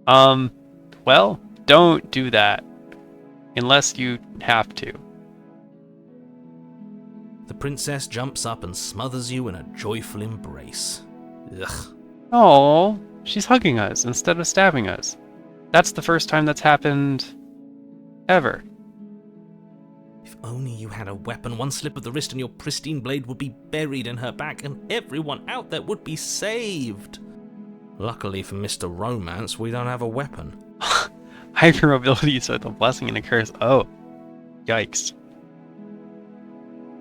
Well, don't do that. Unless you have to. The princess jumps up and smothers you in a joyful embrace. Ugh. Oh, she's hugging us instead of stabbing us. That's the first time that's happened ever. If only you had a weapon, one slip of the wrist and your pristine blade would be buried in her back and everyone out there would be saved. Luckily for Mr. Romance, we don't have a weapon. Hypermobility is both a blessing and a curse. Oh, yikes.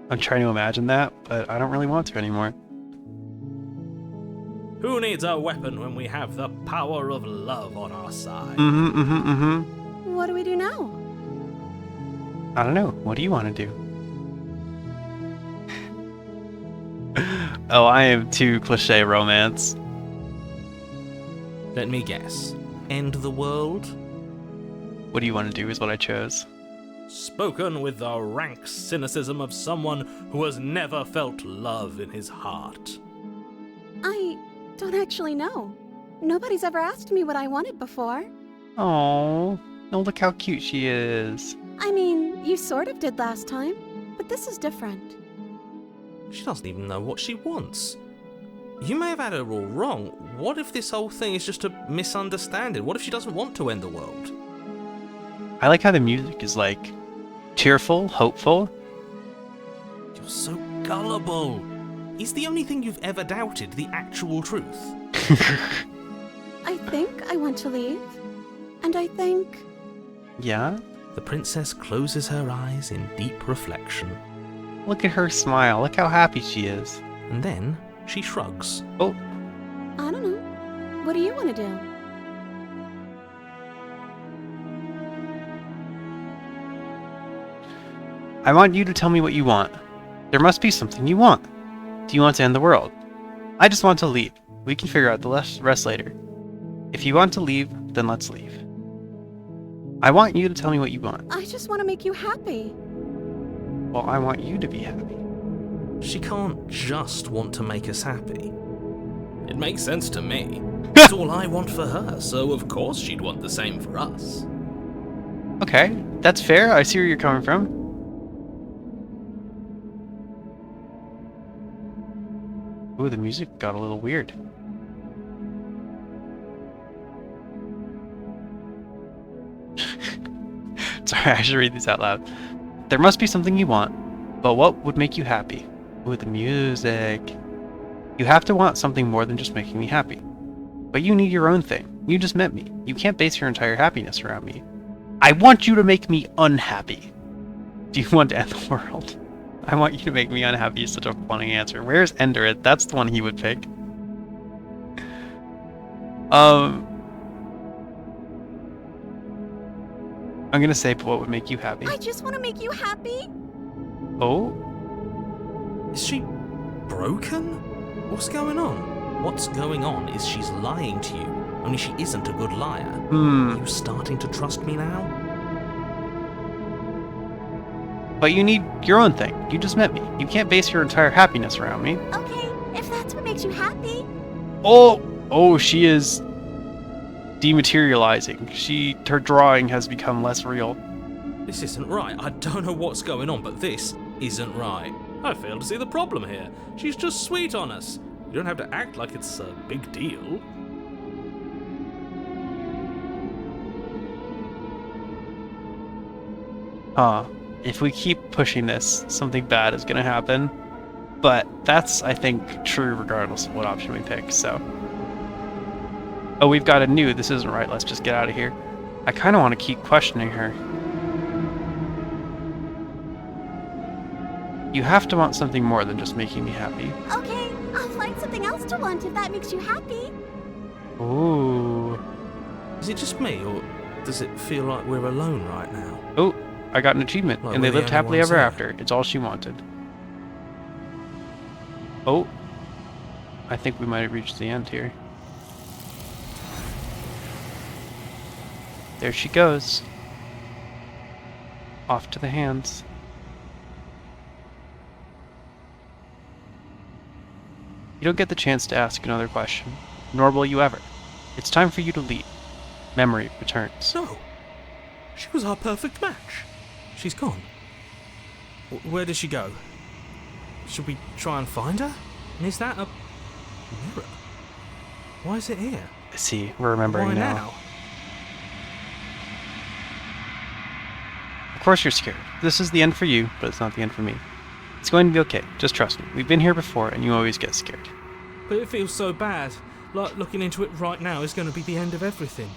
I'm trying to imagine that, but I don't really want to anymore. Who needs a weapon when we have the power of love on our side? What do we do now? I don't know. What do you want to do? Oh, I am too cliche romance. Let me guess. End the world? What do you want to do is what I chose. Spoken with the rank cynicism of someone who has never felt love in his heart. I don't actually know. Nobody's ever asked me what I wanted before. Oh, look how cute she is. I mean, you sort of did last time, but this is different. She doesn't even know what she wants. You may have had her all wrong. What if this whole thing is just a misunderstanding? What if she doesn't want to end the world? I like how the music is cheerful, hopeful. You're so gullible. Is the only thing you've ever doubted the actual truth? I think I want to leave. And I think... Yeah? The princess closes her eyes in deep reflection. Look at her smile. Look how happy she is. And then she shrugs. Oh, I don't know. What do you want to do? I want you to tell me what you want. There must be something you want. Do you want to end the world? I just want to leave. We can figure out the rest later. If you want to leave, then let's leave. I want you to tell me what you want. I just want to make you happy. Well, I want you to be happy. She can't just want to make us happy. It makes sense to me. It's all I want for her, so of course she'd want the same for us. Okay, that's fair. I see where you're coming from. Ooh, the music got a little weird. Sorry, I should read these out loud. There must be something you want, but what would make you happy? Ooh, the music. You have to want something more than just making me happy. But you need your own thing. You just met me. You can't base your entire happiness around me. I want you to make me unhappy. Do you want to end the world? I want you to make me unhappy is such a funny answer. Where's Ender? That's the one he would pick. I'm gonna say, but what would make you happy? I just want to make you happy. Oh? Is she broken? What's going on? What's going on is she's lying to you, only she isn't a good liar. Are you starting to trust me now? But you need your own thing. You just met me. You can't base your entire happiness around me. Okay, if that's what makes you happy. Oh, she is dematerializing. Her drawing has become less real. This isn't right. I don't know what's going on, but this isn't right. I fail to see the problem here. She's just sweet on us. You don't have to act like it's a big deal. If we keep pushing this, something bad is gonna happen. But that's, I think, true regardless of what option we pick, so. Oh, we've got a new. This isn't right. Let's just get out of here. I kind of want to keep questioning her. You have to want something more than just making me happy. Okay, I'll find something else to want if that makes you happy. Ooh. Is it just me, or does it feel like we're alone right now? Oh, I got an achievement, Like and they we're the lived only happily ones ever there. after. It's all she wanted. Oh. I think we might have reached the end here. There she goes. Off to the hands. You don't get the chance to ask another question, nor will you ever. It's time for you to leave. Memory returns. No. She was our perfect match. She's gone. Where did she go? Should we try and find her? And is that a mirror? Why is it here? I see, we're remembering Why now. now? Of course you're scared. This is the end for you, but it's not the end for me. It's going to be okay. Just trust me. We've been here before, and you always get scared. But it feels so bad. Like looking into it right now is going to be the end of everything.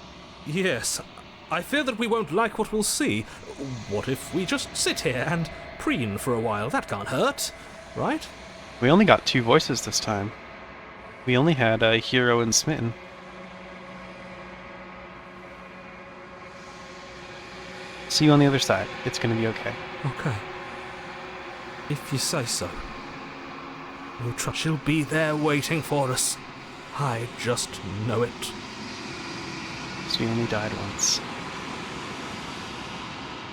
Yes, I fear that we won't like what we'll see. What if we just sit here and preen for a while? That can't hurt, right? We only got 2 voices this time. We only had Hero and Smitten. See you on the other side. It's going to be okay. Okay. If you say so. We'll try. She'll be there waiting for us. I just know it. So we only died once.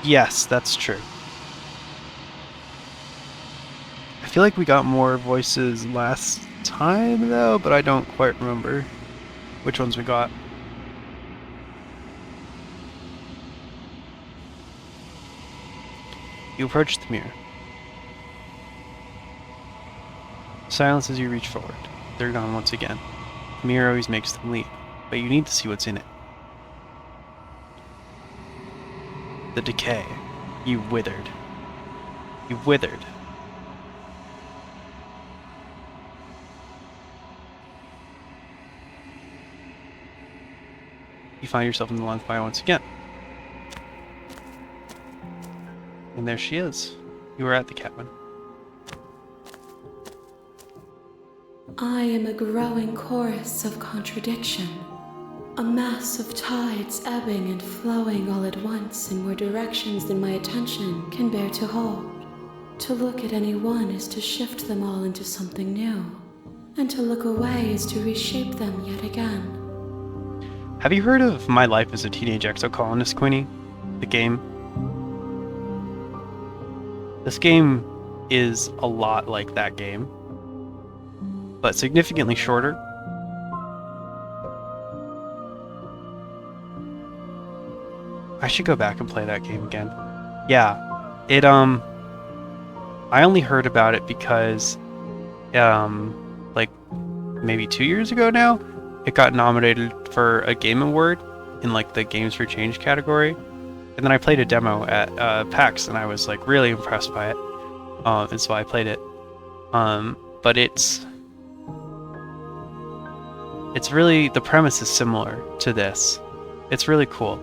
Yes, that's true. I feel like we got more voices last time, though, but I don't quite remember which ones we got. You approach the mirror. Silence as you reach forward. They're gone once again. The mirror always makes them leave, but you need to see what's in it. The decay. You withered. You withered. You find yourself in the long fire once again. And there she is. You were at the cabin. I am a growing chorus of contradiction, a mass of tides ebbing and flowing all at once in more directions than my attention can bear to hold. To look at any one is to shift them all into something new, and to look away is to reshape them yet again. Have you heard of My Life as a Teenage Exocolonist, Queenie? The game? This game is a lot like that game, but significantly shorter. I should go back and play that game again. Yeah, it, I only heard about it because, like, maybe 2 years ago now, it got nominated for a Game Award in like the Games for Change category. And then I played a demo at PAX, and I was like really impressed by it. And so I played it. But it's really, the premise is similar to this. It's really cool.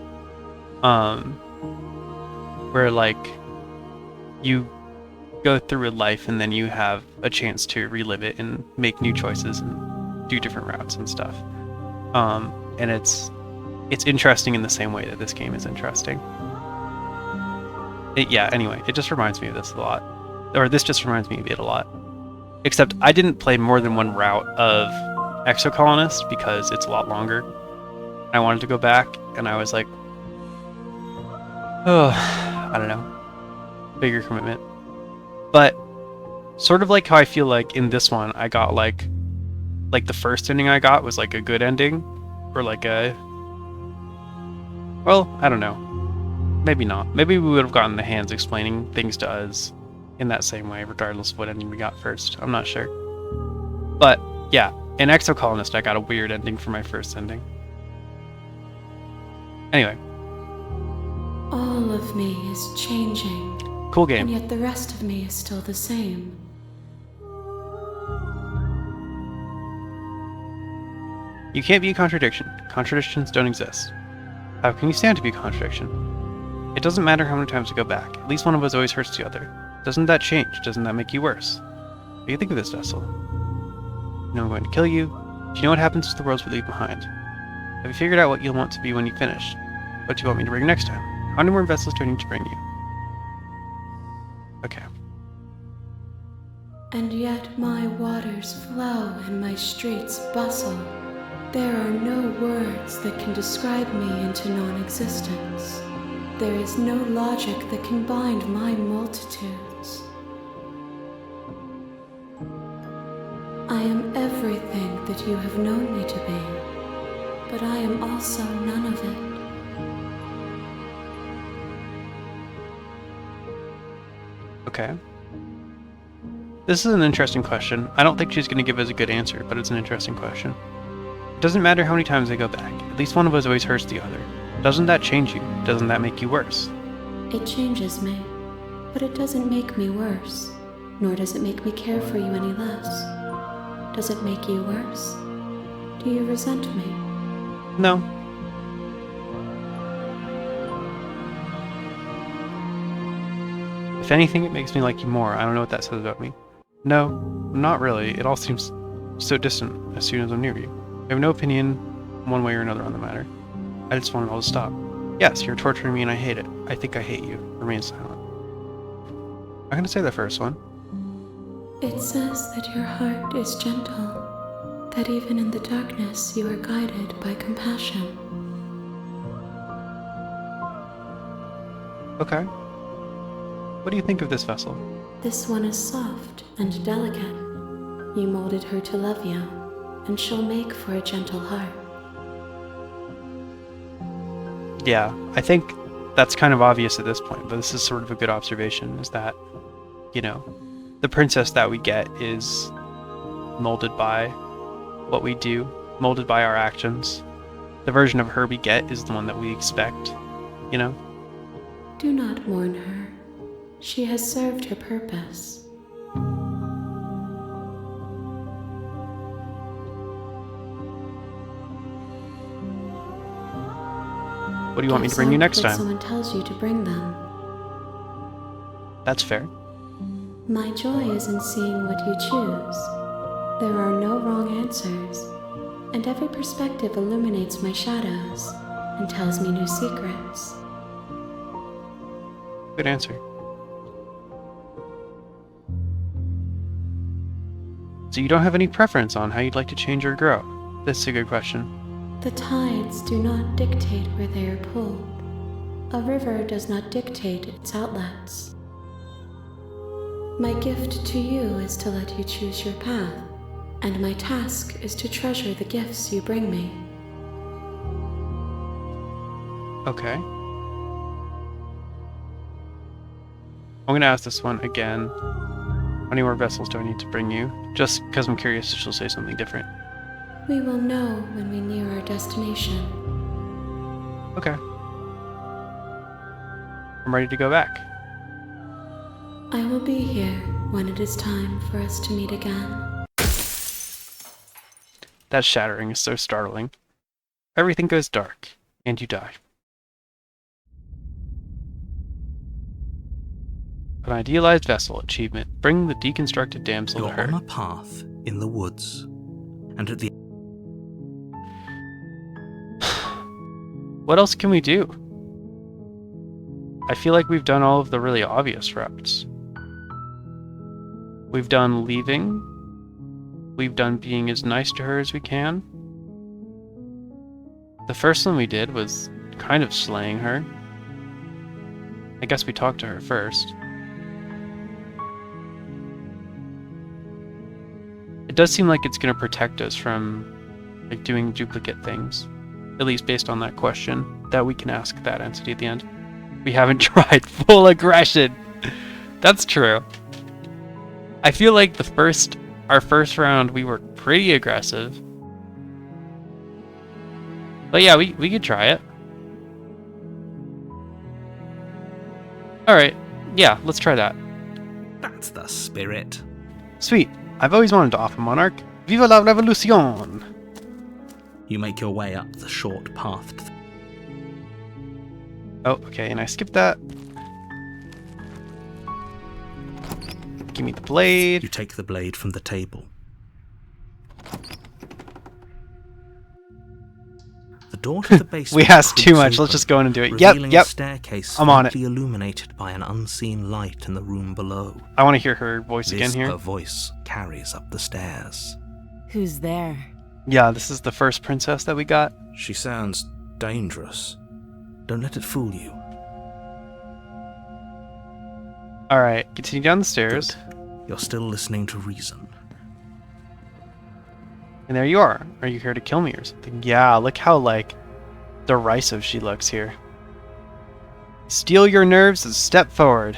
Where like you go through a life and then you have a chance to relive it and make new choices and do different routes and stuff. And it's interesting in the same way that this game is interesting. Anyway, it just reminds me of this a lot. Or this just reminds me of it a lot. Except I didn't play more than one route of Exocolonist because it's a lot longer. I wanted to go back, and I was like, oh, I don't know. Bigger commitment. But sort of like how I feel like in this one, I got like the first ending I got was like a good ending, or like a, well, I don't know. Maybe not. Maybe we would have gotten the hands explaining things to us in that same way, regardless of what ending we got first. I'm not sure. But yeah, in Exocolonist, I got a weird ending for my first ending. Anyway. All of me is changing. Cool game. And yet the rest of me is still the same. You can't be a contradiction. Contradictions don't exist. How can you stand to be a contradiction? It doesn't matter how many times we go back. At least one of us always hurts the other. Doesn't that change? Doesn't that make you worse? What do you think of this vessel? You know I'm going to kill you. Do you know what happens to the worlds we leave behind? Have you figured out what you'll want to be when you finish? What do you want me to bring next time? How many more vessels do I need to bring you? Okay. And yet my waters flow and my streets bustle. There are no words that can describe me into non-existence. There is no logic that can bind my multitudes. I am everything that you have known me to be, but I am also none of it. Okay. This is an interesting question. I don't think she's going to give us a good answer, but it's an interesting question. It doesn't matter how many times I go back. At least one of us always hurts the other. Doesn't that change you? Doesn't that make you worse? It changes me, but it doesn't make me worse, nor does it make me care for you any less. Does it make you worse? Do you resent me? No. If anything, it makes me like you more. I don't know what that says about me. No, not really. It all seems so distant as soon as I'm near you. I have no opinion one way or another on the matter. I just want it all to stop. Yes, you're torturing me and I hate it. I think I hate you. Remain silent. I'm gonna say the first one. It says that your heart is gentle, that even in the darkness you are guided by compassion. Okay. What do you think of this vessel? This one is soft and delicate. You molded her to love you, and she'll make for a gentle heart. Yeah, I think that's kind of obvious at this point, but this is sort of a good observation, is that, you know, the princess that we get is molded by what we do, molded by our actions. The version of her we get is the one that we expect, you know? Do not mourn her. She has served her purpose. What do you want me to bring you next time? Someone tells you to bring them. That's fair. My joy is in seeing what you choose. There are no wrong answers, and every perspective illuminates my shadows and tells me new secrets. Good answer. So you don't have any preference on how you'd like to change or grow? This is a good question. The tides do not dictate where they are pulled. A river does not dictate its outlets. My gift to you is to let you choose your path, and my task is to treasure the gifts you bring me. Okay. I'm gonna ask this one again. How many more vessels do I need to bring you? Just because I'm curious if she'll say something different. We will know when we near our destination. Okay. I'm ready to go back. I will be here when it is time for us to meet again. That shattering is so startling. Everything goes dark, and you die. An idealized vessel achievement. Bring the deconstructed damsel You're to her. on a path in the woods, and at the What else can we do? I feel like we've done all of the really obvious routes. We've done leaving. We've done being as nice to her as we can. The first one we did was kind of slaying her. I guess we talked to her first. It does seem like it's going to protect us from like doing duplicate things. At least based on that question that we can ask that entity at the end. We haven't tried full aggression. That's true. I feel like our first round we were pretty aggressive. But yeah, we could try it. Alright, yeah, let's try that. That's the spirit. Sweet. I've always wanted to offer Monarch. Viva la revolution! You make your way up the short path. Oh, okay, and I skipped that. Give me the blade. You take the blade from the table. The door to the basement. We asked too creaks much. Let's open, just go in and do it. revealing Yep. A staircase I'm on it. faintly illuminated by an unseen light in the room below. I want to hear her voice again This here. her voice carries up the stairs. Who's there? Yeah, this is the first princess that we got. She sounds dangerous. Don't let it fool you. Alright, continue down the stairs. Good. You're still listening to reason. And there you are. Are you here to kill me or something? Yeah, look how, like, derisive she looks here. Steel your nerves and step forward.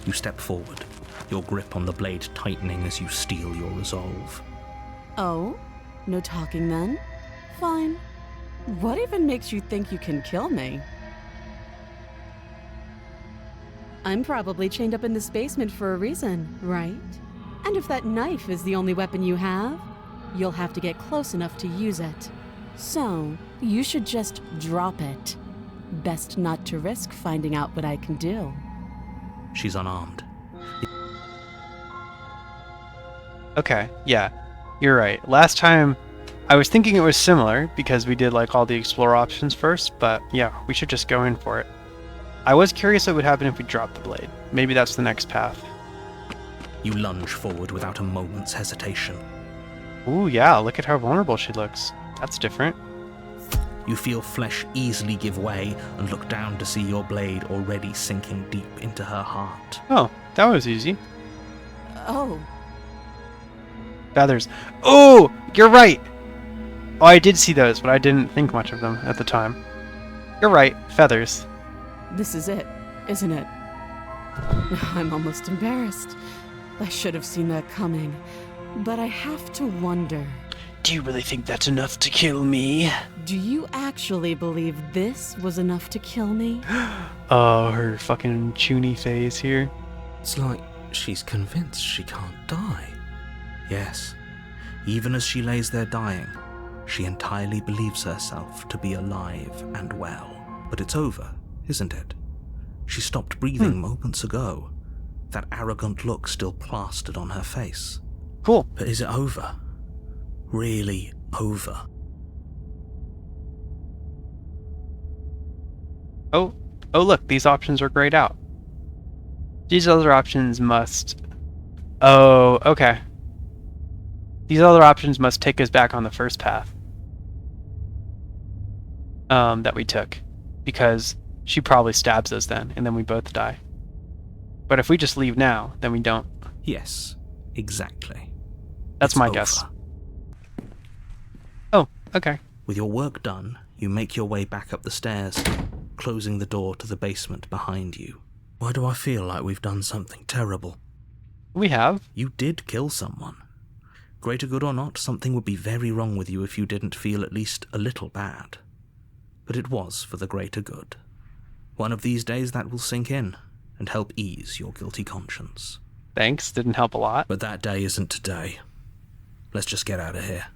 You step forward, your grip on the blade tightening as you steel your resolve. Oh? No talking then? Fine. What even makes you think you can kill me? I'm probably chained up in this basement for a reason, right? And if that knife is the only weapon you have, you'll have to get close enough to use it. So, you should just drop it. Best not to risk finding out what I can do. She's unarmed. Okay, yeah, you're right. Last time, I was thinking it was similar because we did like all the explore options first, but yeah, we should just go in for it. I was curious what would happen if we dropped the blade. Maybe that's the next path. You lunge forward without a moment's hesitation. Ooh, yeah, look at how vulnerable she looks. That's different. You feel flesh easily give way and look down to see your blade already sinking deep into her heart. Oh, that was easy. Oh, Feathers. Oh, you're right! Oh, I did see those, but I didn't think much of them at the time. You're right, feathers. this is it, isn't it? I'm almost embarrassed. I should have seen that coming. But I have to wonder, Do you really think that's enough to kill me? do you actually believe this was enough to kill me? Oh, her fucking chuny face here. It's like she's convinced she can't die. Yes, even as she lays there dying, she entirely believes herself to be alive and well. But it's over, isn't it? She stopped breathing moments ago, that arrogant look still plastered on her face. Cool. But is it over? Really over? Oh, look, these options are grayed out. These other options must... Oh, okay. These other options must take us back on the first path. That we took. Because she probably stabs us then, and then we both die. But if we just leave now, then we don't. Yes, exactly. That's It's my over. guess. Oh, okay. With your work done, you make your way back up the stairs, closing the door to the basement behind you. Why do I feel like we've done something terrible? We have. You did kill someone. Greater good or not, something would be very wrong with you if you didn't feel at least a little bad. But it was for the greater good. One of these days that will sink in and help ease your guilty conscience. Thanks, didn't help a lot. But that day isn't today. Let's just get out of here.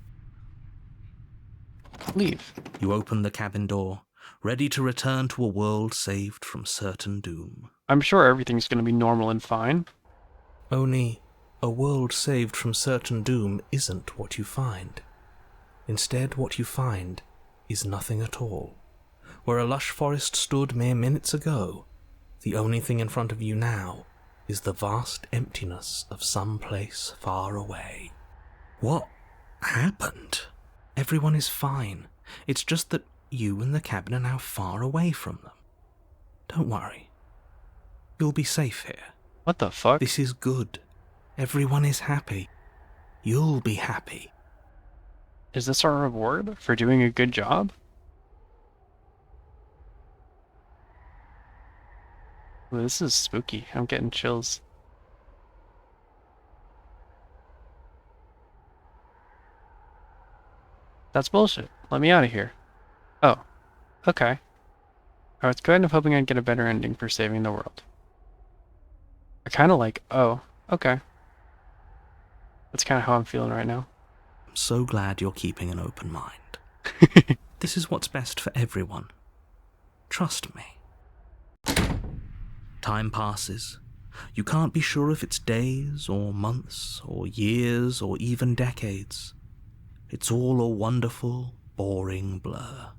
Leave. You open the cabin door, ready to return to a world saved from certain doom. I'm sure everything's going to be normal and fine. Only a world saved from certain doom isn't what you find. Instead, what you find is nothing at all. Where a lush forest stood mere minutes ago, the only thing in front of you now is the vast emptiness of some place far away. What happened? Everyone is fine. It's just that you and the cabin are now far away from them. Don't worry. You'll be safe here. What the fuck? This is good. Everyone is happy. You'll be happy. Is this our reward for doing a good job? Ooh, this is spooky. I'm getting chills. That's bullshit. Let me out of here. Oh. Okay. I was kind of hoping I'd get a better ending for saving the world. I kind of like, oh, okay. That's kind of how I'm feeling right now. I'm so glad you're keeping an open mind. This is what's best for everyone. Trust me. Time passes. You can't be sure if it's days or months or years or even decades. It's all a wonderful, boring blur.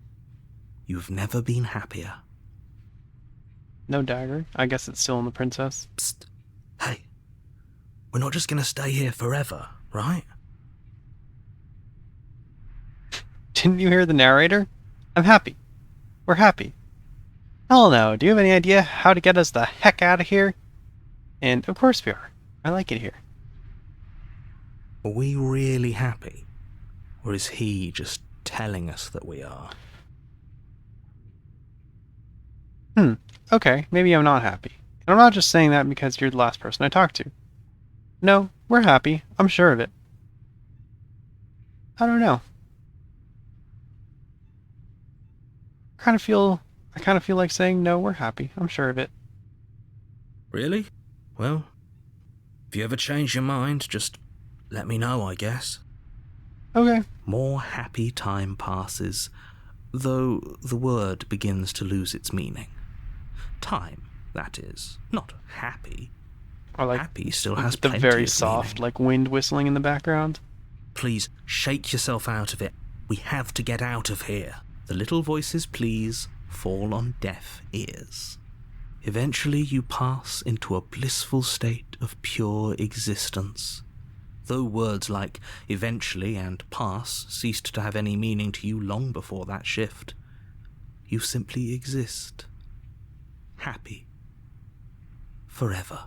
You've never been happier. No dagger. I guess it's still in the princess. Psst. Hey. We're not just gonna stay here forever, right? Didn't you hear the narrator? I'm happy. We're happy. Hell no. Do you have any idea how to get us the heck out of here? And of course we are. I like it here. Are we really happy? Or is he just telling us that we are? Okay, maybe I'm not happy. And I'm not just saying that because you're the last person I talked to. No, we're happy. I'm sure of it. I don't know. I kind of feel like saying no, we're happy. I'm sure of it. Really? Well, if you ever change your mind, just let me know, I guess. Okay. More happy time passes, though the word begins to lose its meaning. Time, that is, not happy. I like happy still has the plenty very of soft, meaning. like wind whistling in the background. Please, shake yourself out of it. We have to get out of here. The little voices, please, fall on deaf ears. Eventually you pass into a blissful state of pure existence. Though words like eventually and pass ceased to have any meaning to you long before that shift, you simply exist. Happy. Forever.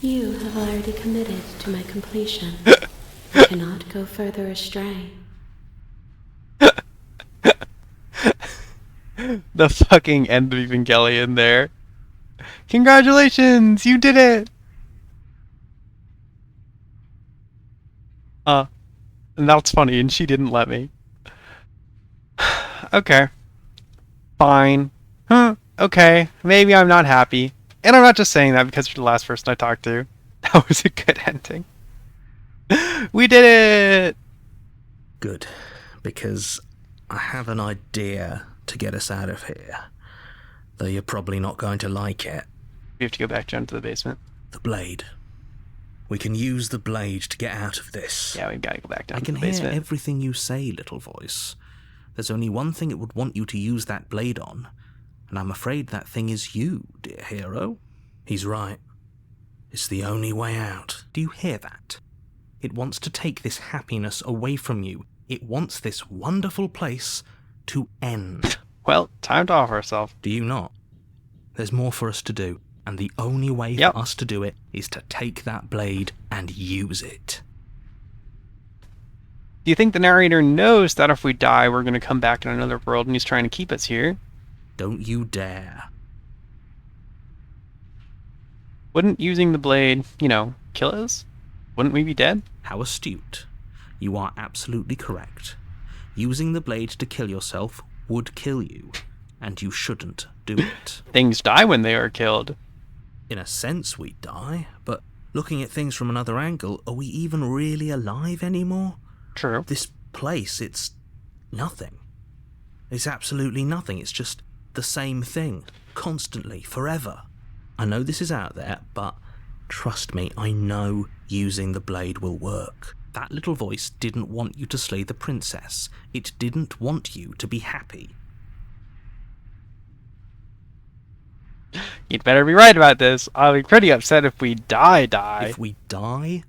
You have already committed to my completion. I cannot go further astray. The fucking end of Evangelion there. Congratulations, you did it! And that's funny, and she didn't let me. Okay. Fine. Okay, maybe I'm not happy. And I'm not just saying that because you're the last person I talked to. That was a good ending. We did it! Good, because I have an idea to get us out of here. Though you're probably not going to like it. We have to go back down to the basement. The blade. We can use the blade to get out of this. Yeah, we've got to go back down I to can the hear basement. everything you say, little voice. There's only one thing it would want you to use that blade on, and I'm afraid that thing is you, dear hero. He's right. It's the only way out. Do you hear that? It wants to take this happiness away from you. It wants this wonderful place to end. Well, time to off ourselves. Do you not? There's more for us to do, and the only way Yep. for us to do it is to take that blade and use it. Do you think the narrator knows that if we die, we're going to come back in another world and he's trying to keep us here? Don't you dare. Wouldn't using the blade, kill us? Wouldn't we be dead? How astute. You are absolutely correct. Using the blade to kill yourself would kill you, and you shouldn't do it. Things die when they are killed. In a sense, we die, but looking at things from another angle, are we even really alive anymore? True. This place, it's nothing. It's absolutely nothing. It's just the same thing, constantly, forever. I know this is out there, but trust me, I know using the blade will work. That little voice didn't want you to slay the princess. It didn't want you to be happy. You'd better be right about this. I'll be pretty upset if we die. If we die,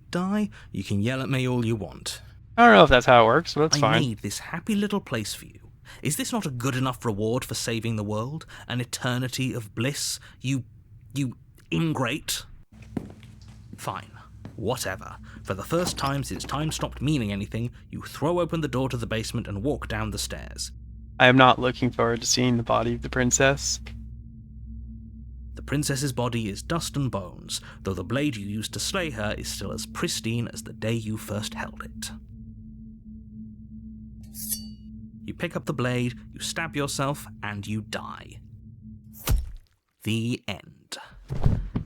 you can yell at me all you want. I don't know if that's how it works, but it's I fine. need this happy little place for you. Is this not a good enough reward for saving the world? An eternity of bliss? You ingrate? Fine. Whatever. For the first time since time stopped meaning anything, you throw open the door to the basement and walk down the stairs. I am not looking forward to seeing the body of the princess. The princess's body is dust and bones, though the blade you used to slay her is still as pristine as the day you first held it. You pick up the blade, you stab yourself, and you die. The end.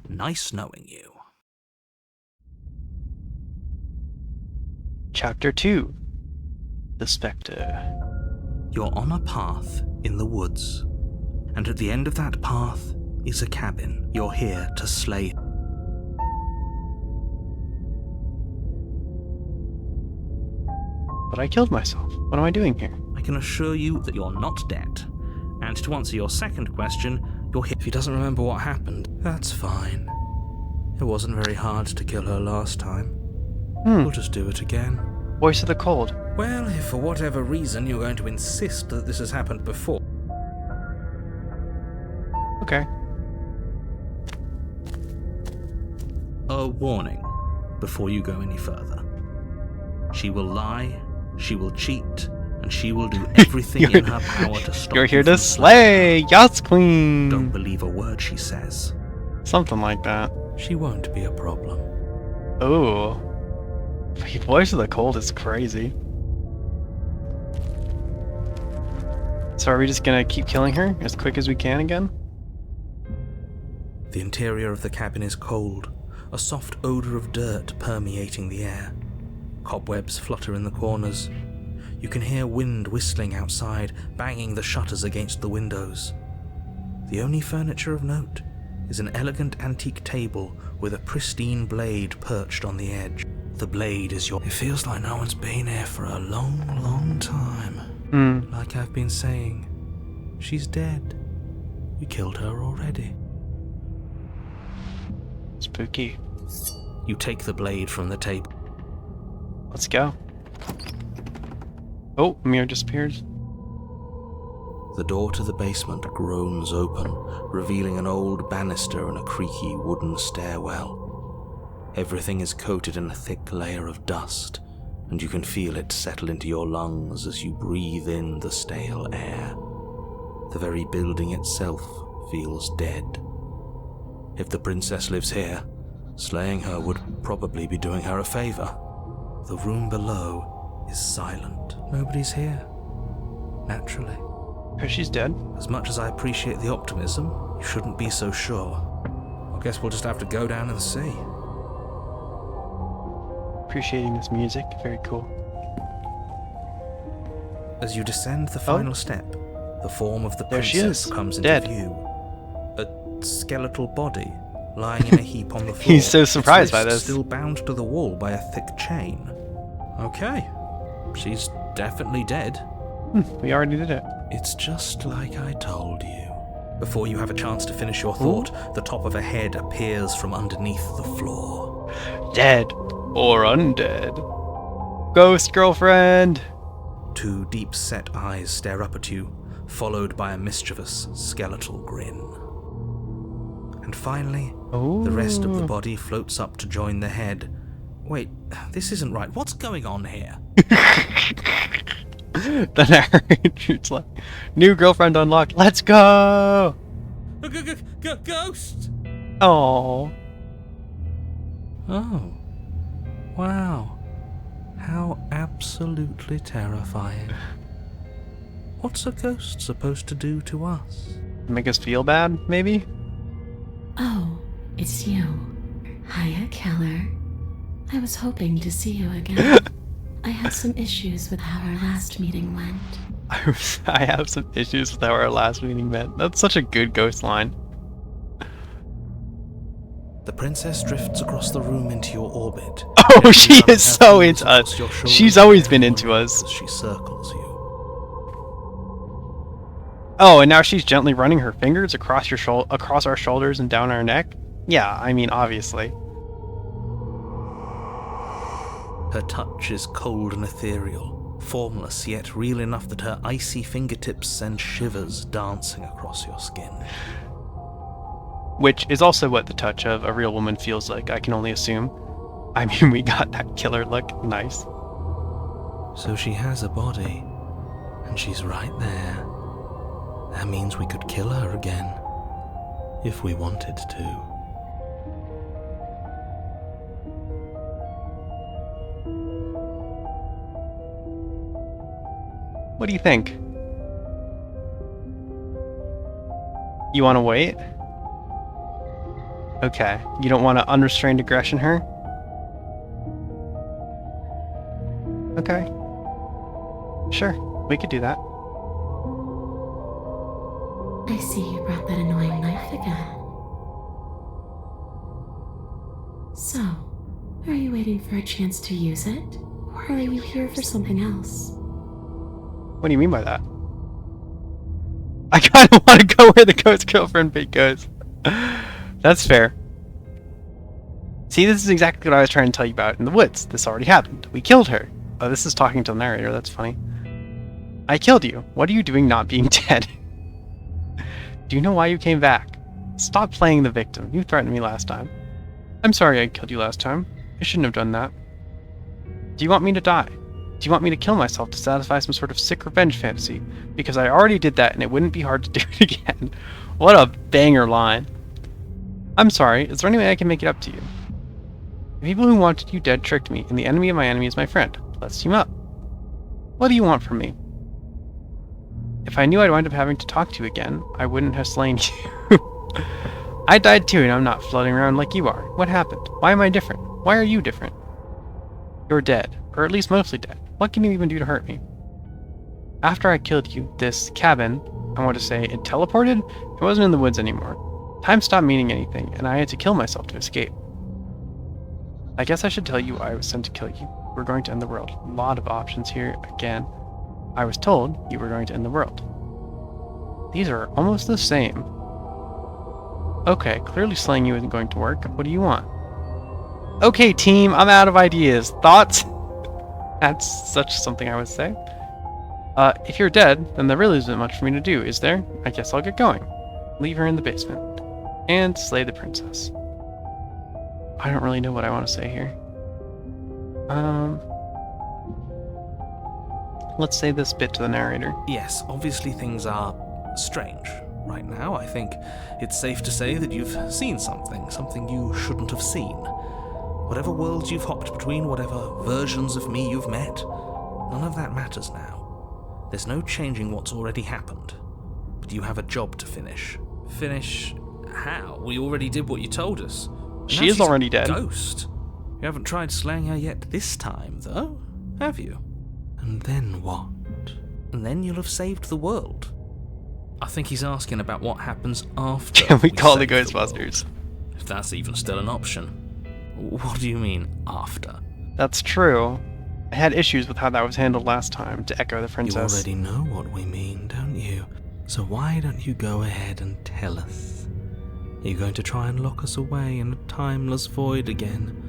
Nice knowing you. Chapter 2. The Spectre. You're on a path in the woods, and at the end of that path is a cabin. You're here to slay. But I killed myself. What am I doing here? I can assure you that you're not dead. And to answer your second question, you're here. If he doesn't remember what happened, that's fine. It wasn't very hard to kill her last time. We'll just do it again. Voice of the Cold. Well, if for whatever reason you're going to insist that this has happened before. Okay. A warning before you go any further. She will lie, she will cheat, and she will do everything in her power to stop you. You're here to from slay, Yachts Queen. Don't believe a word she says. Something like that. She won't be a problem. Oh. Voice of the Cold is crazy. So are we just gonna keep killing her as quick as we can again? The interior of the cabin is cold, a soft odor of dirt permeating the air. Cobwebs flutter in the corners. You can hear wind whistling outside, banging the shutters against the windows. The only furniture of note is an elegant antique table with a pristine blade perched on the edge. The blade is your... It feels like no one's been here for a long, long time. Like I've been saying, she's dead. We killed her already. Spooky. You take the blade from the table. Let's go. Oh, mirror disappears. The door to the basement groans open, revealing an old banister and a creaky wooden stairwell. Everything is coated in a thick layer of dust, and you can feel it settle into your lungs as you breathe in the stale air. The very building itself feels dead. If the princess lives here, slaying her would probably be doing her a favor. The room below is silent. Nobody's here. Naturally. Because she's dead. As much as I appreciate the optimism, you shouldn't be so sure. I guess we'll just have to go down and see. Appreciating this music. Very cool. As you descend the final step, the form of the There she princess is, comes into dead. view. A skeletal body lying in a heap on the floor. He's so its surprised by wrists this. Still bound to the wall by a thick chain. Okay, she's definitely dead. We already did it. It's just like I told you. Before you have a chance to finish your thought, the top of a head appears from underneath the floor. Dead or undead. Ghost girlfriend. Two deep-set eyes stare up at you, followed by a mischievous skeletal grin. And finally, the rest of the body floats up to join the head. Wait, this isn't right. What's going on here? The narrator's like, new girlfriend unlocked. Let's go. Ghost! Oh, Oh. Wow. How absolutely terrifying. What's a ghost supposed to do to us? Make us feel bad, maybe? Oh, it's you. Hiya, Keller. I was hoping to see you again. I had some issues with how our last meeting went. I have some issues with how our last meeting went. That's such a good ghost line. The princess drifts across the room into your orbit. Oh, she is so into us. She's always been into us. As she circles you. Oh, and now she's gently running her fingers across across our shoulders and down our neck? Yeah, I mean, obviously. Her touch is cold and ethereal, formless yet real enough that her icy fingertips send shivers dancing across your skin. Which is also what the touch of a real woman feels like, I can only assume. I mean, we got that killer look. Nice. So she has a body, and she's right there. That means we could kill her again, if we wanted to. What do you think? You want to wait? Okay. You don't want to unrestrained aggression her? Okay. Sure. We could do that. I see you brought that annoying knife again. So, are you waiting for a chance to use it? Or are you here for something else? What do you mean by that? I kind of want to go where the ghost girlfriend bait goes. That's fair. See, this is exactly what I was trying to tell you about in the woods. This already happened. We killed her. Oh, this is talking to the narrator. That's funny. I killed you. What are you doing not being dead? Do you know why you came back? Stop playing the victim. You threatened me last time. I'm sorry I killed you last time. I shouldn't have done that. Do you want me to die? Do you want me to kill myself to satisfy some sort of sick revenge fantasy? Because I already did that and it wouldn't be hard to do it again. What a banger line. I'm sorry, is there any way I can make it up to you? The people who wanted you dead tricked me, and the enemy of my enemy is my friend. Let's team up. What do you want from me? If I knew I'd wind up having to talk to you again, I wouldn't have slain you. I died too, and I'm not floating around like you are. What happened? Why am I different? Why are you different? You're dead, or at least mostly dead. What can you even do to hurt me? After I killed you, this cabin, I want to say, it teleported? It wasn't in the woods anymore. Time stopped meaning anything, and I had to kill myself to escape. I guess I should tell you why I was sent to kill you. We're going to end the world. A lot of options here, again. I was told you were going to end the world. These are almost the same. Okay, clearly slaying you isn't going to work. What do you want? Okay, team, I'm out of ideas. Thoughts? That's such something I would say. If you're dead, then there really isn't much for me to do, is there? I guess I'll get going. Leave her in the basement. And slay the princess. I don't really know what I want to say here. Let's say this bit to the narrator. Yes, obviously things are strange right now. I think it's safe to say that you've seen something you shouldn't have seen. Whatever worlds you've hopped between, whatever versions of me you've met, none of that matters now. There's no changing what's already happened. But you have a job to finish. Finish how? We already did what you told us. She is already dead. Ghost. You haven't tried slaying her yet this time, though, have you? And then what? And then you'll have saved the world. I think he's asking about what happens after. Can we call the save Ghostbusters? world, if that's even still an option. What do you mean, after? That's true. I had issues with how that was handled last time, to echo the princess. You already know what we mean, don't you? So why don't you go ahead and tell us? Are you going to try and lock us away in a timeless void again?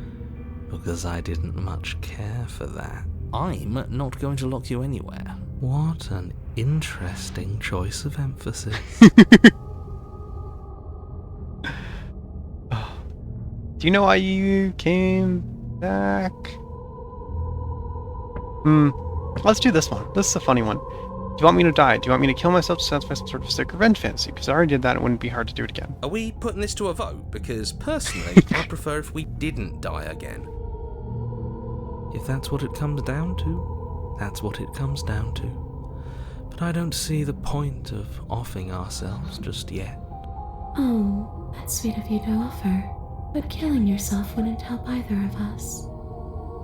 Because I didn't much care for that. I'm not going to lock you anywhere. What an interesting choice of emphasis. Do you know why you came back? Let's do this one. This is a funny one. Do you want me to die? Do you want me to kill myself to satisfy some sort of sick revenge fantasy? Because I already did that, it wouldn't be hard to do it again. Are we putting this to a vote? Because personally, I'd prefer if we didn't die again. If that's what it comes down to, that's what it comes down to. But I don't see the point of offing ourselves just yet. Oh, that's sweet of you to offer. But killing yourself wouldn't help either of us.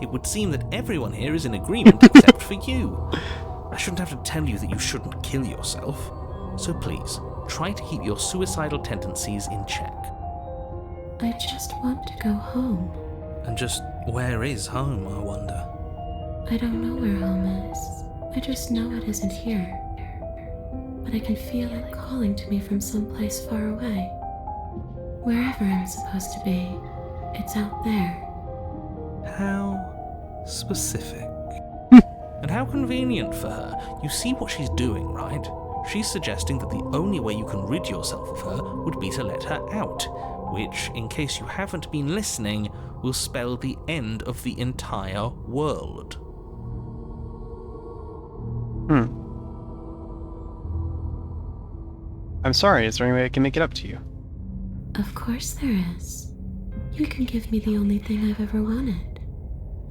It would seem that everyone here is in agreement except for you. I shouldn't have to tell you that you shouldn't kill yourself. So please, try to keep your suicidal tendencies in check. I just want to go home. And just where is home, I wonder? I don't know where home is. I just know it isn't here. But I can feel it calling to me from someplace far away. Wherever I'm supposed to be, it's out there. How specific. And how convenient for her. You see what she's doing, right? She's suggesting that the only way you can rid yourself of her would be to let her out, which, in case you haven't been listening, will spell the end of the entire world. I'm sorry, is there any way I can make it up to you? Of course there is. You can give me the only thing I've ever wanted.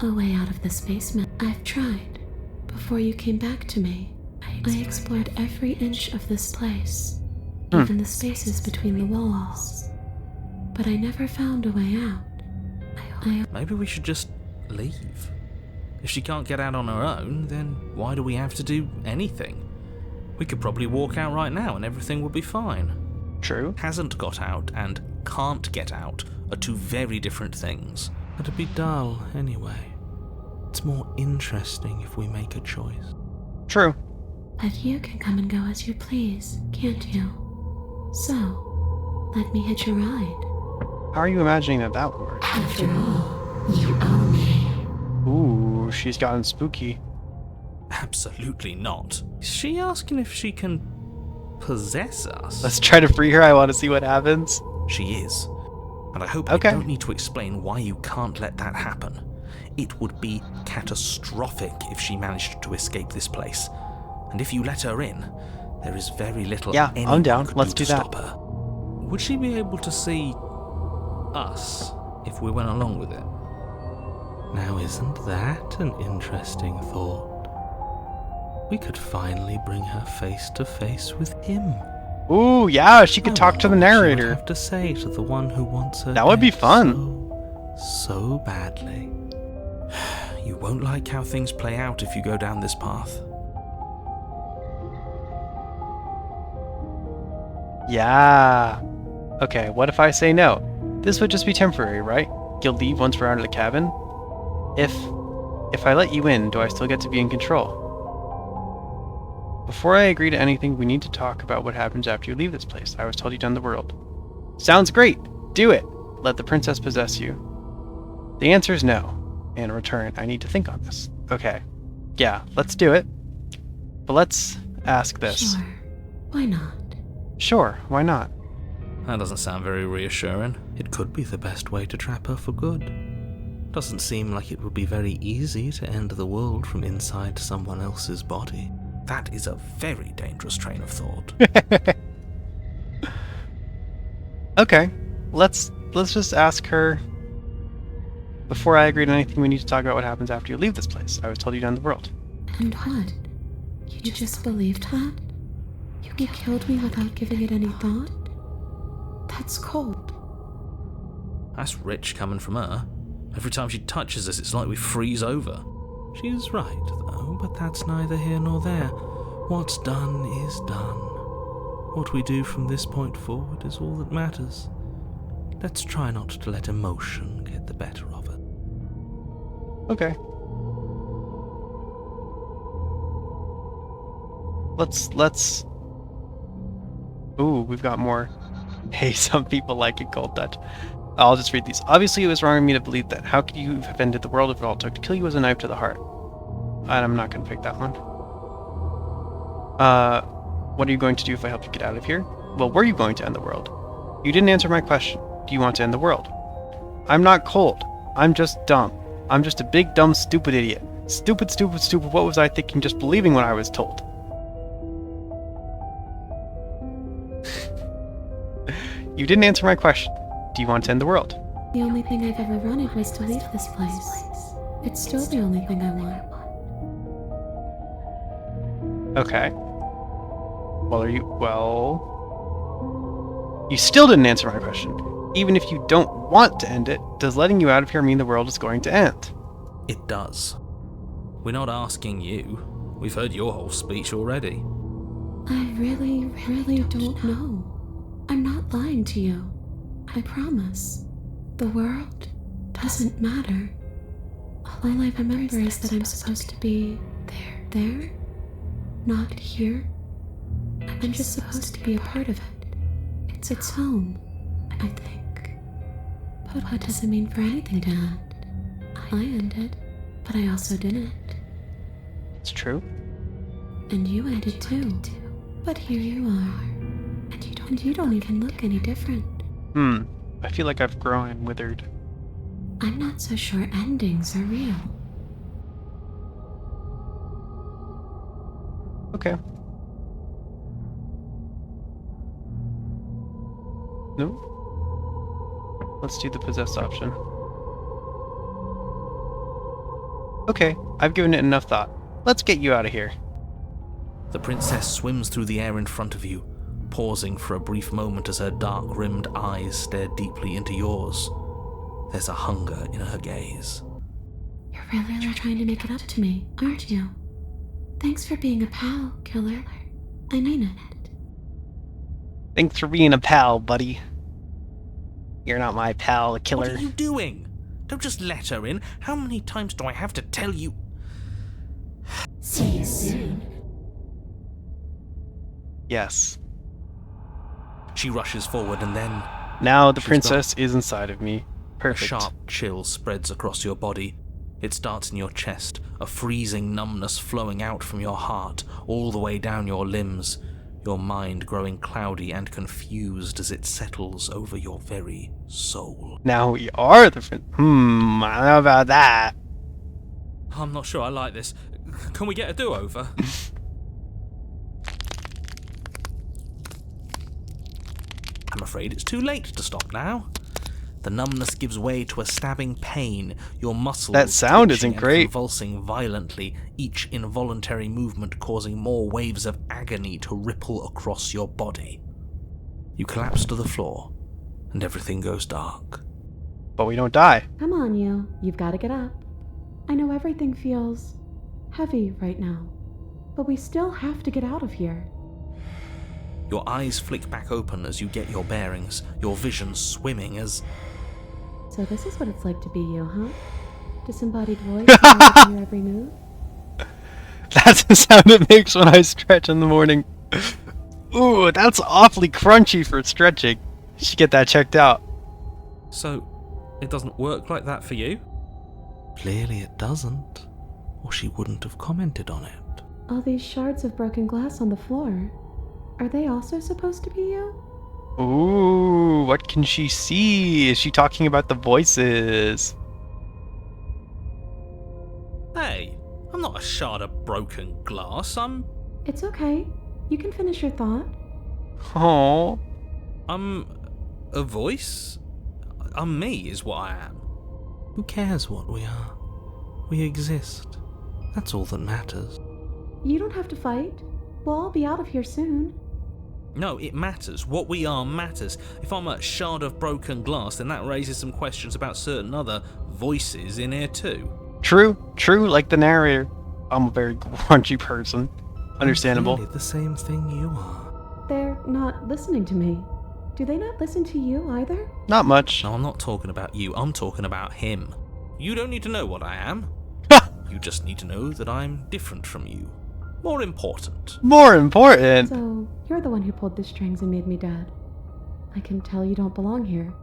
A way out of this basement. I've tried. Before you came back to me, I explored every inch of this place, even the spaces between the walls. But I never found a way out. Maybe we should just leave. If she can't get out on her own, then why do we have to do anything? We could probably walk out right now and everything would be fine. True. Hasn't got out and can't get out are two very different things. It'd be dull anyway. It's more interesting if we make a choice. True. But you can come and go as you please, can't you? So, let me hitch a ride. How are you imagining that would work? After all, you own me. Ooh, she's gotten spooky. Absolutely not. Is she asking if she can possess us? Let's try to free her, I want to see what happens. She is. And I hope Okay. I don't need to explain why you can't let that happen. It would be catastrophic if she managed to escape this place. And if you let her in, there is very little Yeah, anyone I'm down. could Let's do do to that. stop her. Would she be able to see us if we went along with it? Now, isn't that an interesting thought? We could finally bring her face to face with him. Ooh, yeah, she could I talk to the wonder what she would narrator. have to say to the one who wants her That would be dead fun. so badly. You won't like how things play out if you go down this path. Yeah. Okay, what if I say no? This would just be temporary, right? You'll leave once we're out of the cabin? If I let you in, do I still get to be in control? Before I agree to anything, we need to talk about what happens after you leave this place. I was told you'd done the world. Sounds great! Do it! Let the princess possess you. The answer is no. In return, I need to think on this. Okay. Yeah, let's do it. But let's ask this. Sure. Why not? Sure, why not? That doesn't sound very reassuring. It could be the best way to trap her for good. Doesn't seem like it would be very easy to end the world from inside someone else's body. That is a very dangerous train of thought. Okay, let's just ask her. Before I agree to anything, we need to talk about what happens after you leave this place. I was told you'd end the world. And what? You just believed that? You killed me without giving it any thought? That's cold. That's rich coming from her. Every time she touches us, it's like we freeze over. She's right, though, but that's neither here nor there. What's done is done. What we do from this point forward is all that matters. Let's try not to let emotion get the better of it. Okay. Let's. Ooh, we've got more. Hey, some people like it cold touch. I'll just read these. Obviously, it was wrong of me to believe that. How could you have ended the world if it all took to kill you as a knife to the heart? And I'm not going to pick that one. What are you going to do if I help you get out of here? Well, were you going to end the world? You didn't answer my question. Do you want to end the world? I'm not cold. I'm just dumb. I'm just a big, dumb, stupid idiot. Stupid, stupid, stupid. What was I thinking just believing what I was told? You didn't answer my question. Do you want to end the world? The only thing I've ever wanted was to leave this place. It's still the only thing I want. Okay. You still didn't answer my question. Even if you don't want to end it, does letting you out of here mean the world is going to end? It does. We're not asking you. We've heard your whole speech already. I really don't know. I'm not lying to you. I promise. The world doesn't matter. All I remember is that I'm supposed to be there, not here. I'm just supposed to be a part of it. It's home, I think. But what does it mean for anything to end? I ended, but I also didn't. It's true. And you ended too. But here you are. And you don't even look any different. I feel like I've grown and withered. I'm not so sure endings are real. Okay. No? Let's do the possessed option. Okay, I've given it enough thought. Let's get you out of here. The princess swims through the air in front of you, pausing for a brief moment as her dark-rimmed eyes stare deeply into yours. There's a hunger in her gaze. You're really trying to make it up to me, aren't you? Thanks for being a pal, killer. I mean it. Thanks for being a pal, buddy. You're not my pal, killer. What are you doing? Don't just let her in. How many times do I have to tell you? See you soon. Yes. She rushes forward and then Now the She's princess is inside of me. a Perfect. sharp chill spreads across your body. It starts in your chest, a freezing numbness flowing out from your heart, all the way down your limbs, your mind growing cloudy and confused as it settles over your very soul. Now we are the I don't know about that. I'm not sure I like this. Can we get a do-over? I'm afraid it's too late to stop now. The numbness gives way to a stabbing pain, your muscles That sound twitching isn't and great. convulsing violently, each involuntary movement causing more waves of agony to ripple across your body. You collapse to the floor, and everything goes dark. But we don't die. Come on, you. You've got to get up. I know everything feels heavy right now, but we still have to get out of here. Your eyes flick back open as you get your bearings, your vision swimming as... So this is what it's like to be you, huh? Disembodied voice in your every move? That's the sound it makes when I stretch in the morning. Ooh, that's awfully crunchy for stretching. You should get that checked out. So, it doesn't work like that for you? Clearly it doesn't, or she wouldn't have commented on it. All these shards of broken glass on the floor. Are they also supposed to be you? Ooh, what can she see? Is she talking about the voices? Hey, I'm not a shard of broken glass. I'm It's okay. You can finish your thought. Oh, a voice? I'm me is what I am. Who cares what we are? We exist. That's all that matters. You don't have to fight. We'll all be out of here soon. No, it matters. What we are matters. If I'm a shard of broken glass, then that raises some questions about certain other voices in here too. true, like the narrator. I'm a very crunchy person. Understandable. Clearly the same thing you are. They're not listening to me. Do they not listen to you either? Not much. No, I'm not talking about you. I'm talking about him. You don't need to know what I am. You just need to know that I'm different from you. More important. More important. So, you're the one who pulled the strings and made me dead. I can tell you don't belong here.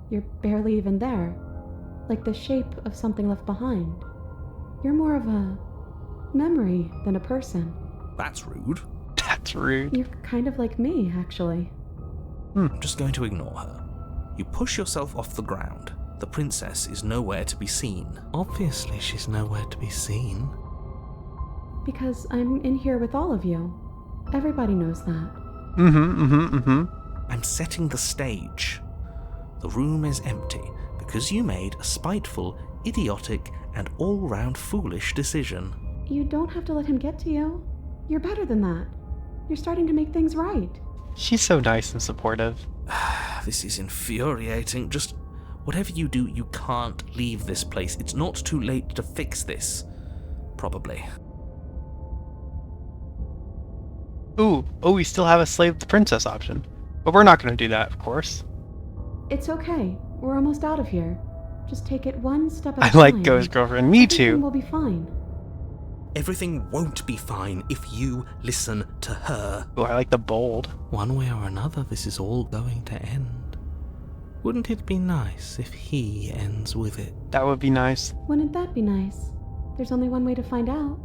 You're barely even there. Like the shape of something left behind. You're more of a memory than a person. That's rude. That's rude. You're kind of like me, actually. I'm just going to ignore her. You push yourself off the ground. The princess is nowhere to be seen. Obviously, she's nowhere to be seen. Because I'm in here with all of you. Everybody knows that. I'm setting the stage. The room is empty because you made a spiteful, idiotic, and all-round foolish decision. You don't have to let him get to you. You're better than that. You're starting to make things right. She's so nice and supportive. This is infuriating. Just whatever you do, you can't leave this place. It's not too late to fix this. Probably. Ooh, we still have a slave the princess option. But we're not going to do that, of course. It's okay. We're almost out of here. Just take it one step at a I time. like Ghost Girlfriend. Me Everything too. will be fine. Everything won't be fine if you listen to her. Ooh, I like the bold. One way or another, this is all going to end. Wouldn't it be nice if he ends with it? That would be nice. Wouldn't that be nice? There's only one way to find out.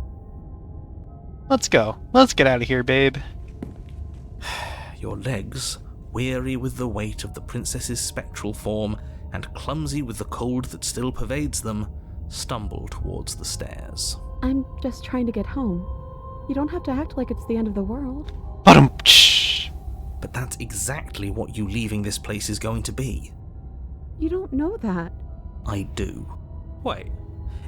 Let's go. Let's get out of here, babe. Your legs, weary with the weight of the princess's spectral form and clumsy with the cold that still pervades them, stumble towards the stairs. I'm just trying to get home. You don't have to act like it's the end of the world. Bottom. But that's exactly what you leaving this place is going to be. You don't know that. I do. Wait,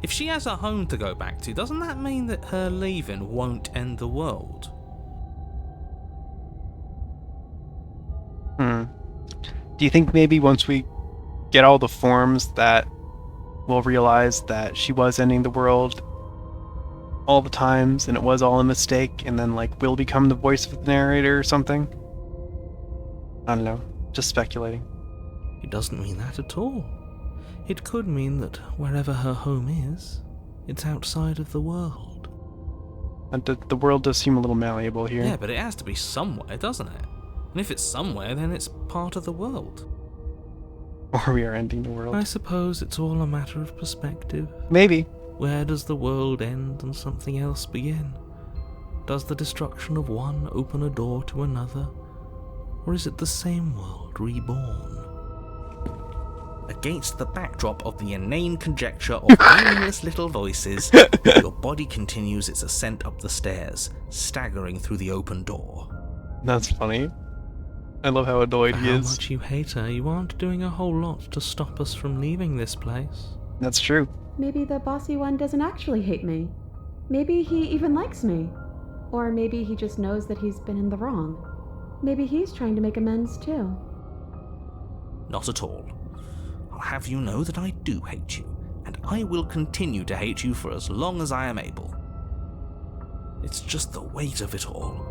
if she has a home to go back to, doesn't that mean that her leaving won't end the world? Do you think maybe once we get all the forms that we'll realize that she was ending the world all the times and it was all a mistake, and then like we'll become the voice of the narrator or something? I don't know. Just speculating. It doesn't mean that at all. It could mean that wherever her home is, it's outside of the world. And the world does seem a little malleable here. Yeah, but it has to be somewhere, doesn't it? And if it's somewhere, then it's part of the world. Or we are ending the world. I suppose it's all a matter of perspective. Maybe. Where does the world end and something else begin? Does the destruction of one open a door to another? Or is it the same world reborn? Against the backdrop of the inane conjecture of meaningless little voices, your body continues its ascent up the stairs, staggering through the open door. That's funny. I love how annoyed he How is. much you hate her, you aren't doing a whole lot to stop us from leaving this place. That's true. Maybe the bossy one doesn't actually hate me. Maybe he even likes me. Or maybe he just knows that he's been in the wrong. Maybe he's trying to make amends too. Not at all. I'll have you know that I do hate you, and I will continue to hate you for as long as I am able. It's just the weight of it all.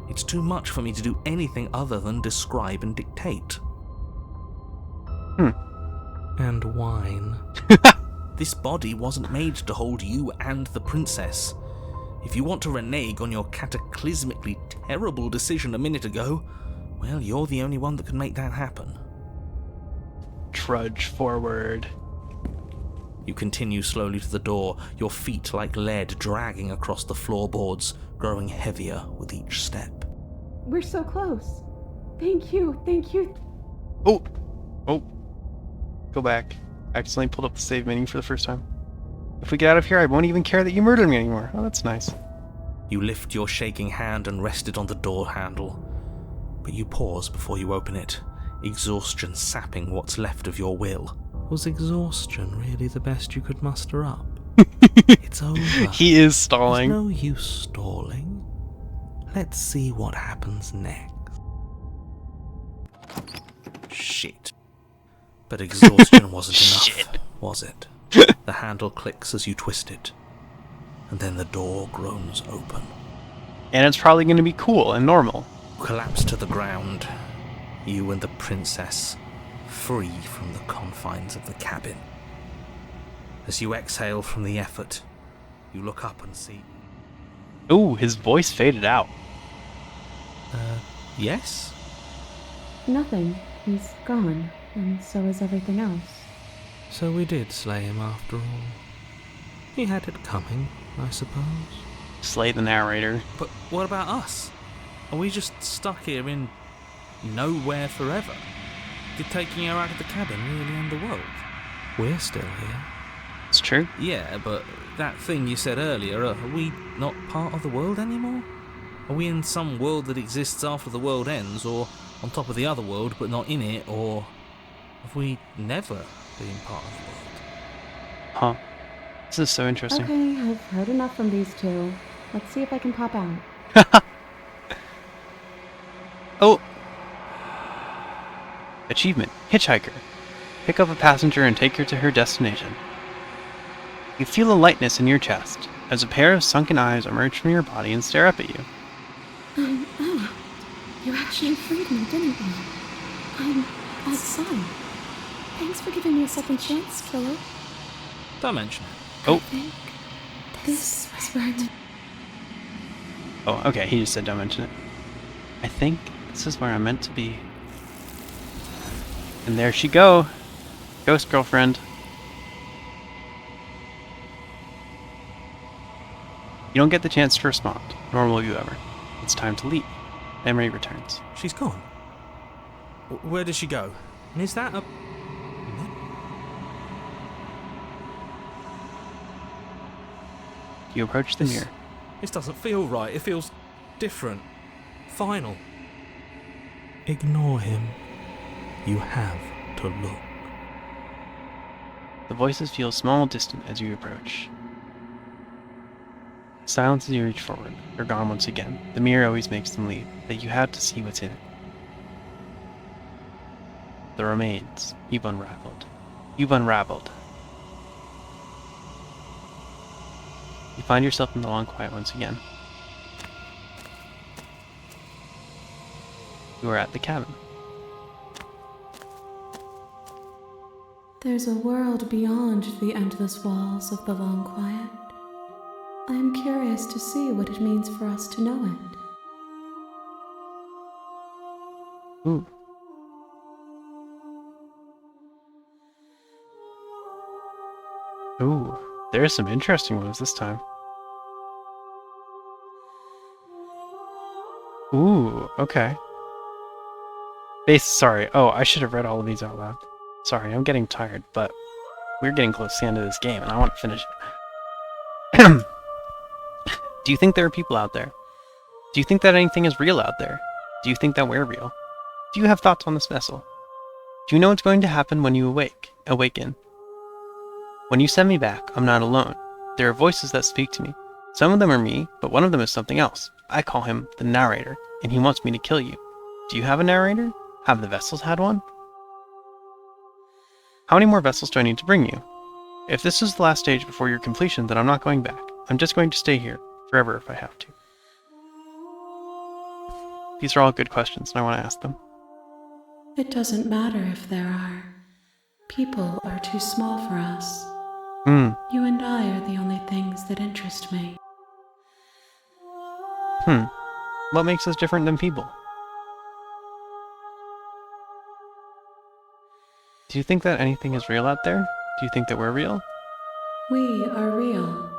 It's too much for me to do anything other than describe and dictate. And whine. This body wasn't made to hold you and the princess. If you want to renege on your cataclysmically terrible decision a minute ago, well, you're the only one that can make that happen. Trudge forward. You continue slowly to the door, your feet like lead dragging across the floorboards, growing heavier with each step. We're so close. Thank you, thank you. Oh! Go back. I accidentally pulled up the save menu for the first time. If we get out of here, I won't even care that you murdered me anymore. Oh, that's nice. You lift your shaking hand and rest it on the door handle, but you pause before you open it, exhaustion sapping what's left of your will. Was exhaustion really the best you could muster up? It's over. He is stalling. There's no use stalling. Let's see what happens next. Shit. But exhaustion wasn't enough, was it? The handle clicks as you twist it, and then the door groans open. And it's probably going to be cool and normal. Collapse to the ground, you and the princess, free from the confines of the cabin. As you exhale from the effort, you look up and see... Ooh, his voice faded out. Yes? Nothing. He's gone, and so is everything else. So we did slay him after all. He had it coming, I suppose. Slay the narrator. But what about us? Are we just stuck here in nowhere forever? Did taking her out of the cabin really end the world? We're still here. It's true. Yeah, but that thing you said earlier, are we not part of the world anymore? Are we in some world that exists after the world ends, or on top of the other world but not in it, or have we never been part of the world? Huh. This is so interesting. Okay, I've heard enough from these two. Let's see if I can pop out. Oh! Achievement. Hitchhiker. Pick up a passenger and take her to her destination. You feel a lightness in your chest as a pair of sunken eyes emerge from your body and stare up at you. Oh, you actually freed me, didn't you? I'm outside. Thanks for giving me a second chance, Philip. Don't mention it. Oh. I think this was where I'm... Oh, okay, he just said don't mention it. I think this is where I'm meant to be. And there she go. Ghost girlfriend. You don't get the chance to respond, nor will you ever. It's time to leave. Emery returns. She's gone. Where did she go? And is that a... You approach the mirror. This doesn't feel right. It feels different. Final. Ignore him. You have to look. The voices feel small and distant as you approach. Silence as you reach forward. They're gone once again. The mirror always makes them leave, that you have to see what's in it. The remains. You've unraveled. You've unraveled. You find yourself in the long quiet once again. You are at the cabin. There's a world beyond the endless walls of the long quiet. I am curious to see what it means for us to know it. Ooh. Ooh. There's some interesting ones this time. Ooh, okay. Sorry. Oh, I should have read all of these out loud. Sorry, I'm getting tired, but we're getting close to the end of this game, and I want to finish it. Do you think there are people out there? Do you think that anything is real out there? Do you think that we're real? Do you have thoughts on this vessel? Do you know what's going to happen when you awaken? When you send me back, I'm not alone. There are voices that speak to me. Some of them are me, but one of them is something else. I call him the narrator, and he wants me to kill you. Do you have a narrator? Have the vessels had one? How many more vessels do I need to bring you? If this is the last stage before your completion, then I'm not going back. I'm just going to stay here, forever if I have to. These are all good questions, and I want to ask them. It doesn't matter if there are. People are too small for us. You and I are the only things that interest me. What makes us different than people? Do you think that anything is real out there? Do you think that we're real? We are real.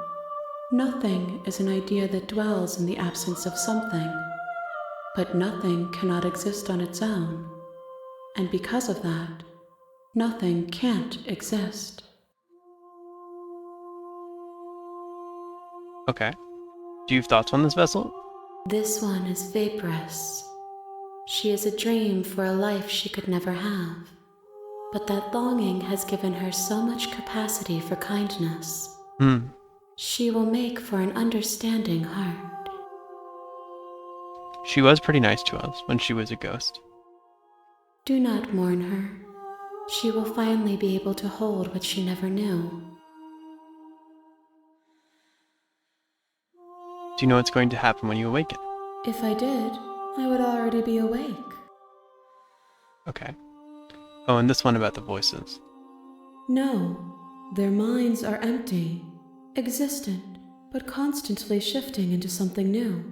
Nothing is an idea that dwells in the absence of something. But nothing cannot exist on its own. And because of that, nothing can't exist. Okay. Do you have thoughts on this vessel? This one is vaporous. She is a dream for a life she could never have. But that longing has given her so much capacity for kindness. She will make for an understanding heart. She was pretty nice to us when she was a ghost. Do not mourn her. She will finally be able to hold what she never knew. Do you know what's going to happen when you awaken? If I did, I would already be awake. Okay. Oh, and this one about the voices. No, their minds are empty, existent, but constantly shifting into something new.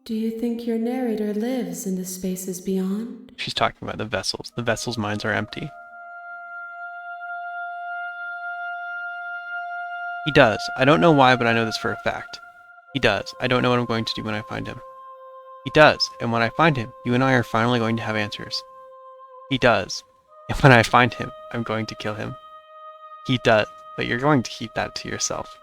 Do you think your narrator lives in the spaces beyond? She's talking about the vessels. The vessels' minds are empty. He does. I don't know why, but I know this for a fact. He does. I don't know what I'm going to do when I find him. He does. And when I find him, you and I are finally going to have answers. He does. And when I find him, I'm going to kill him. He does. But you're going to keep that to yourself.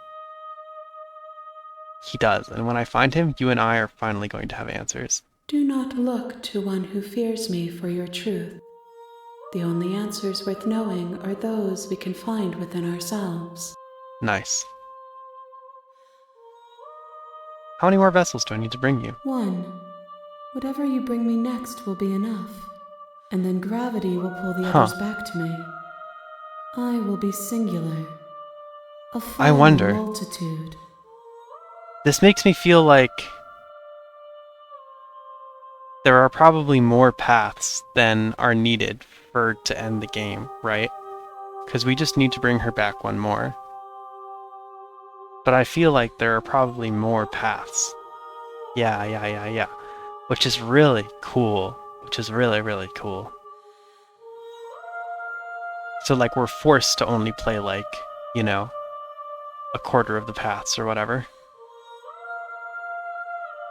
He does. And when I find him, you and I are finally going to have answers. Do not look to one who fears me for your truth. The only answers worth knowing are those we can find within ourselves. Nice. How many more vessels do I need to bring you? 1. Whatever you bring me next will be enough, and then gravity will pull the others back to me. I will be singular. A I wonder. multitude. This makes me feel like there are probably more paths than are needed for to end the game, right? Because we just need to bring her back one more. But I feel like there are probably more paths. Yeah. Which is really cool. Which is really, really cool. So like we're forced to only play like, you know, a quarter of the paths or whatever.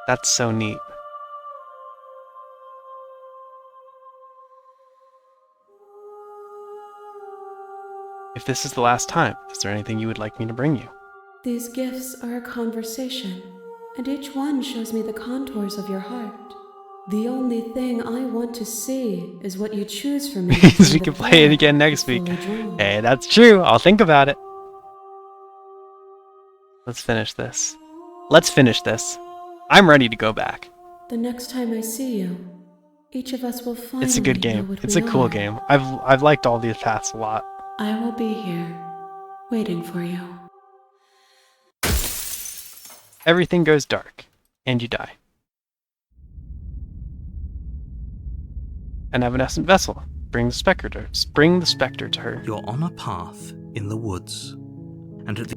That's so neat. If this is the last time, is there anything you would like me to bring you? These gifts are a conversation, and each one shows me the contours of your heart. The only thing I want to see is what you choose for me. Means we can play it again next week. Hey, that's true. I'll think about it. Let's finish this. Let's finish this. I'm ready to go back. The next time I see you, each of us will finally It's a good know game. what It's we a cool are. game. I've liked all these paths a lot. I will be here, waiting for you. Everything goes dark, and you die. An evanescent vessel. Bring the spectre to her. You're on a path in the woods, and at the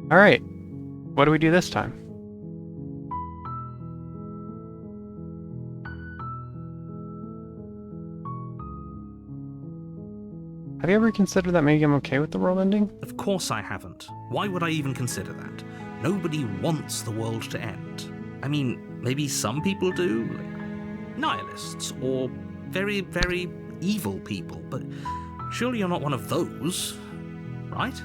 Alright. What do we do this time? Have you ever considered that maybe I'm okay with the world ending? Of course I haven't. Why would I even consider that? Nobody wants the world to end. I mean, maybe some people do, like nihilists, or very, very evil people, but surely you're not one of those, right?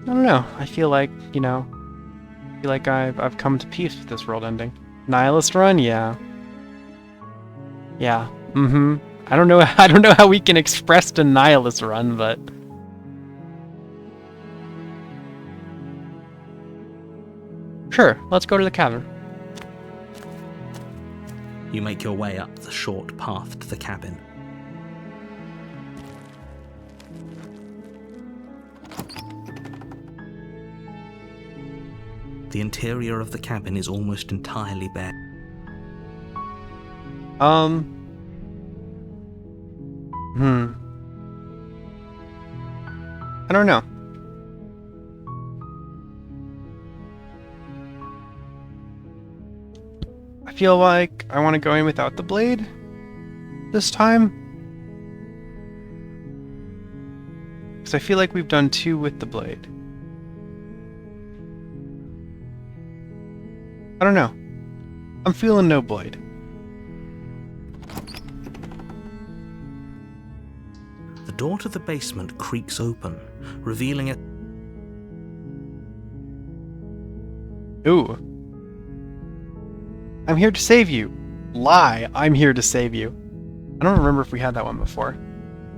I don't know. I feel like, you know, I've come to peace with this world ending. Nihilist run? Yeah. Yeah. Mm-hmm. I don't know how we can express the nihilist run, but sure, let's go to the cavern. You make your way up the short path to the cabin. The interior of the cabin is almost entirely bare. I don't know. I feel like I want to go in without the blade this time. Because I feel like we've done 2 with the blade. I don't know. I'm feeling no blade. The door to the basement creaks open, revealing a Ooh. I'm here to save you. Lie, I'm here to save you. I don't remember if we had that one before.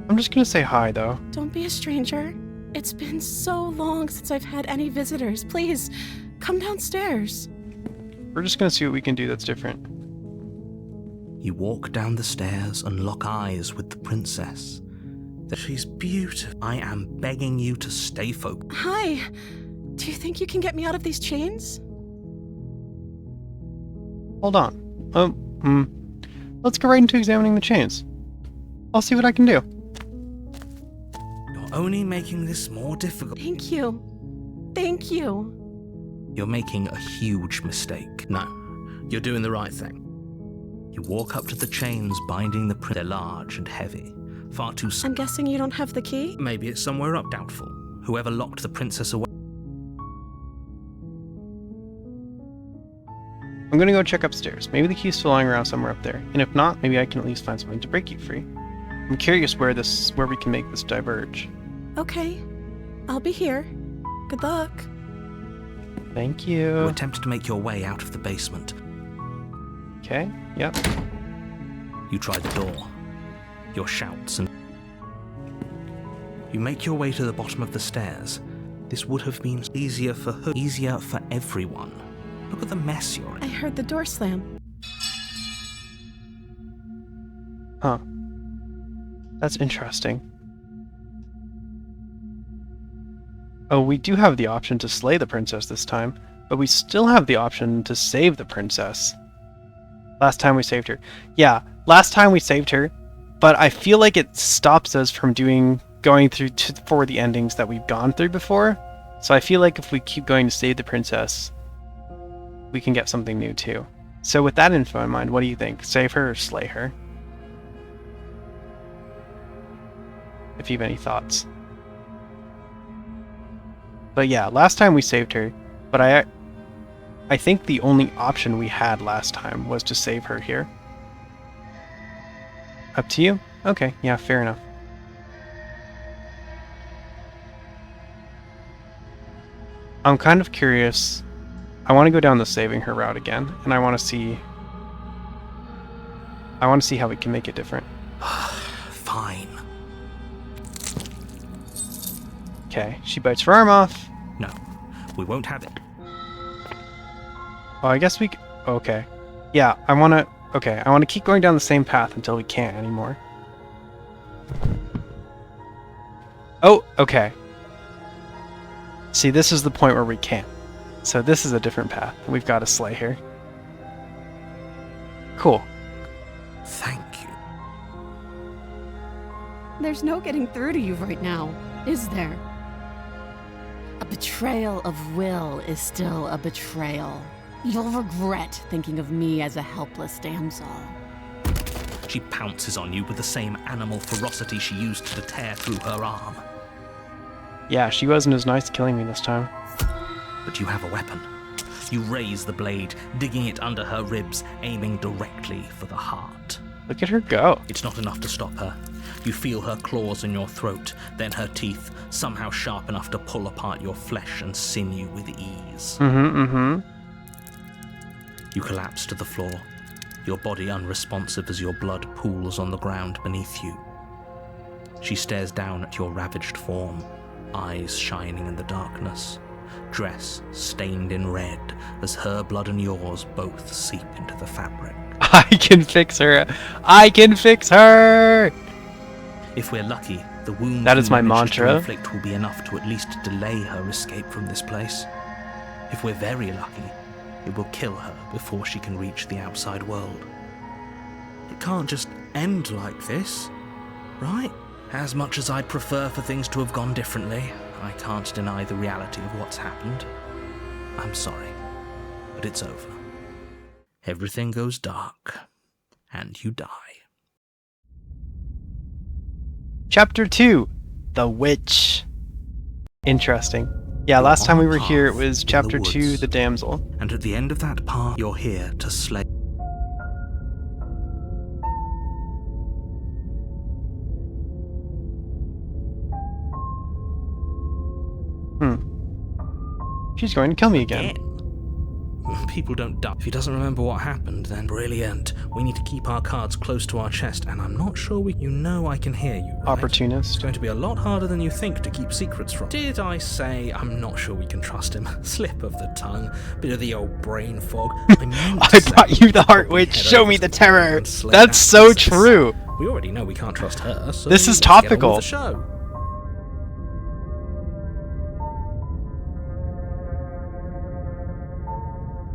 I'm just gonna say hi, though. Don't be a stranger. It's been so long since I've had any visitors. Please, come downstairs. We're just gonna see what we can do that's different. You walk down the stairs and lock eyes with the princess. She's beautiful. I am begging you to stay focused. Hi. Do you think you can get me out of these chains? Hold on. Let's go right into examining the chains. I'll see what I can do. You're only making this more difficult. Thank you. Thank you. You're making a huge mistake. No, you're doing the right thing. You walk up to the chains binding the They're large and heavy. Far too I'm guessing you don't have the key? Maybe it's somewhere up. Doubtful. Whoever locked the princess away. I'm gonna go check upstairs. Maybe the key's still lying around somewhere up there. And if not, maybe I can at least find something to break you free. I'm curious where we can make this diverge. Okay. I'll be here. Good luck. Thank You you. attempt to make your way out of the basement. Okay, yep. You try the door. Your shouts and... You make your way to the bottom of the stairs. This would have been easier for everyone. Look at the mess you're I in. heard the door slam. Huh. That's interesting. Oh, we do have the option to slay the princess this time, but we still have the option to save the princess. Last time we saved her. Yeah, last time we saved her, but I feel like it stops us from going through for the endings that we've gone through before. So I feel like if we keep going to save the princess, we can get something new too. So with that info in mind, what do you think? Save her or slay her? If you have any thoughts. But yeah, last time we saved her, but I think the only option we had last time was to save her here. Up to you? Okay, yeah, fair enough. I'm kind of curious. I want to go down the saving her route again, and I want to see how we can make it different. Fine. Okay, she bites her arm off. No, we won't have it. Oh, I guess we... Okay. Yeah, I want to keep going down the same path until we can't anymore. Oh, okay. See, this is the point where we can't. So this is a different path. We've got to slay her. Cool. Thank you. There's no getting through to you right now, is there? A betrayal of Will is still a betrayal. You'll regret thinking of me as a helpless damsel. She pounces on you with the same animal ferocity she used to tear through her arm. Yeah, she wasn't as nice killing me this time. But you have a weapon. You raise the blade, digging it under her ribs, aiming directly for the heart. Look at her go. It's not enough to stop her. You feel her claws in your throat, then her teeth, somehow sharp enough to pull apart your flesh and sinew with ease. You collapse to the floor, your body unresponsive as your blood pools on the ground beneath you. She stares down at your ravaged form, eyes shining in the darkness, dress stained in red as her blood and yours both seep into the fabric. I can fix her. I can fix her. If we're lucky, the wound That is my we manage mantra. to inflict will be enough to at least delay her escape from this place. If we're very lucky, it will kill her before she can reach the outside world. It can't just end like this, right? As much as I'd prefer for things to have gone differently, I can't deny the reality of what's happened. I'm sorry, but it's over. Everything goes dark, and you die. Chapter 2. The Witch. Interesting. Yeah, last time we were here, it was in the Chapter 2, woods. The Damsel. And at the end of that path, you're here to slay. She's going to kill me again. People don't die. If he doesn't remember what happened, then brilliant. We need to keep our cards close to our chest, and I'm not sure we... You know I can hear you, right? It's Opportunist. going to be a lot harder than you think to keep secrets from. Did I say I'm not sure we can trust him? Slip of the tongue. Bit of the old brain fog. I meant to I say brought you the Heart we Witch. head Show over me to the the terror. and slay That's that so princess. true. We already know we can't trust her, so This is let's get on with topical. the show.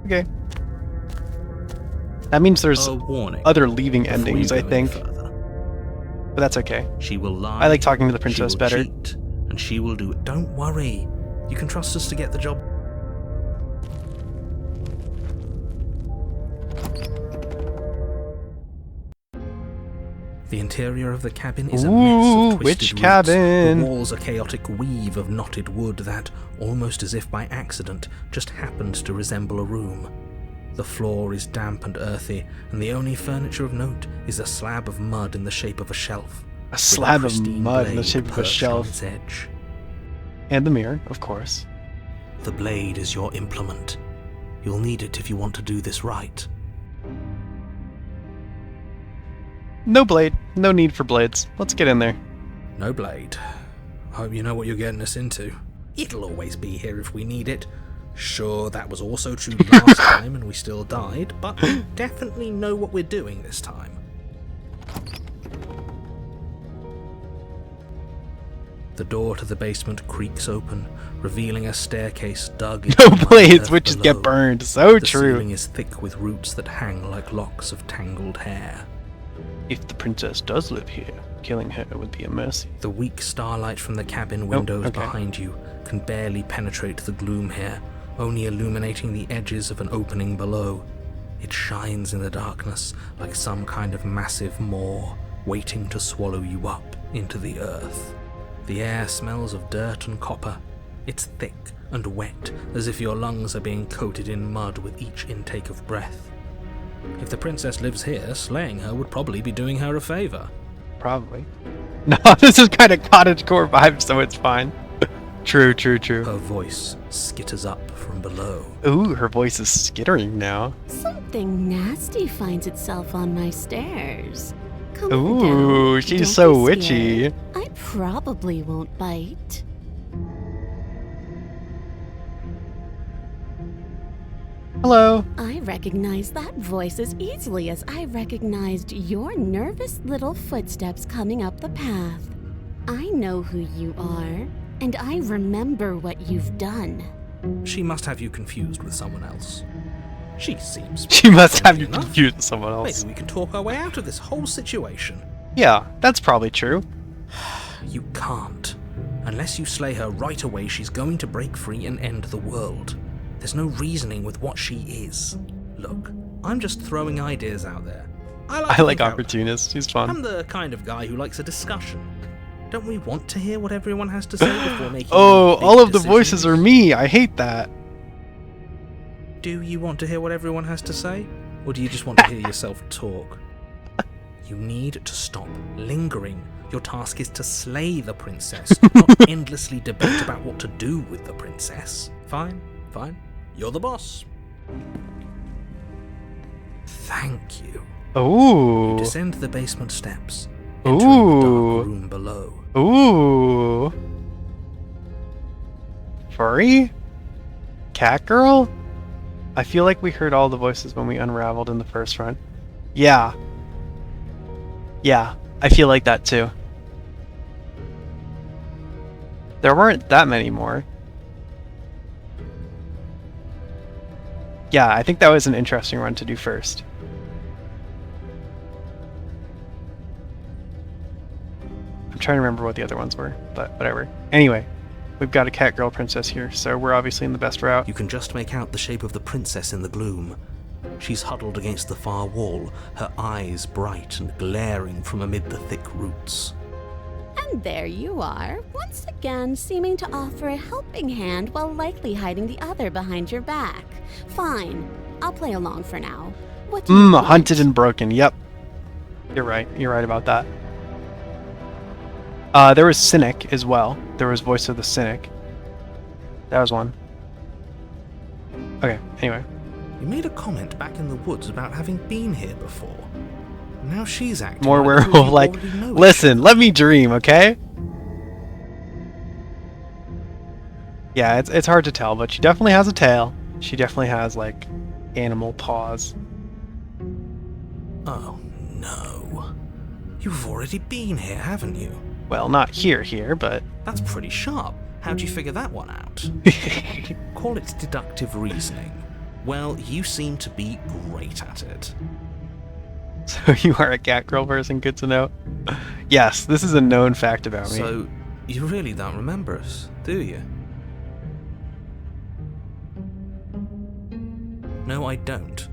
Okay. That means there's A warning. other leaving Before you endings, go I any think. further. But that's okay. She will lie. I like talking to the she princess will better. cheat, and she will do it. Don't worry. You can trust us to get the job. The interior of the cabin is a mess Ooh, of twisted witch roots. cabin. The walls a chaotic weave of knotted wood that, almost as if by accident, just happened to resemble a room. The floor is damp and earthy, and the only furniture of note is a slab of mud in the shape of a shelf. A slab of pristine mud in the blade shape of a perched on shelf. its edge. And the mirror, of course. The blade is your implement. You'll need it if you want to do this right. No blade. No need for blades. Let's get in there. No blade. Hope you know what you're getting us into. It'll always be here if we need it. Sure, that was also true last time and we still died, but we definitely know what we're doing this time. The door to the basement creaks open, revealing a staircase dug into No the muddy blades, earth witches below. get burned. So The true. ceiling is thick with roots that hang like locks of tangled hair. If the princess does live here, killing her would be a mercy. The weak starlight from the cabin windows okay. behind you can barely penetrate the gloom here, only illuminating the edges of an opening below. It shines in the darkness like some kind of massive maw, waiting to swallow you up into the earth. The air smells of dirt and copper. It's thick and wet, as if your lungs are being coated in mud with each intake of breath. If the princess lives here, slaying her would probably be doing her a favor. Probably. No, this is kind of cottagecore vibe, so it's fine. True. Her voice skitters up from below. Ooh, her voice is skittering now. Something nasty finds itself on my stairs. Come Ooh, down. she's Don't so be witchy. scared. I probably won't bite. Hello. I recognize that voice as easily as I recognized your nervous little footsteps coming up the path. I know who you are, and I remember what you've done. She must have you confused with someone else. She seems... She must have you enough. confused with someone else. Maybe we can talk our way out of this whole situation. Yeah, that's probably true. You can't. Unless you slay her right away, she's going to break free and end the world. There's no reasoning with what she is. Look, I'm just throwing ideas out there. I to like think out opportunists. He's loud. fun. I'm the kind of guy who likes a discussion. Don't we want to hear what everyone has to say before making Oh, big all of the decisions? voices are me. I hate that. Do you want to hear what everyone has to say? Or do you just want to hear yourself talk? You need to stop lingering. Your task is to slay the princess, not endlessly debate about what to do with the princess. Fine. You're the boss. Thank you. Ooh. Descend the basement steps, entering the Ooh. dark room below. Ooh. Furry? Cat girl? I feel like we heard all the voices when we unraveled in the first run. Yeah. Yeah, I feel like that too. There weren't that many more. Yeah, I think that was an interesting run to do first. I'm trying to remember what the other ones were, but whatever. Anyway, we've got a cat girl princess here, so we're obviously in the best route. You can just make out the shape of the princess in the gloom. She's huddled against the far wall, her eyes bright and glaring from amid the thick roots. And there you are, once again seeming to offer a helping hand while likely hiding the other behind your back. Fine, I'll play along for now. What do you want? Hunted and broken, yep. You're right about that. There was Cynic as well. There was Voice of the Cynic. That was one. Okay, anyway. You made a comment back in the woods about having been here before. Now she's acting More like you werewolf, like, already know each listen, let me dream, okay? Yeah, it's hard to tell, but she definitely has a tail. She definitely has, like, animal paws. Oh, no. You've already been here, haven't you? Well, not here, but... That's pretty sharp. How'd you figure that one out? Call it deductive reasoning. Well, you seem to be great at it. So you are a cat girl person, good to know. Yes, this is a known fact about me. So, you really don't remember us, do you? No, I don't.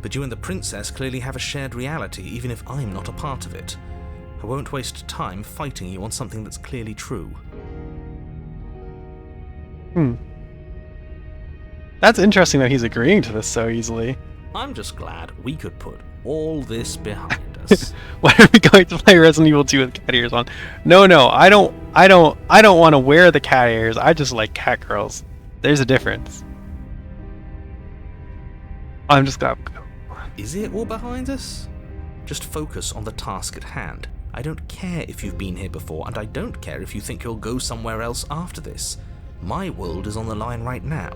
But you and the princess clearly have a shared reality, even if I'm not a part of it. I won't waste time fighting you on something that's clearly true. That's interesting that he's agreeing to this so easily. I'm just glad we could put all this behind us. Why are we going to play Resident Evil 2 with cat ears on? No, I don't want to wear the cat ears. I just like cat girls. There's a difference. I'm just gonna go. Is it all behind us? Just focus on the task at hand. I don't care if you've been here before, and I don't care if you think you'll go somewhere else after this. My world is on the line right now,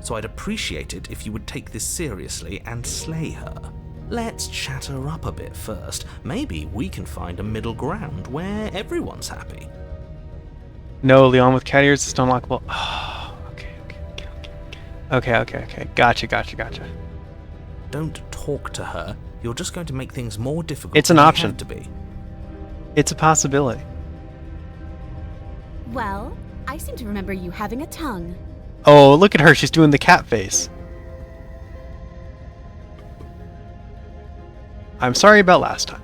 so I'd appreciate it if you would take this seriously and slay her. Let's chat her up a bit first. Maybe we can find a middle ground where everyone's happy. No, Leon with cat ears is unlockable. Oh, okay. Gotcha. Don't talk to her. You're just going to make things more difficult. It's an than they option. have to be. It's a possibility. Well, I seem to remember you having a tongue. Oh, look at her. She's doing the cat face. I'm sorry about last time.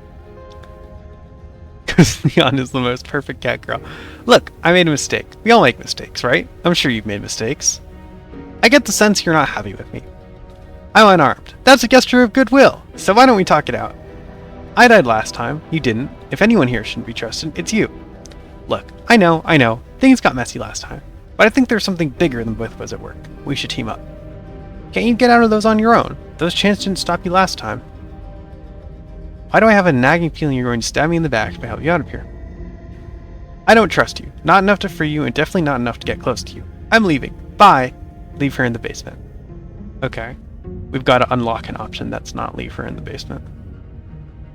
Because Leon is the most perfect cat girl. Look, I made a mistake. We all make mistakes, right? I'm sure you've made mistakes. I get the sense you're not happy with me. I'm unarmed. That's a gesture of goodwill. So why don't we talk it out? I died last time. You didn't. If anyone here shouldn't be trusted, it's you. Look, I know. Things got messy last time. But I think there's something bigger than both of us at work. We should team up. Can't you get out of those on your own? Those chants didn't stop you last time. Why do I have a nagging feeling you're going to stab me in the back to help you out of here? I don't trust you. Not enough to free you, and definitely not enough to get close to you. I'm leaving. Bye. Leave her in the basement. Okay. We've got to unlock an option that's not leave her in the basement.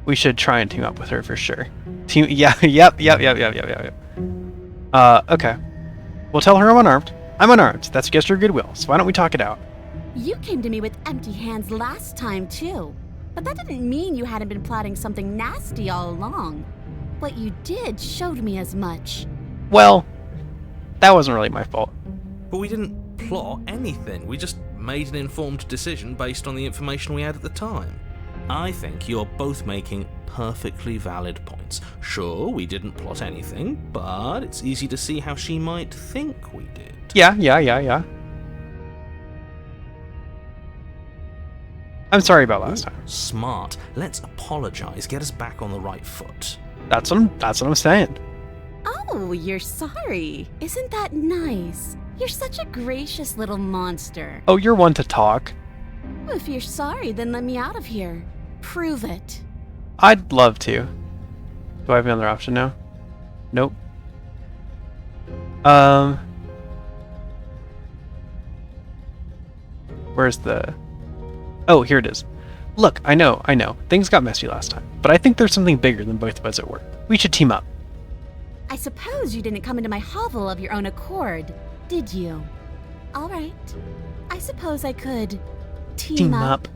We should try and team up with her for sure. Yep. Okay. We'll tell her I'm unarmed. I'm unarmed. That's a gesture of goodwill, so why don't we talk it out? You came to me with empty hands last time, too. But that didn't mean you hadn't been plotting something nasty all along. What you did showed me as much. Well, that wasn't really my fault. But we didn't plot anything. We just made an informed decision based on the information we had at the time. I think you're both making perfectly valid points. Sure, we didn't plot anything, but it's easy to see how she might think we did. Yeah. I'm sorry about last time. Smart. Let's apologize. Get us back on the right foot. That's what I'm saying. Oh, you're sorry. Isn't that nice? You're such a gracious little monster. Oh, you're one to talk. If you're sorry, then let me out of here. Prove it. I'd love to. Do I have another option now? Nope. Where's the... Oh, here it is. Look, I know. Things got messy last time, but I think there's something bigger than both of us at work. We should team up. I suppose you didn't come into my hovel of your own accord, did you? All right. I suppose I could team up.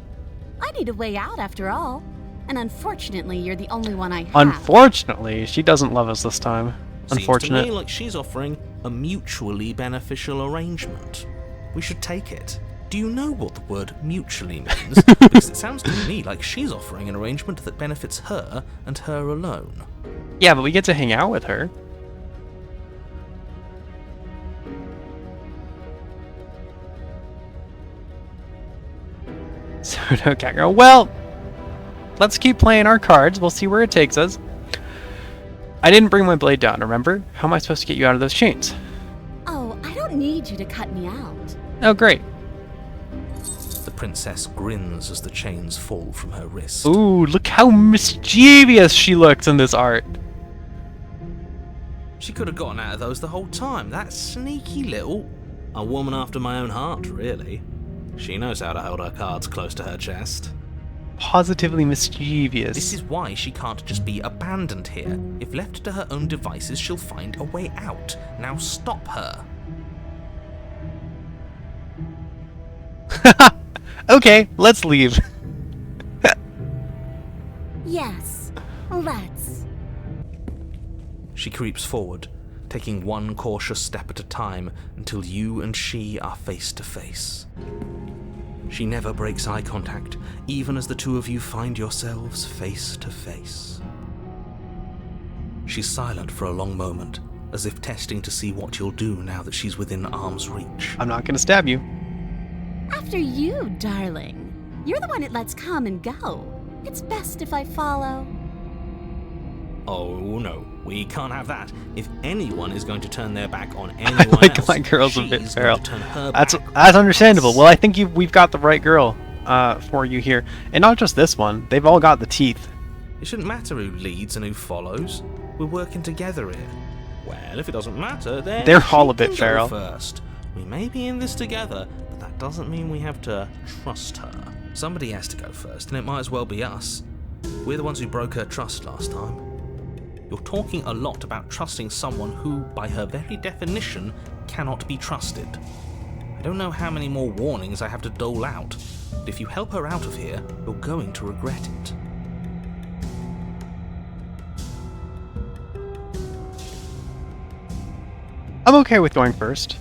I need a way out after all. And unfortunately, you're the only one I have. Unfortunately, she doesn't love us this time. Unfortunate. Seems to me like she's offering a mutually beneficial arrangement. We should take it. Do you know what the word mutually means? Because it sounds to me like she's offering an arrangement that benefits her and her alone. Yeah, but we get to hang out with her. So, no cat girl. Well, let's keep playing our cards. We'll see where it takes us. I didn't bring my blade down, remember? How am I supposed to get you out of those chains? Oh, I don't need you to cut me out. Oh, great. The princess grins as the chains fall from her wrist. Ooh, look how mischievous she looks in this art. She could have gotten out of those the whole time. That sneaky little... A woman after my own heart, really. She knows how to hold her cards close to her chest. Positively mischievous. This is why she can't just be abandoned here. If left to her own devices, she'll find a way out. Now stop her. Okay, let's leave. Yes, let's. She creeps forward, taking one cautious step at a time until you and she are face to face. She never breaks eye contact, even as the two of you find yourselves face to face. She's silent for a long moment, as if testing to see what you'll do now that she's within arm's reach. I'm not gonna stab you. After you, darling. You're the one it lets come and go. It's best if I follow. Oh no, we can't have that. If anyone is going to turn their back on anyone like else, my girl's a bit she's feral. going to turn her That's back. understandable. Well, I think we've got the right girl for you here, and not just this one. They've all got the teeth. It shouldn't matter who leads and who follows. We're working together here. Well, if it doesn't matter, then They're she all a bit can go feral. first. We may be in this together, but that doesn't mean we have to trust her. Somebody has to go first, and it might as well be us. We're the ones who broke her trust last time. You're talking a lot about trusting someone who, by her very definition, cannot be trusted. I don't know how many more warnings I have to dole out, but if you help her out of here, you're going to regret it. I'm okay with going first.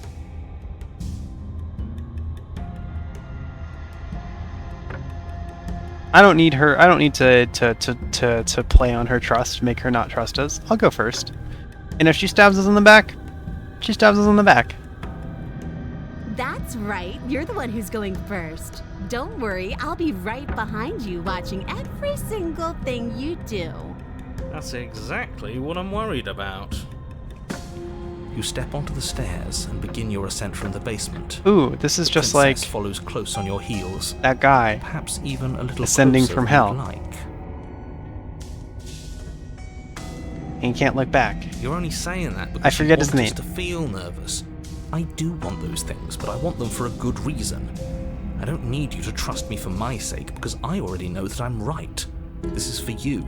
I don't need her. I don't need to play on her trust, make her not trust us. I'll go first. And if she stabs us in the back, she stabs us in the back. That's right. You're the one who's going first. Don't worry, I'll be right behind you watching every single thing you do. That's exactly what I'm worried about. You step onto the stairs and begin your ascent from the basement. Ooh, this is The just like princess follows close on your heels, that guy perhaps even a little ascending closer from than hell. you'd like. and you can't look back. You're only saying that because I forget you his want name. us to feel nervous. I do want those things, but I want them for a good reason. I don't need you to trust me for my sake, because I already know that I'm right. This is for you.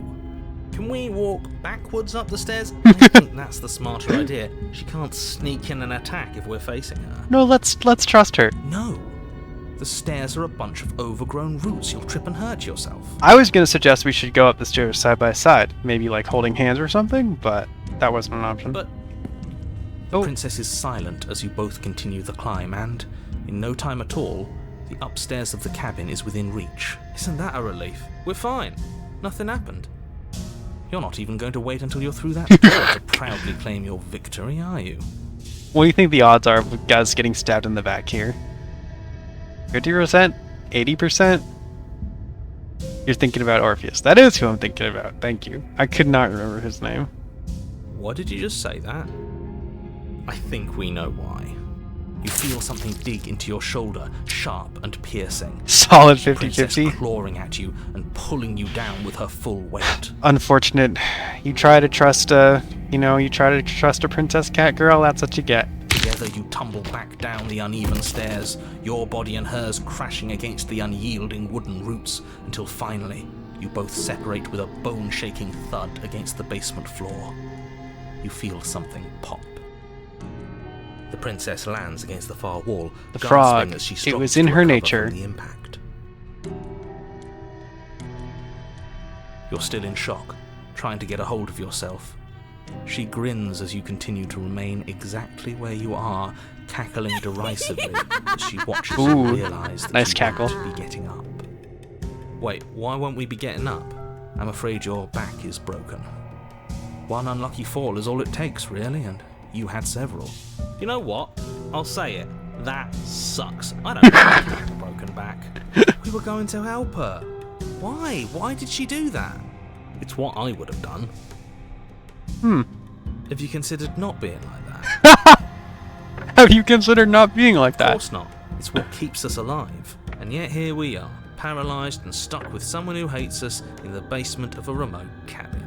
Can we walk backwards up the stairs? I think that's the smarter idea. She can't sneak in and attack if we're facing her. No, let's trust her. No. The stairs are a bunch of overgrown roots. You'll trip and hurt yourself. I was gonna suggest we should go up the stairs side by side, maybe like holding hands or something, but that wasn't an option. But the Oh. princess is silent as you both continue the climb, and in no time at all, the upstairs of the cabin is within reach. Isn't that a relief? We're fine. Nothing happened. You're not even going to wait until you're through that door to proudly claim your victory, are you? What do you think the odds are of guys getting stabbed in the back here? 50%? 80%? You're thinking about Orpheus. That is who I'm thinking about. Thank you. I could not remember his name. What did you just say that? I think we know why. You feel something dig into your shoulder, sharp and piercing. Solid The princess 50-50. clawing at you and pulling you down with her full weight. Unfortunate. You try to trust a princess cat girl, that's what you get. Together you tumble back down the uneven stairs, your body and hers crashing against the unyielding wooden roots, until finally you both separate with a bone-shaking thud against the basement floor. You feel something pop. The princess lands against the far wall, The gasping frog. as she It struggles was in to her recover nature. from the impact. You're still in shock, trying to get a hold of yourself. She grins as you continue to remain exactly where you are, cackling derisively as she watches you Ooh, realize that nice you cackle. won't be getting up. Wait, why won't we be getting up? I'm afraid your back is broken. One unlucky fall is all it takes, really, and you had several. You know what? I'll say it. That sucks. I don't have a broken back. We were going to help her. Why? Why did she do that? It's what I would have done. Have you considered not being like that? Have you considered not being like Of that? course not. It's what keeps us alive. And yet here we are, paralysed and stuck with someone who hates us in the basement of a remote cabin.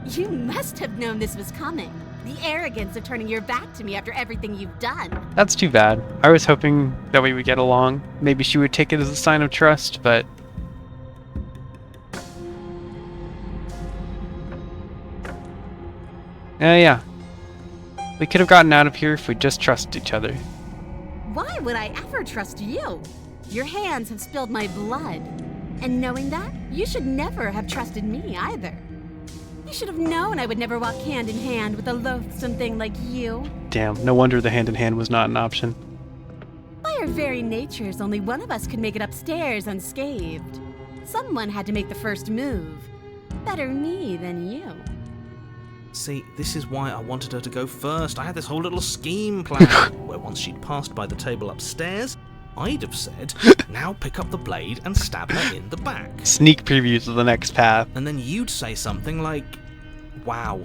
You must have known this was coming. The arrogance of turning your back to me after everything you've done. That's too bad. I was hoping that we would get along. Maybe she would take it as a sign of trust, but... yeah. We could have gotten out of here if we just trusted each other. Why would I ever trust you? Your hands have spilled my blood. And knowing that, you should never have trusted me either. You should have known I would never walk hand in hand with a loathsome thing like you. Damn, no wonder the hand-in-hand was not an option. By our very natures, only one of us could make it upstairs unscathed. Someone had to make the first move. Better me than you. See, this is why I wanted her to go first. I had this whole little scheme planned, where once she'd passed by the table upstairs, I'd have said, now pick up the blade and stab her in the back. Sneak previews of the next path. And then you'd say something like, Wow.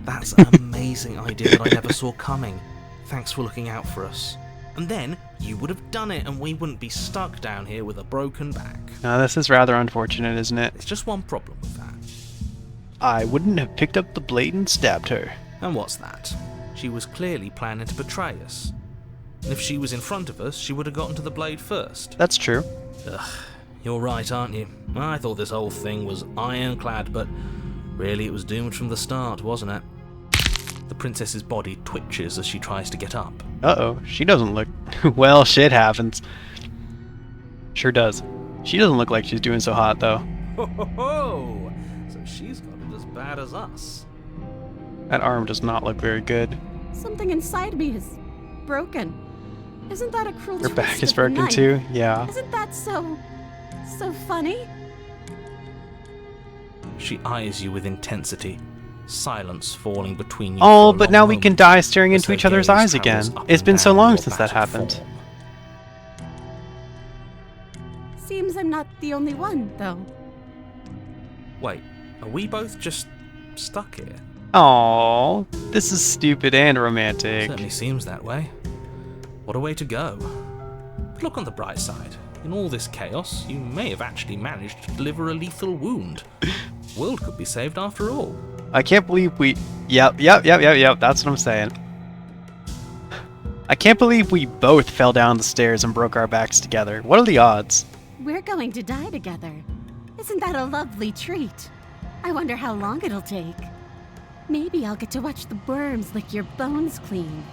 That's an amazing idea that I never saw coming. Thanks for looking out for us. And then you would have done it and we wouldn't be stuck down here with a broken back. Now, this is rather unfortunate, isn't it? There's just one problem with that. I wouldn't have picked up the blade and stabbed her. And what's that? She was clearly planning to betray us. And if she was in front of us, she would have gotten to the blade first. That's true. Ugh, you're right, aren't you? I thought this whole thing was ironclad, but really it was doomed from the start, wasn't it? The princess's body twitches as she tries to get up. Uh-oh, she doesn't look... Well, shit happens. Sure does. She doesn't look like she's doing so hot, though. Ho ho ho! So she's got it as bad as us. That arm does not look very good. Something inside me is broken. Isn't that a cruel Her twist back is of the broken knife? too, yeah. Isn't that so funny? She eyes you with intensity, silence falling between you. Oh, for a but long now we moment, can die staring as into her each other's gaze eyes travels again. up It's and been so down long your since that battered happened. form. Seems I'm not the only one, though. Wait, are we both just stuck here? Oh, this is stupid and romantic. Certainly seems that way. What a way to go. But look on the bright side. In all this chaos, you may have actually managed to deliver a lethal wound. The world could be saved after all. I can't believe we... Yep, that's what I'm saying. I can't believe we both fell down the stairs and broke our backs together. What are the odds? We're going to die together. Isn't that a lovely treat? I wonder how long it'll take. Maybe I'll get to watch the worms lick your bones clean.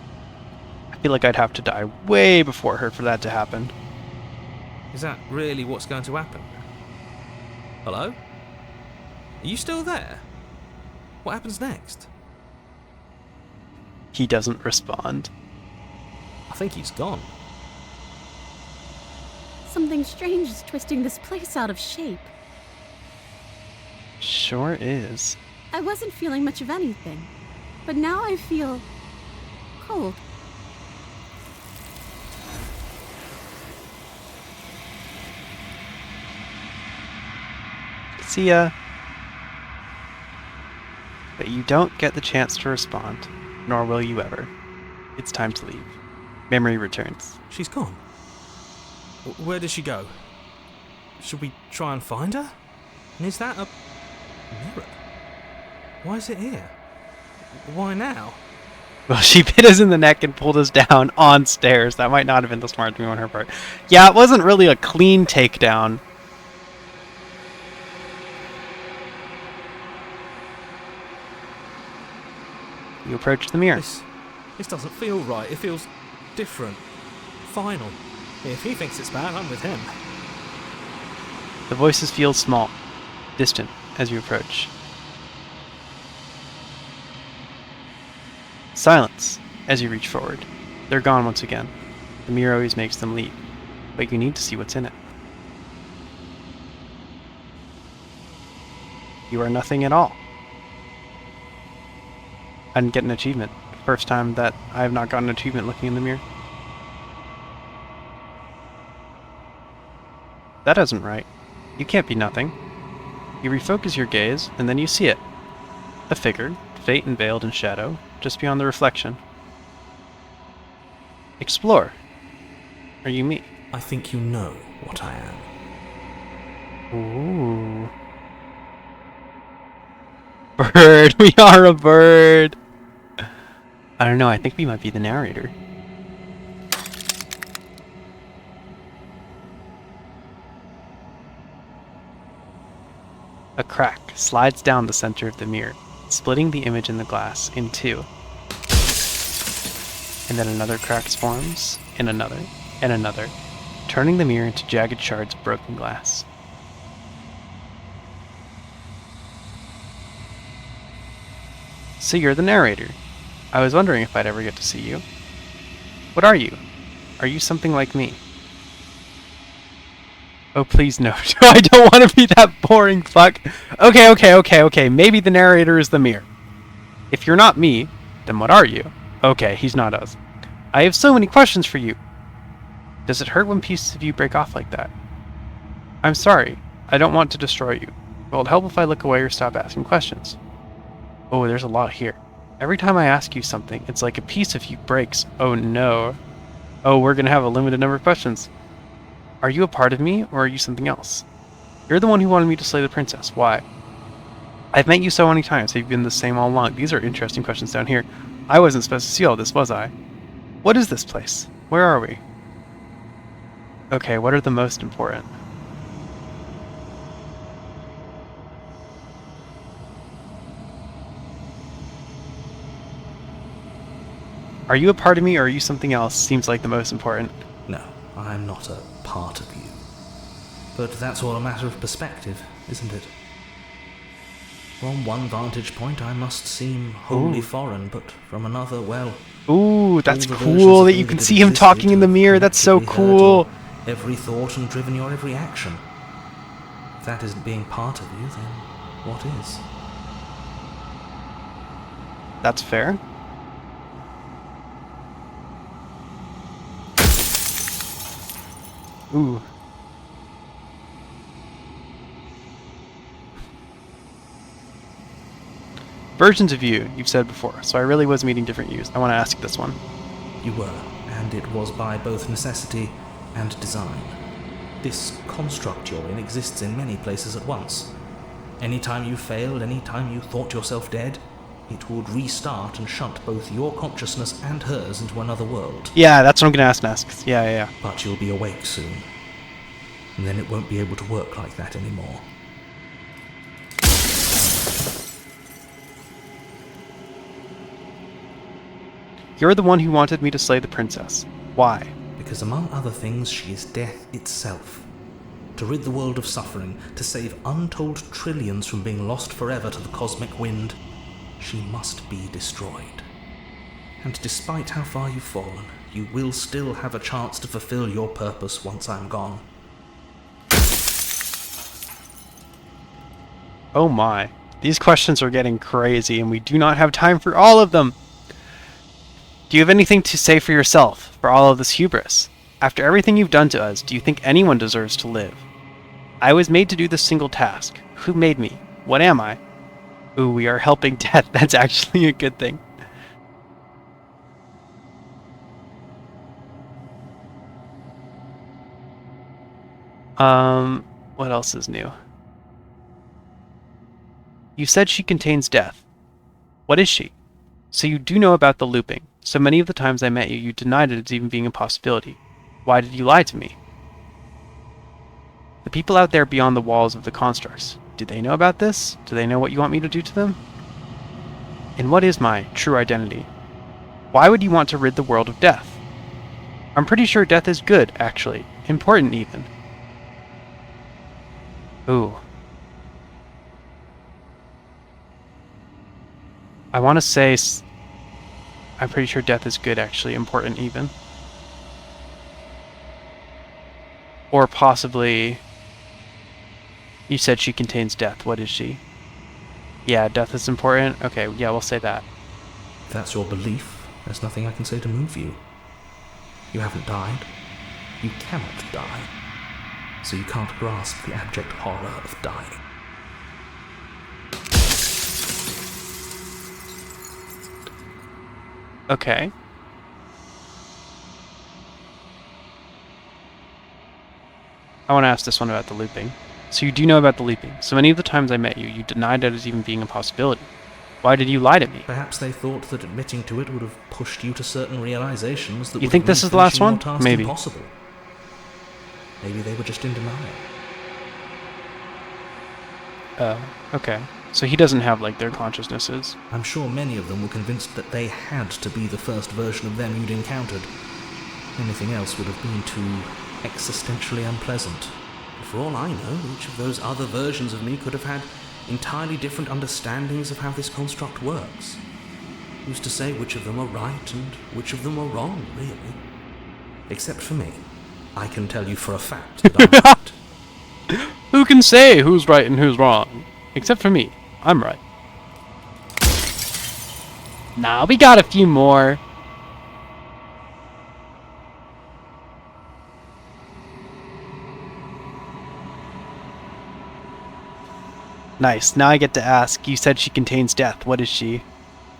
I feel like I'd have to die way before her for that to happen. Is that really what's going to happen? Hello? Are you still there? What happens next? He doesn't respond. I think he's gone. Something strange is twisting this place out of shape. Sure is. I wasn't feeling much of anything, but now I feel cold. See ya. But you don't get the chance to respond, nor will you ever. It's time to leave. Memory returns. She's gone. Where did she go? Should we try and find her? And is that a mirror? Why is it here? Why now? Well, she bit us in the neck and pulled us down on stairs. That might not have been the smart move on her part. Yeah, it wasn't really a clean takedown. You approach the mirror. This doesn't feel right. It feels different. Final. If he thinks it's bad, I'm with him. The voices feel small, distant, as you approach. Silence, as you reach forward. They're gone once again. The mirror always makes them leave, but you need to see what's in it. You are nothing at all. I didn't get an achievement. First time that I have not gotten an achievement looking in the mirror. That isn't right. You can't be nothing. You refocus your gaze, and then you see it. A figure, faint and veiled in shadow, just beyond the reflection. Explore. Are you me? I think you know what I am. Ooh. Bird! We are a bird! I don't know, I think we might be the narrator. A crack slides down the center of the mirror, splitting the image in the glass in two. And then another crack forms, and another, turning the mirror into jagged shards of broken glass. So you're the narrator. I was wondering if I'd ever get to see you. What are you? Are you something like me? Oh, please no. I don't want to be that boring fuck. Okay. Maybe the narrator is the mirror. If you're not me, then what are you? Okay, he's not us. I have so many questions for you. Does it hurt when pieces of you break off like that? I'm sorry. I don't want to destroy you. Will it help if I look away or stop asking questions? Oh, there's a lot here. Every time I ask you something, it's like a piece of you breaks. Oh no. Oh, we're gonna have a limited number of questions. Are you a part of me, or are you something else? You're the one who wanted me to slay the princess. Why? I've met you so many times. Have you been the same all along? These are interesting questions down here. I wasn't supposed to see all this, was I? What is this place? Where are we? Okay, what are the most important? Are you a part of me, or are you something else? Seems like the most important. No, I'm not a part of you. But that's all a matter of perspective, isn't it? From one vantage point, I must seem wholly foreign, but from another, well... Ooh, that's all the versions cool of that me you can have see him existed talking in the have mirror. That's so collectively heard cool. your every thought and driven your every action. If that isn't being part of you, then what is? That's fair. Ooh. Versions of you, you've said before, so I really was meeting different yous. I want to ask this one. You were, and it was by both necessity and design. This construct you're in exists in many places at once. Anytime you failed, anytime you thought yourself dead, it would restart and shunt both your consciousness and hers into another world. Yeah, that's what I'm going to ask next. Yeah. But you'll be awake soon. And then it won't be able to work like that anymore. You're the one who wanted me to slay the princess. Why? Because among other things, she is death itself. To rid the world of suffering, to save untold trillions from being lost forever to the cosmic wind, she must be destroyed. And despite how far you've fallen, you will still have a chance to fulfill your purpose once I'm gone. Oh my. These questions are getting crazy, and we do not have time for all of them. Do you have anything to say for yourself, for all of this hubris? After everything you've done to us, do you think anyone deserves to live? I was made to do this single task. Who made me? What am I? Ooh, we are helping death. That's actually a good thing. What else is new? You said she contains death. What is she? So you do know about the looping. So many of the times I met you, you denied it as even being a possibility. Why did you lie to me? The people out there beyond the walls of the constructs, do they know about this? Do they know what you want me to do to them? And what is my true identity? Why would you want to rid the world of death? I'm pretty sure death is good, actually. Important, even. Ooh. I want to say... I'm pretty sure death is good, actually. Important, even. Or possibly... You said she contains death. What is she? Yeah, death is important. Okay, yeah, we'll say that. If that's your belief, there's nothing I can say to move you. You haven't died. You cannot die. So you can't grasp the abject horror of dying. Okay. I want to ask this one about the looping. So you do know about the looping. So many of the times I met you, you denied it as even being a possibility. Why did you lie to me? Perhaps they thought that admitting to it would have pushed you to certain realizations that You would think have this made is the last finishing your one? task Maybe. Impossible. Maybe they were just in denial. Okay. So he doesn't have, like, their consciousnesses. I'm sure many of them were convinced that they had to be the first version of them you'd encountered. Anything else would have been too existentially unpleasant. For all I know, each of those other versions of me could have had entirely different understandings of how this construct works. Who's to say which of them are right and which of them are wrong, really? Except for me. I can tell you for a fact that I'm right. Who can say who's right and who's wrong? Except for me. I'm right. Nah, we got a few more. Nice. Now I get to ask. You said she contains death. What is she?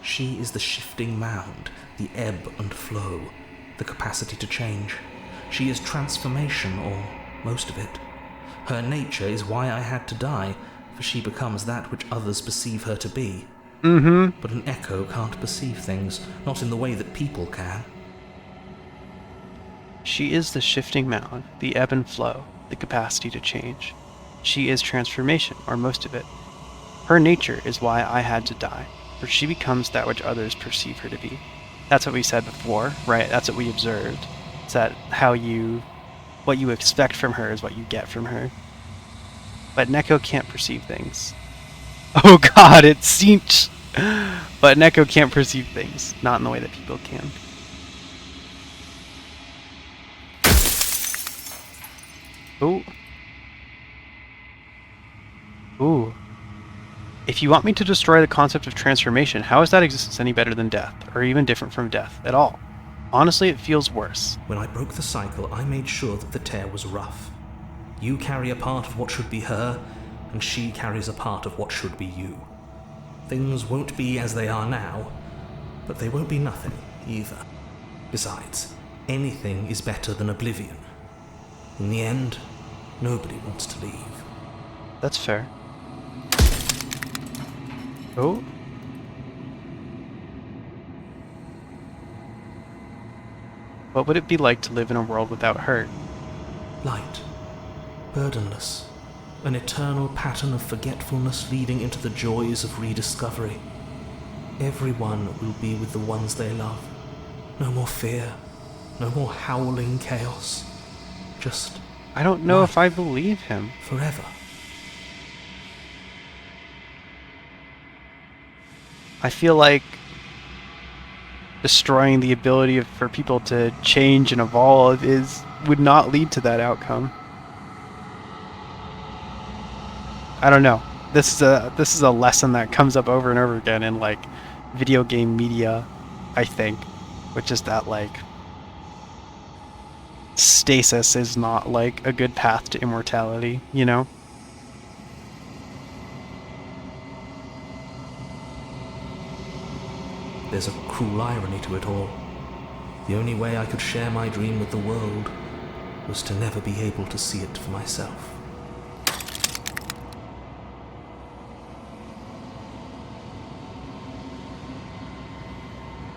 She is the shifting mound, the ebb and flow, the capacity to change. She is transformation, or most of it. Her nature is why I had to die, for she becomes that which others perceive her to be. Mm-hmm. But an echo can't perceive things, not in the way that people can. She is the shifting mound, the ebb and flow, the capacity to change. She is transformation, or most of it. Her nature is why I had to die, for she becomes that which others perceive her to be. That's what we said before, right? That's what we observed. It's that what you expect from her is what you get from her. But Neko can't perceive things. Oh god, it seems. But Neko can't perceive things, not in the way that people can. Ooh. Ooh. If you want me to destroy the concept of transformation, how is that existence any better than death, or even different from death at all? Honestly, it feels worse. When I broke the cycle, I made sure that the tear was rough. You carry a part of what should be her, and she carries a part of what should be you. Things won't be as they are now, but they won't be nothing either. Besides, anything is better than oblivion. In the end, nobody wants to leave. That's fair. Oh. What would it be like to live in a world without hurt? Light, burdenless, an eternal pattern of forgetfulness leading into the joys of rediscovery. Everyone will be with the ones they love. No more fear, no more howling chaos. Just I don't know life if I believe him. forever. I feel like destroying the ability for people to change and evolve would not lead to that outcome. I don't know. This is a lesson that comes up over and over again in like video game media, I think, which is that like stasis is not like a good path to immortality, you know? There's a cruel irony to it all. The only way I could share my dream with the world was to never be able to see it for myself.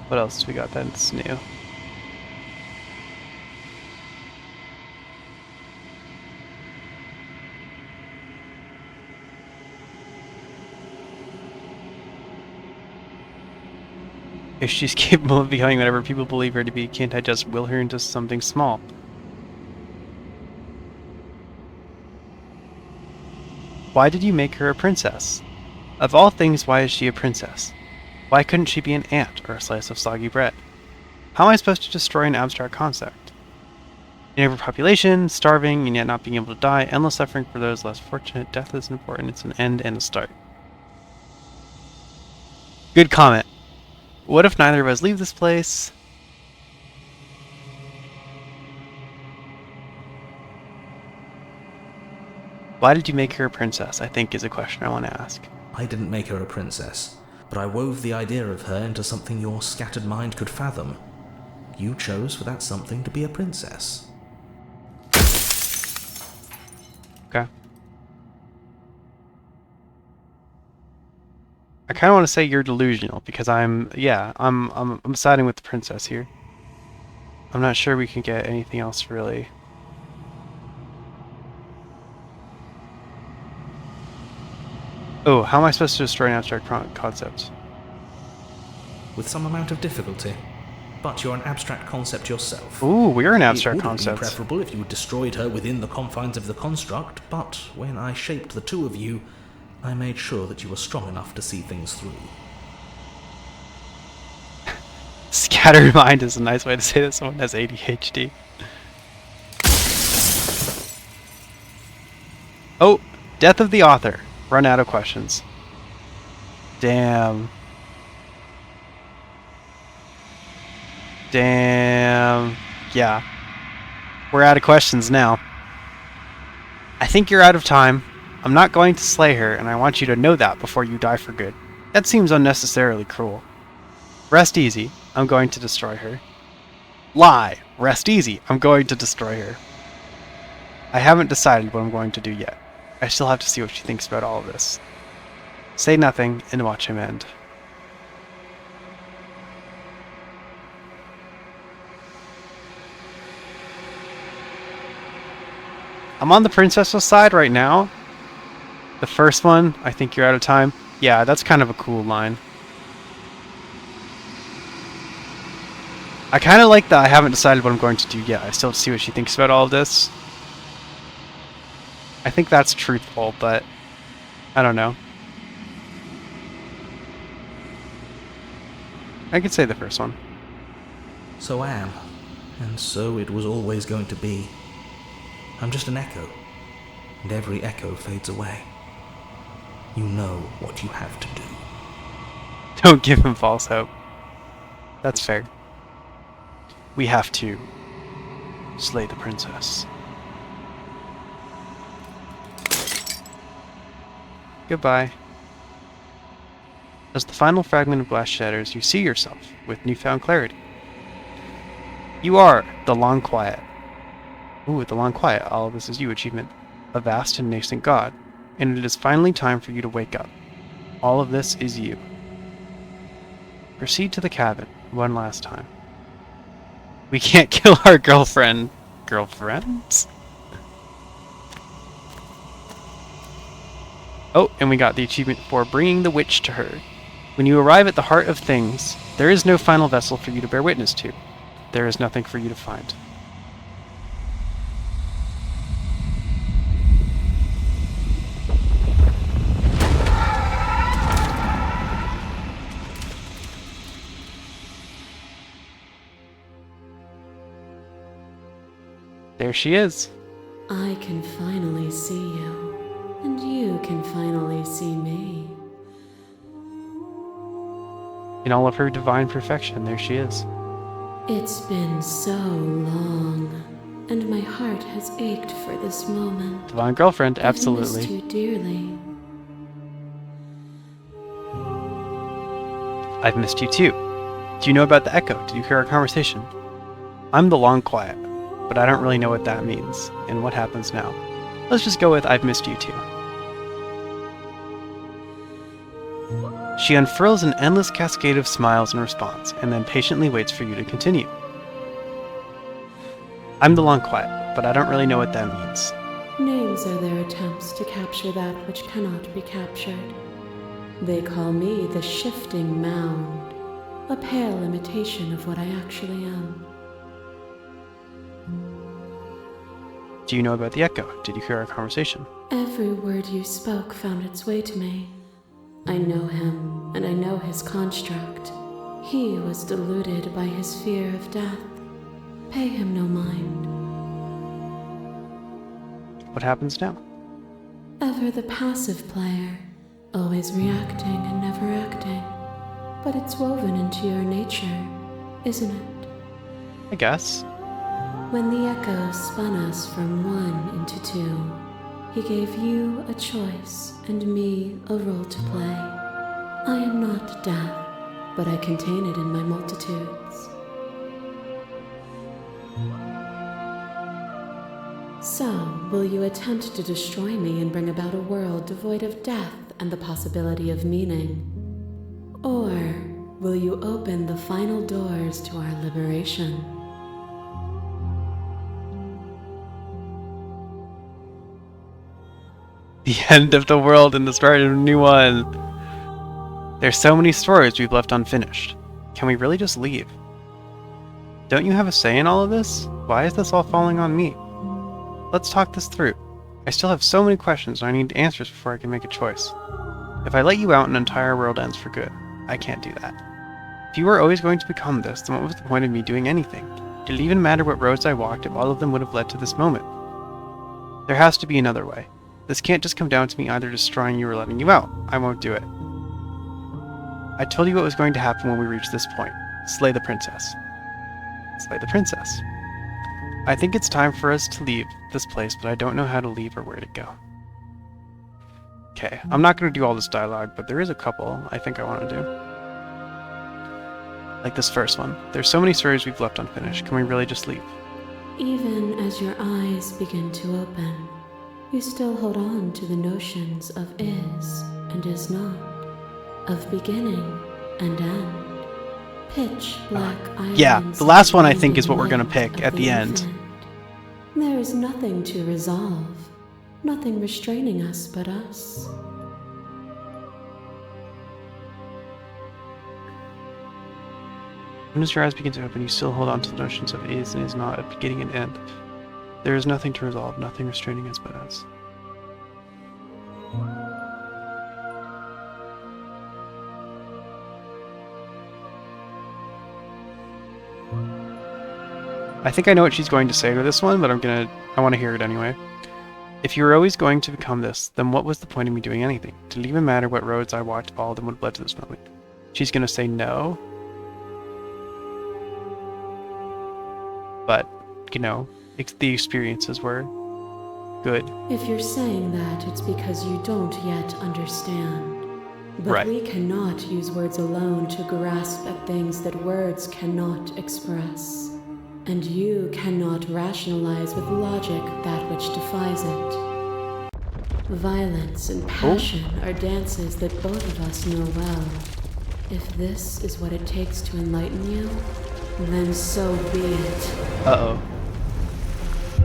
What else do we got that's new? If she's capable of becoming whatever people believe her to be, can't I just will her into something small? Why did you make her a princess? Of all things, why is she a princess? Why couldn't she be an ant or a slice of soggy bread? How am I supposed to destroy an abstract concept? In overpopulation, starving, and yet not being able to die, endless suffering for those less fortunate, death is important, it's an end and a start. Good comment. What if neither of us leave this place? Why did you make her a princess, I think is a question I want to ask. I didn't make her a princess, but I wove the idea of her into something your scattered mind could fathom. You chose for that something to be a princess. Okay. I kind of want to say you're delusional because I'm siding with the princess here. I'm not sure we can get anything else really. Oh, how am I supposed to destroy an abstract concept? With some amount of difficulty. But you're an abstract concept yourself. Ooh, we're an abstract It would concept. be preferable if you had destroyed her within the confines of the construct, but when I shaped the two of you, I made sure that you were strong enough to see things through. Scattered mind is a nice way to say that someone has ADHD. Oh, death of the author. Run out of questions. Damn. Damn. Yeah. We're out of questions now. I think you're out of time. I'm not going to slay her, and I want you to know that before you die for good. That seems unnecessarily cruel. Rest easy. I'm going to destroy her. Lie! Rest easy. I'm going to destroy her. I haven't decided what I'm going to do yet. I still have to see what she thinks about all of this. Say nothing and watch him end. I'm on the princess's side right now. The first one, I think you're out of time. Yeah, that's kind of a cool line. I kind of like that I haven't decided what I'm going to do yet. I still have to see what she thinks about all of this. I think that's truthful, but I don't know. I could say the first one. So I am, and so it was always going to be. I'm just an echo, and every echo fades away. You know what you have to do. Don't give him false hope. That's fair. We have to slay the princess. Goodbye. As the final fragment of glass shatters, you see yourself with newfound clarity. You are the Long Quiet. Ooh, the Long Quiet. All of this is you. Achievement. A vast and nascent god. And it is finally time for you to wake up. All of this is you. Proceed to the cabin one last time. We can't kill our girlfriend. Girlfriends? Oh, and we got the achievement for bringing the witch to her. When you arrive at the heart of things, there is no final vessel for you to bear witness to. There is nothing for you to find. There she is. I can finally see you, and you can finally see me. In all of her divine perfection, there she is. It's been so long, and my heart has ached for this moment. Divine girlfriend, I've missed absolutely. you dearly. I've missed you too. Do you know about the echo? Did you hear our conversation? I'm the Long Quiet, but I don't really know what that means, and what happens now. Let's just go with I've missed you too. She unfurls an endless cascade of smiles in response, and then patiently waits for you to continue. I'm the Long Quiet, but I don't really know what that means. Names are their attempts to capture that which cannot be captured. They call me the Shifting Mound, a pale imitation of what I actually am. Do you know about the echo? Did you hear our conversation? Every word you spoke found its way to me. I know him, and I know his construct. He was deluded by his fear of death. Pay him no mind. What happens now? Ever the passive player, always reacting and never acting. But it's woven into your nature, isn't it? I guess. When the echo spun us from one into two, he gave you a choice and me a role to play. I am not death, but I contain it in my multitudes. So, will you attempt to destroy me and bring about a world devoid of death and the possibility of meaning? Or will you open the final doors to our liberation? The end of the world and the start of a new one. There's so many stories we've left unfinished. Can we really just leave? Don't you have a say in all of this? Why is this all falling on me? Let's talk this through. I still have so many questions and I need answers before I can make a choice. If I let you out, an entire world ends for good. I can't do that. If you were always going to become this, then what was the point of me doing anything? Did it even matter what roads I walked if all of them would have led to this moment? There has to be another way. This can't just come down to me either destroying you or letting you out. I won't do it. I told you what was going to happen when we reached this point. Slay the princess. Slay the princess. I think it's time for us to leave this place, but I don't know how to leave or where to go. Okay, I'm not going to do all this dialogue, but there is a couple I think I want to do. Like this first one. There's so many stories we've left unfinished. Can we really just leave? Even as your eyes begin to open, you still hold on to the notions of is and is not, of beginning and end. Pitch black islands. Yeah, the last one I think is what we're going to pick at the end. There is nothing to resolve, nothing restraining us but us. When as your eyes begin to open, you still hold on to the notions of is and is not, of beginning and end. There is nothing to resolve, nothing restraining us but us. I think I know what she's going to say to this one, but I want to hear it anyway. If you were always going to become this, then what was the point of me doing anything? Did it even matter what roads I walked, all of them would have led to this moment? She's going to say no. But, you know, the experiences were good. If you're saying that, it's because you don't yet understand. But Right. we cannot use words alone to grasp at things that words cannot express. And you cannot rationalize with logic that which defies it. Violence and passion are dances that both of us know well. If this is what it takes to enlighten you, then so be it. Uh-oh.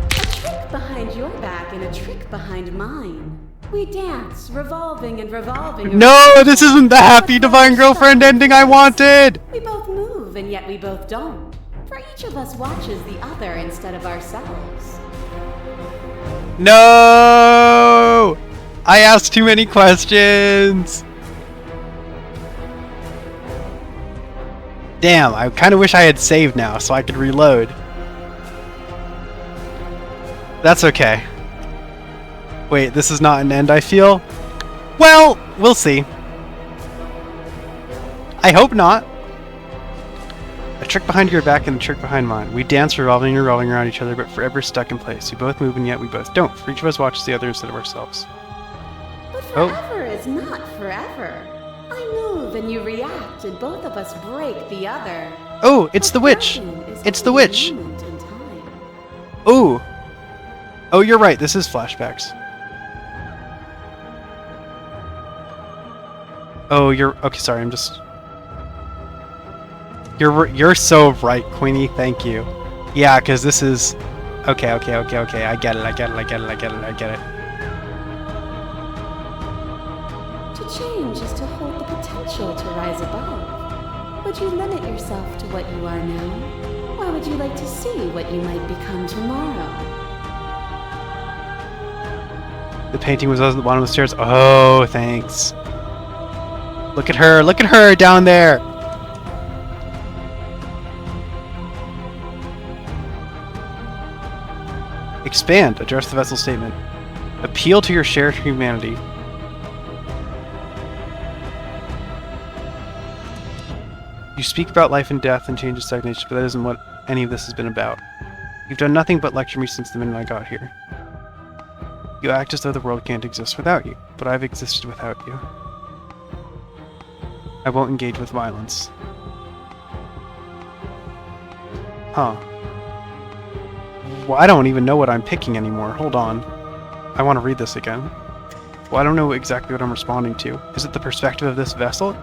A trick behind your back and a trick behind mine. We dance, revolving and revolving. No, this isn't the happy Divine Girlfriend ending I wanted! We both move, and yet we both don't. For each of us watches the other instead of ourselves. No! I asked too many questions! Damn, I kind of wish I had saved now so I could reload. That's okay. Wait, this is not an end, I feel? Well, we'll see. I hope not. A trick behind your back and a trick behind mine. We dance revolving and revolving around each other, but forever stuck in place. We both move and yet we both don't. For each of us watches the other instead of ourselves. But Oh. forever is not forever. I move and you react, and both of us break the other. Oh, it's the witch! It's the witch! Ooh! Oh, you're right, this is flashbacks. Oh, okay, sorry, I'm just... You're so right, Queenie, thank you. Yeah, because this is... Okay, I get it. To change is to hold the potential to rise above. Would you limit yourself to what you are now? Or would you like to see what you might become tomorrow? The painting was on the bottom of the stairs. Oh, thanks. Look at her down there! Expand. Address the vessel statement. Appeal to your shared humanity. You speak about life and death and change and stagnation, but that isn't what any of this has been about. You've done nothing but lecture me since the minute I got here. You act as though the world can't exist without you, but I've existed without you. I won't engage with violence. Huh. Well, I don't even know what I'm picking anymore. Hold on. I want to read this again. Well, I don't know exactly what I'm responding to. Is it the perspective of this vessel?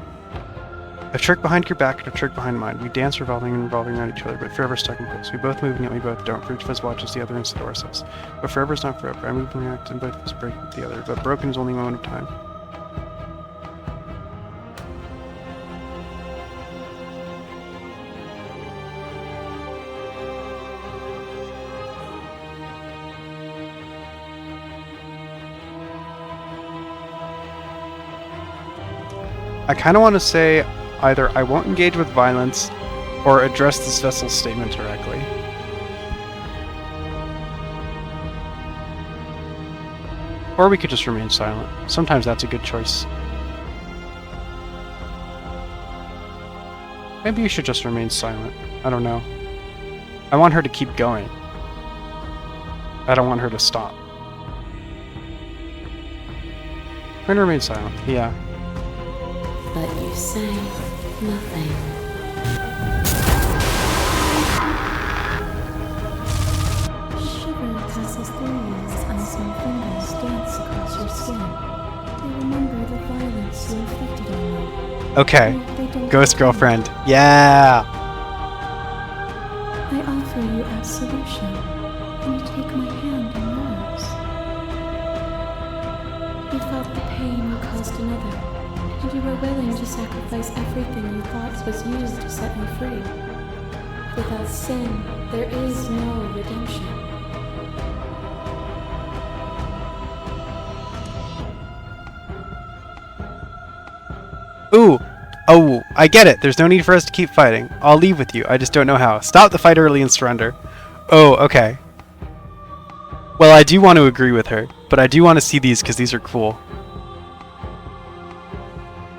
A trick behind your back and a trick behind mine. We dance revolving and revolving around each other, but forever stuck in place. We both move and yet we both don't. For each of us watches the other instead of ourselves. But forever is not forever. I move and react and both of us break with the other. But broken is only a moment of time. I kind of want to say either I won't engage with violence or address this vessel's statement directly. Or we could just remain silent. Sometimes that's a good choice. Maybe you should just remain silent. I don't know. I want her to keep going. I don't want her to stop. Trying to remain silent. Yeah. But you say nothing. Shiver passes through you as unseen fingers dance across your skin. They remember the violence you inflicted on them. Okay. They don't Ghost forget. girlfriend. Yeah. I offer you absolution, and you take my hand in yours. You felt the pain you caused another, and you were willing to sacrifice everything you thought was used to set me free. Without sin, there is no redemption. Ooh. Oh, I get it. There's no need for us to keep fighting. I'll leave with you. I just don't know how. Stop the fight early and surrender. Oh, okay. Well, I do want to agree with her, but I do want to see these because these are cool.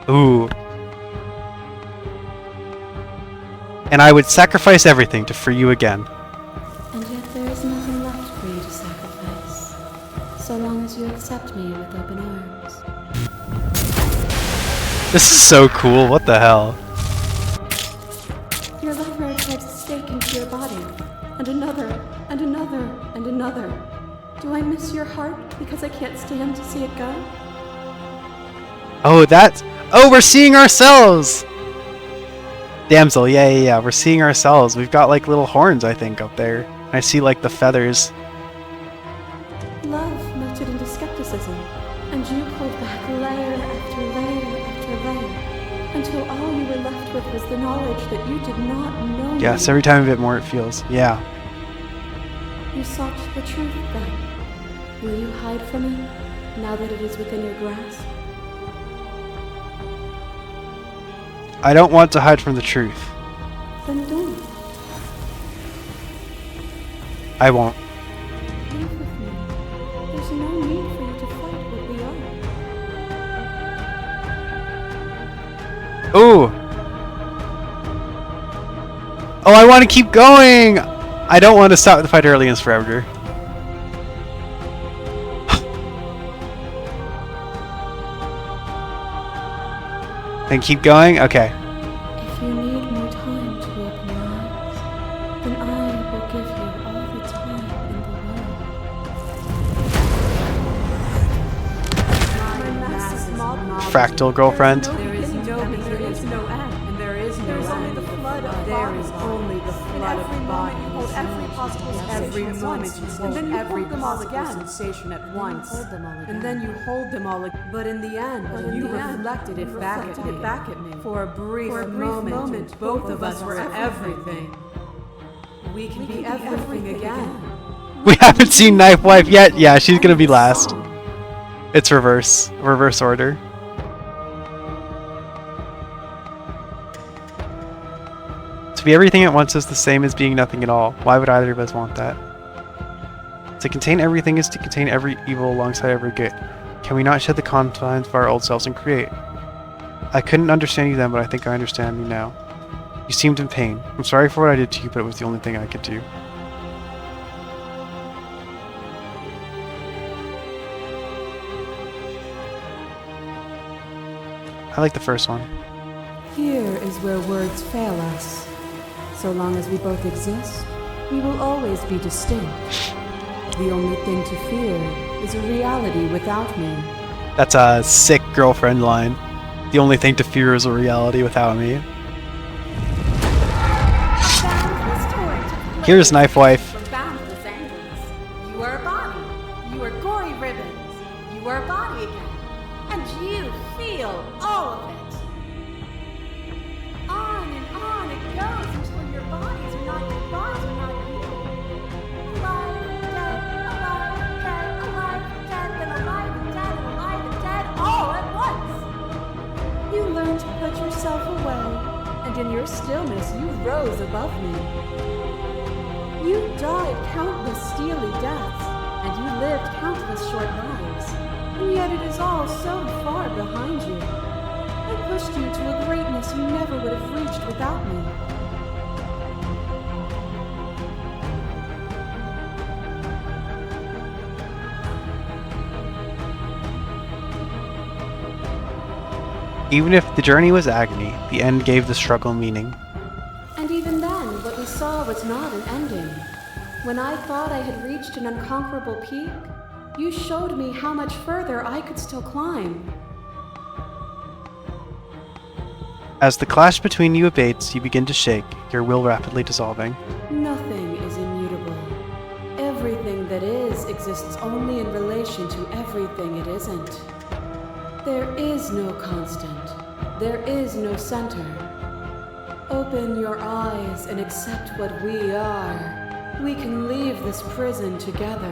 Ooh. And I would sacrifice everything to free you again. And yet there is nothing left for you to sacrifice, so long as you accept me with open arms. This is so cool. What the hell? Your lover drives a stake into your body, and another, and another, and another. Do I miss your heart because I can't stand to see it go? Oh, that's... Oh, we're seeing ourselves! Damsel, yeah. We're seeing ourselves. We've got, like, little horns, I think, up there. I see, like, the feathers. Love melted into skepticism, and you pulled back layer after layer after layer, until all you were left with was the knowledge that you did not know Yes, me. every time a bit more it feels. Yeah. You sought the truth then. Will you hide from it, now that it is within your grasp? I don't want to hide from the truth. Then don't. I won't. Leave with me. There's no need for you to fight what we are. Ooh! Oh, I want to keep going! I don't want to stop the fight early and forever. And keep going? Okay. If you need more time to open your eyes, then I will give you all the time in the world. Fractal girlfriend. There is no beginning, there is no end, and there is no end. Only the flood of there is only the flood of bodies. Hold every possible every moment you hold, and then you hold them all again. Sensation at once, and then you hold them all again. But in the end, you reflected it back at me. For a brief moment, both of us were everything. We can be everything again. We haven't seen Knife Wife yet. Yeah, she's gonna be last. It's reverse order. To be everything at once is the same as being nothing at all. Why would either of us want that? To contain everything is to contain every evil alongside every good. Can we not shed the confines of our old selves and create? I couldn't understand you then, but I think I understand you now. You seemed in pain. I'm sorry for what I did to you, but it was the only thing I could do. I like the first one. Here is where words fail us. So long as we both exist, we will always be distinct. The only thing to fear is a reality without me. That's a sick girlfriend line. The only thing to fear is a reality without me. Here's Knife Wife. From boundless angles. You are a body. You are gory ribbons. You are a body again. And you feel all of it. On and on it goes until your bodies are not your bodies are not you. Alive and dead, alive, dead, then alive and dead, all at once. You learned to put yourself away, and in your stillness you rose above me. You died countless steely deaths, and you lived countless short lives, and yet it is all so far behind you. I pushed you to a greatness you never would have reached without me. Even if the journey was agony, the end gave the struggle meaning. And even then, what we saw was not an ending. When I thought I had reached an unconquerable peak, you showed me how much further I could still climb. As the clash between you abates, you begin to shake, your will rapidly dissolving. Nothing is immutable. Everything that is exists only in relation to everything it isn't. There is no constant. There is no center. Open your eyes and accept what we are. We can leave this prison together.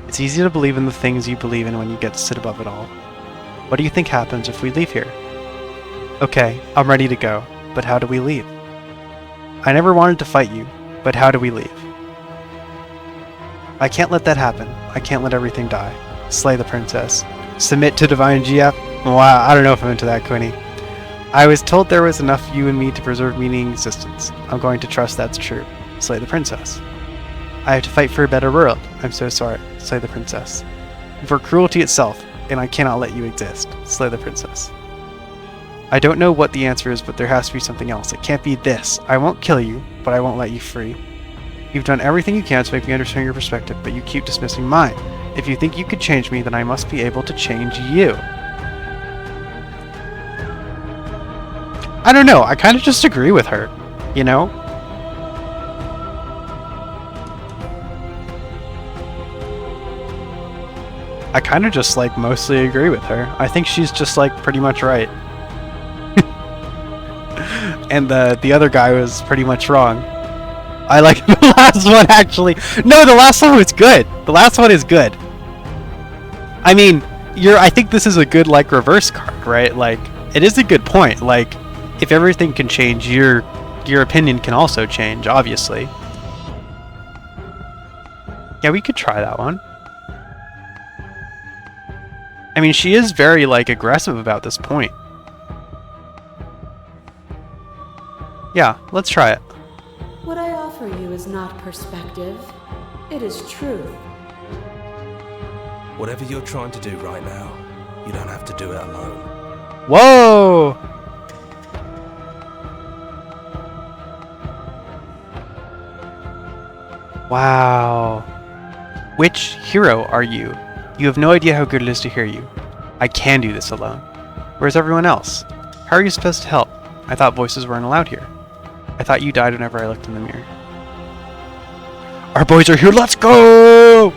It's easy to believe in the things you believe in when you get to sit above it all. What do you think happens if we leave here? Okay, I'm ready to go, but how do we leave? I never wanted to fight you, but how do we leave? I can't let that happen. I can't let everything die. Slay the princess. Submit to divine GF? Wow, I don't know if I'm into that, Quinny. I was told there was enough you and me to preserve meaning and existence. I'm going to trust that's true. Slay the princess. I have to fight for a better world. I'm so sorry. Slay the princess. For cruelty itself, and I cannot let you exist. Slay the princess. I don't know what the answer is, but there has to be something else. It can't be this. I won't kill you, but I won't let you free. You've done everything you can to make me understand your perspective, but you keep dismissing mine. If you think you could change me, then I must be able to change you. I don't know, I kind of just agree with her, you know? I kind of just, like, mostly agree with her. I think she's just, like, pretty much right. And the other guy was pretty much wrong. I like the last one, actually. No, the last one was good. The last one is good. I mean, I think this is a good, like, reverse card, right? Like, it is a good point. Like, if everything can change, your opinion can also change, obviously. Yeah, we could try that one. I mean, she is very, like, aggressive about this point. Yeah, let's try it. What I offer you is not perspective. It is truth. Whatever you're trying to do right now, you don't have to do it alone. Whoa! Wow. Which hero are you? You have no idea how good it is to hear you. I can do this alone. Where's everyone else? How are you supposed to help? I thought voices weren't allowed here. I thought you died whenever I looked in the mirror. Our boys are here, let's go!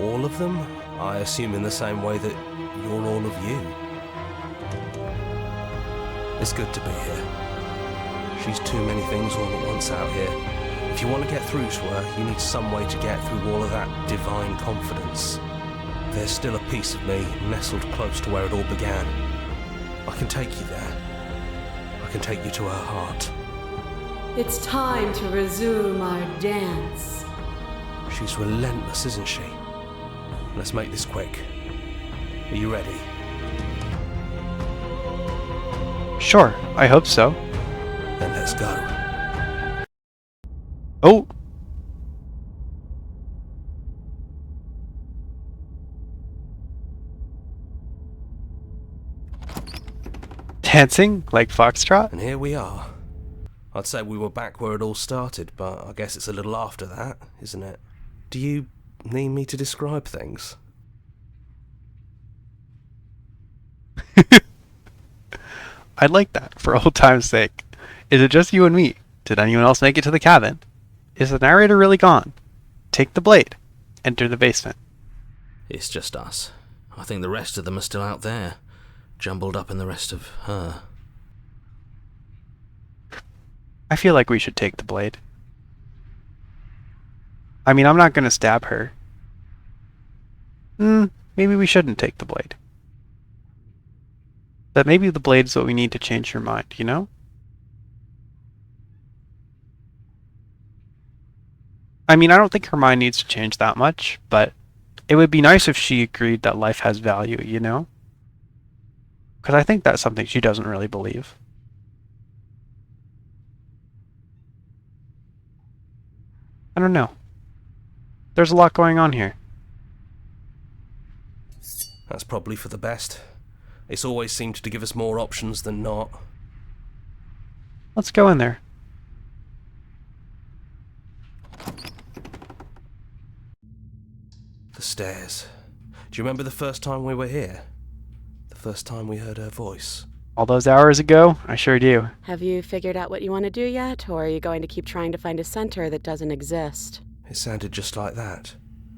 All of them? I assume in the same way that you're all of you. It's good to be here. She's too many things all at once out here. If you want to get through to her, you need some way to get through all of that divine confidence. There's still a piece of me nestled close to where it all began. I can take you there. I can take you to her heart. It's time to resume our dance. She's relentless, isn't she? Let's make this quick. Are you ready? Sure, I hope so. Then let's go. Oh! Dancing like Foxtrot? And here we are. I'd say we were back where it all started, but I guess it's a little after that, isn't it? Do you need me to describe things? I'd like that, for old time's sake. Is it just you and me? Did anyone else make it to the cabin? Is the narrator really gone? Take the blade. Enter the basement. It's just us. I think the rest of them are still out there, jumbled up in the rest of her. I feel like we should take the blade. I mean, I'm not gonna stab her. Maybe we shouldn't take the blade. But maybe the blade is what we need to change her mind, you know? I mean, I don't think her mind needs to change that much, but it would be nice if she agreed that life has value, you know? Because I think that's something she doesn't really believe. I don't know. There's a lot going on here. That's probably for the best. It's always seemed to give us more options than not. Let's go in there. The stairs. Do you remember the first time we were here? The first time we heard her voice? All those hours ago? I sure do. Have you figured out what you want to do yet, or are you going to keep trying to find a center that doesn't exist? It sounded just like that.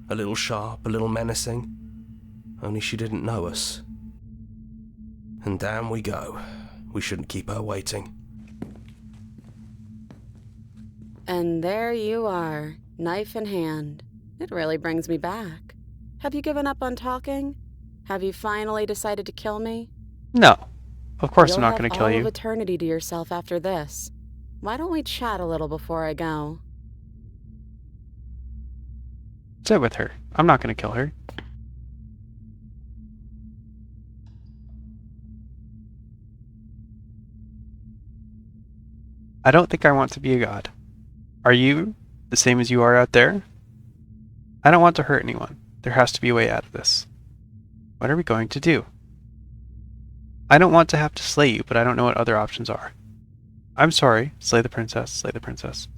A little sharp, a little menacing. Only she didn't know us. And down we go. We shouldn't keep her waiting. And there you are, knife in hand. It really brings me back. Have you given up on talking? Have you finally decided to kill me? No. Of course I'm You'll not going have to kill all you. of eternity to yourself after this. Why don't we chat a little before I go? Sit with her. I'm not going to kill her. I don't think I want to be a god. Are you the same as you are out there? I don't want to hurt anyone. There has to be a way out of this. What are we going to do? I don't want to have to slay you, but I don't know what other options are. I'm sorry. Slay the princess. Slay the princess.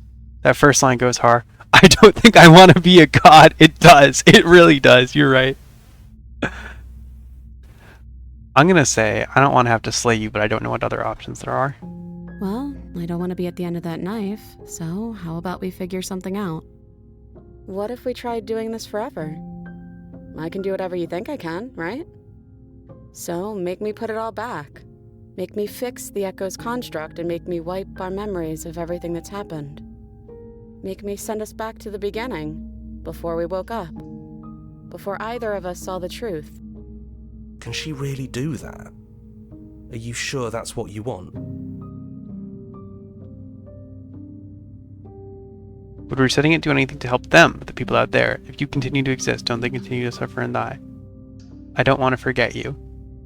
That first line goes hard. I don't think I want to be a god. It does. It really does. You're right. I'm going to say, I don't want to have to slay you, but I don't know what other options there are. Well, I don't want to be at the end of that knife, so how about we figure something out? What if we tried doing this forever? I can do whatever you think I can, right? So make me put it all back. Make me fix the Echo's construct and make me wipe our memories of everything that's happened. Make me send us back to the beginning, before we woke up. Before either of us saw the truth. Can she really do that? Are you sure that's what you want? Would resetting it do anything to help them, the people out there? If you continue to exist, don't they continue to suffer and die? I don't want to forget you.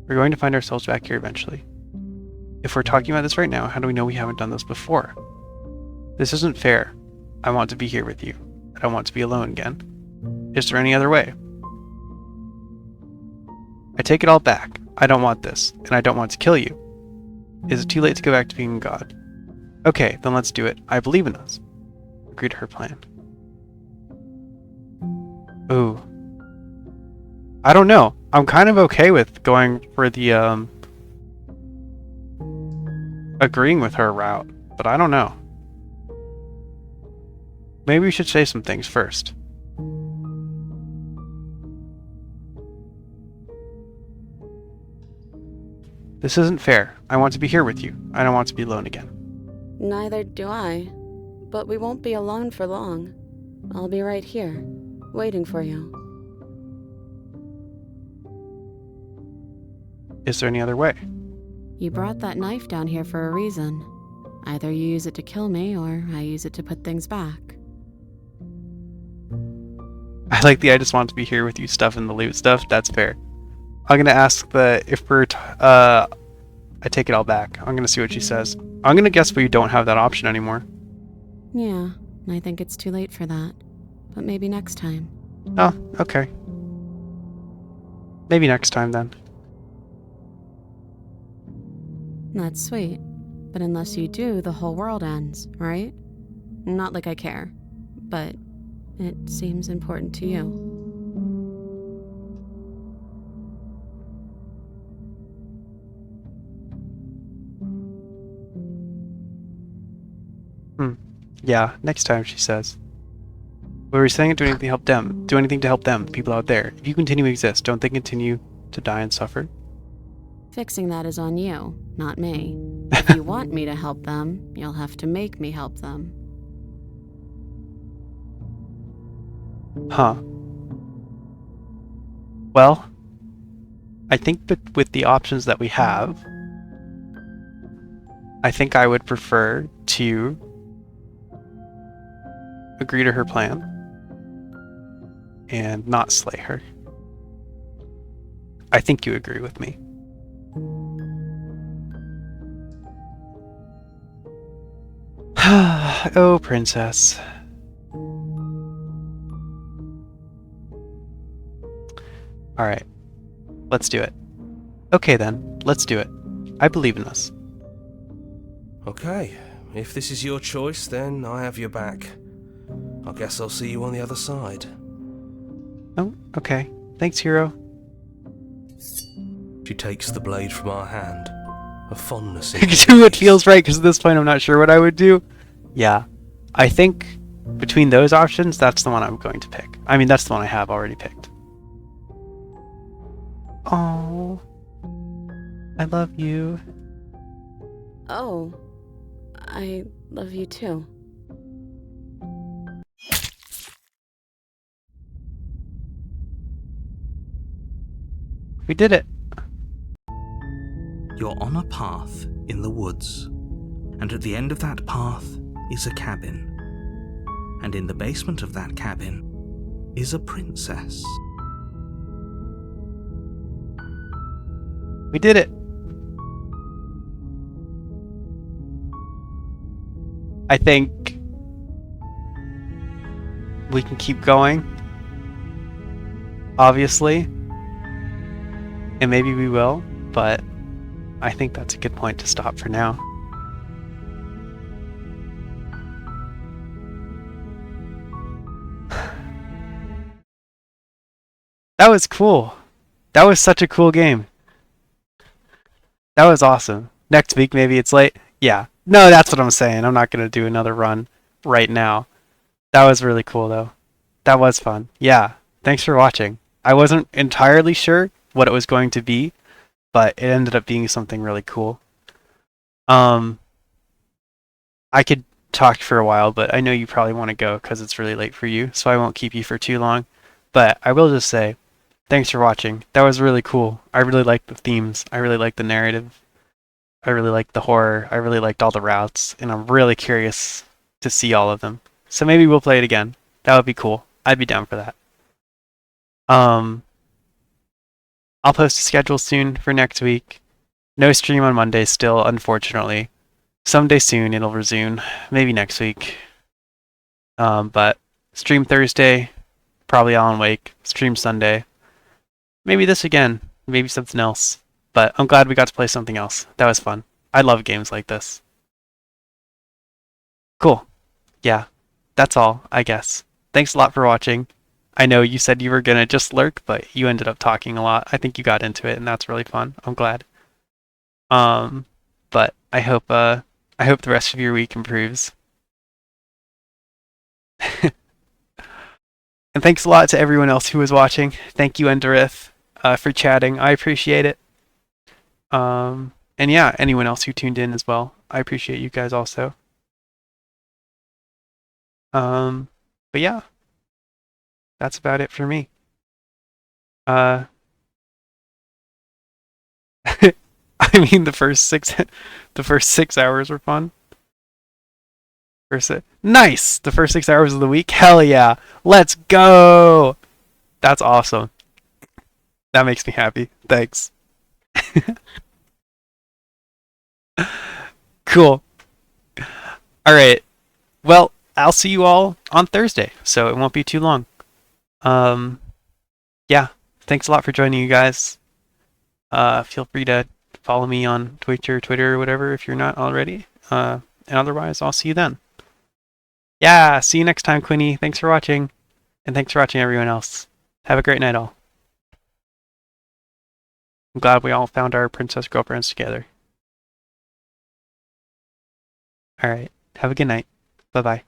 We're going to find ourselves back here eventually. If we're talking about this right now, how do we know we haven't done this before? This isn't fair. I want to be here with you. I don't want to be alone again. Is there any other way? I take it all back. I don't want this, and I don't want to kill you. Is it too late to go back to being God? Okay, then let's do it. I believe in us. Agree to her plan. Ooh. I don't know. I'm kind of okay with going for the, agreeing with her route, but I don't know. Maybe we should say some things first. This isn't fair. I want to be here with you. I don't want to be alone again. Neither do I. But we won't be alone for long. I'll be right here, waiting for you. Is there any other way? You brought that knife down here for a reason. Either you use it to kill me, or I use it to put things back. I like the I just want to be here with you stuff and the loot stuff. That's fair. I'm gonna ask if we're I take it all back. I'm gonna see what she says. I'm gonna guess we don't have that option anymore. Yeah, I think it's too late for that. But maybe next time. Oh, okay. Maybe next time then. That's sweet. But unless you do, the whole world ends, right? Not like I care. But it seems important to you. Yeah, next time, she says. What were you saying? Do anything to help them? Do anything to help them, the people out there. If you continue to exist, don't they continue to die and suffer? Fixing that is on you, not me. If you want me to help them, you'll have to make me help them. Huh. Well, I think that with the options that we have, I think I would prefer to agree to her plan and not slay her. I think you agree with me. Oh, princess. Alright. Let's do it. Okay then, let's do it. I believe in us. Okay, if this is your choice, then I have your back. I guess I'll see you on the other side. Oh, okay. Thanks, hero. She takes the blade from our hand. A fondness in Do what feels right, because at this point I'm not sure what I would do. Yeah. I think between those options, that's the one I'm going to pick. I mean, that's the one I have already picked. Oh, I love you. Oh, I love you too. We did it. You're on a path in the woods, and at the end of that path is a cabin. And in the basement of that cabin is a princess. We did it. I think we can keep going. Obviously. And maybe we will, but I think that's a good point to stop for now. That was cool. That was such a cool game. That was awesome. Next week, maybe it's late. Yeah. No, that's what I'm saying. I'm not going to do another run right now. That was really cool, though. That was fun. Yeah. Thanks for watching. I wasn't entirely sure what it was going to be, but it ended up being something really cool. I could talk for a while, but I know you probably want to go because it's really late for you, so I won't keep you for too long. But I will just say, thanks for watching. That was really cool. I really liked the themes. I really liked the narrative. I really liked the horror. I really liked all the routes, and I'm really curious to see all of them. So maybe we'll play it again. That would be cool. I'd be down for that. I'll post a schedule soon for next week. No stream on Monday still, unfortunately. Someday soon it'll resume. Maybe next week. But stream Thursday, probably Alan Wake. Stream Sunday. Maybe this again. Maybe something else. But I'm glad we got to play something else. That was fun. I love games like this. Cool. Yeah. That's all, I guess. Thanks a lot for watching. I know you said you were gonna just lurk, but you ended up talking a lot. I think you got into it, and that's really fun. I'm glad. But I hope the rest of your week improves. And thanks a lot to everyone else who was watching. Thank you, Enderith, for chatting. I appreciate it. And yeah, anyone else who tuned in as well. I appreciate you guys also. But yeah. That's about it for me. I mean, the first 6 hours were fun. Nice! The first 6 hours of the week? Hell yeah! Let's go! That's awesome. That makes me happy. Thanks. Cool. Alright. Well, I'll see you all on Thursday, so it won't be too long. Yeah, thanks a lot for joining, you guys. Feel free to follow me on Twitch or Twitter or whatever if you're not already. And otherwise, I'll see you then. Yeah, see you next time, Quinny. Thanks for watching. And thanks for watching everyone else. Have a great night, all. I'm glad we all found our princess girlfriends together. Alright, have a good night. Bye-bye.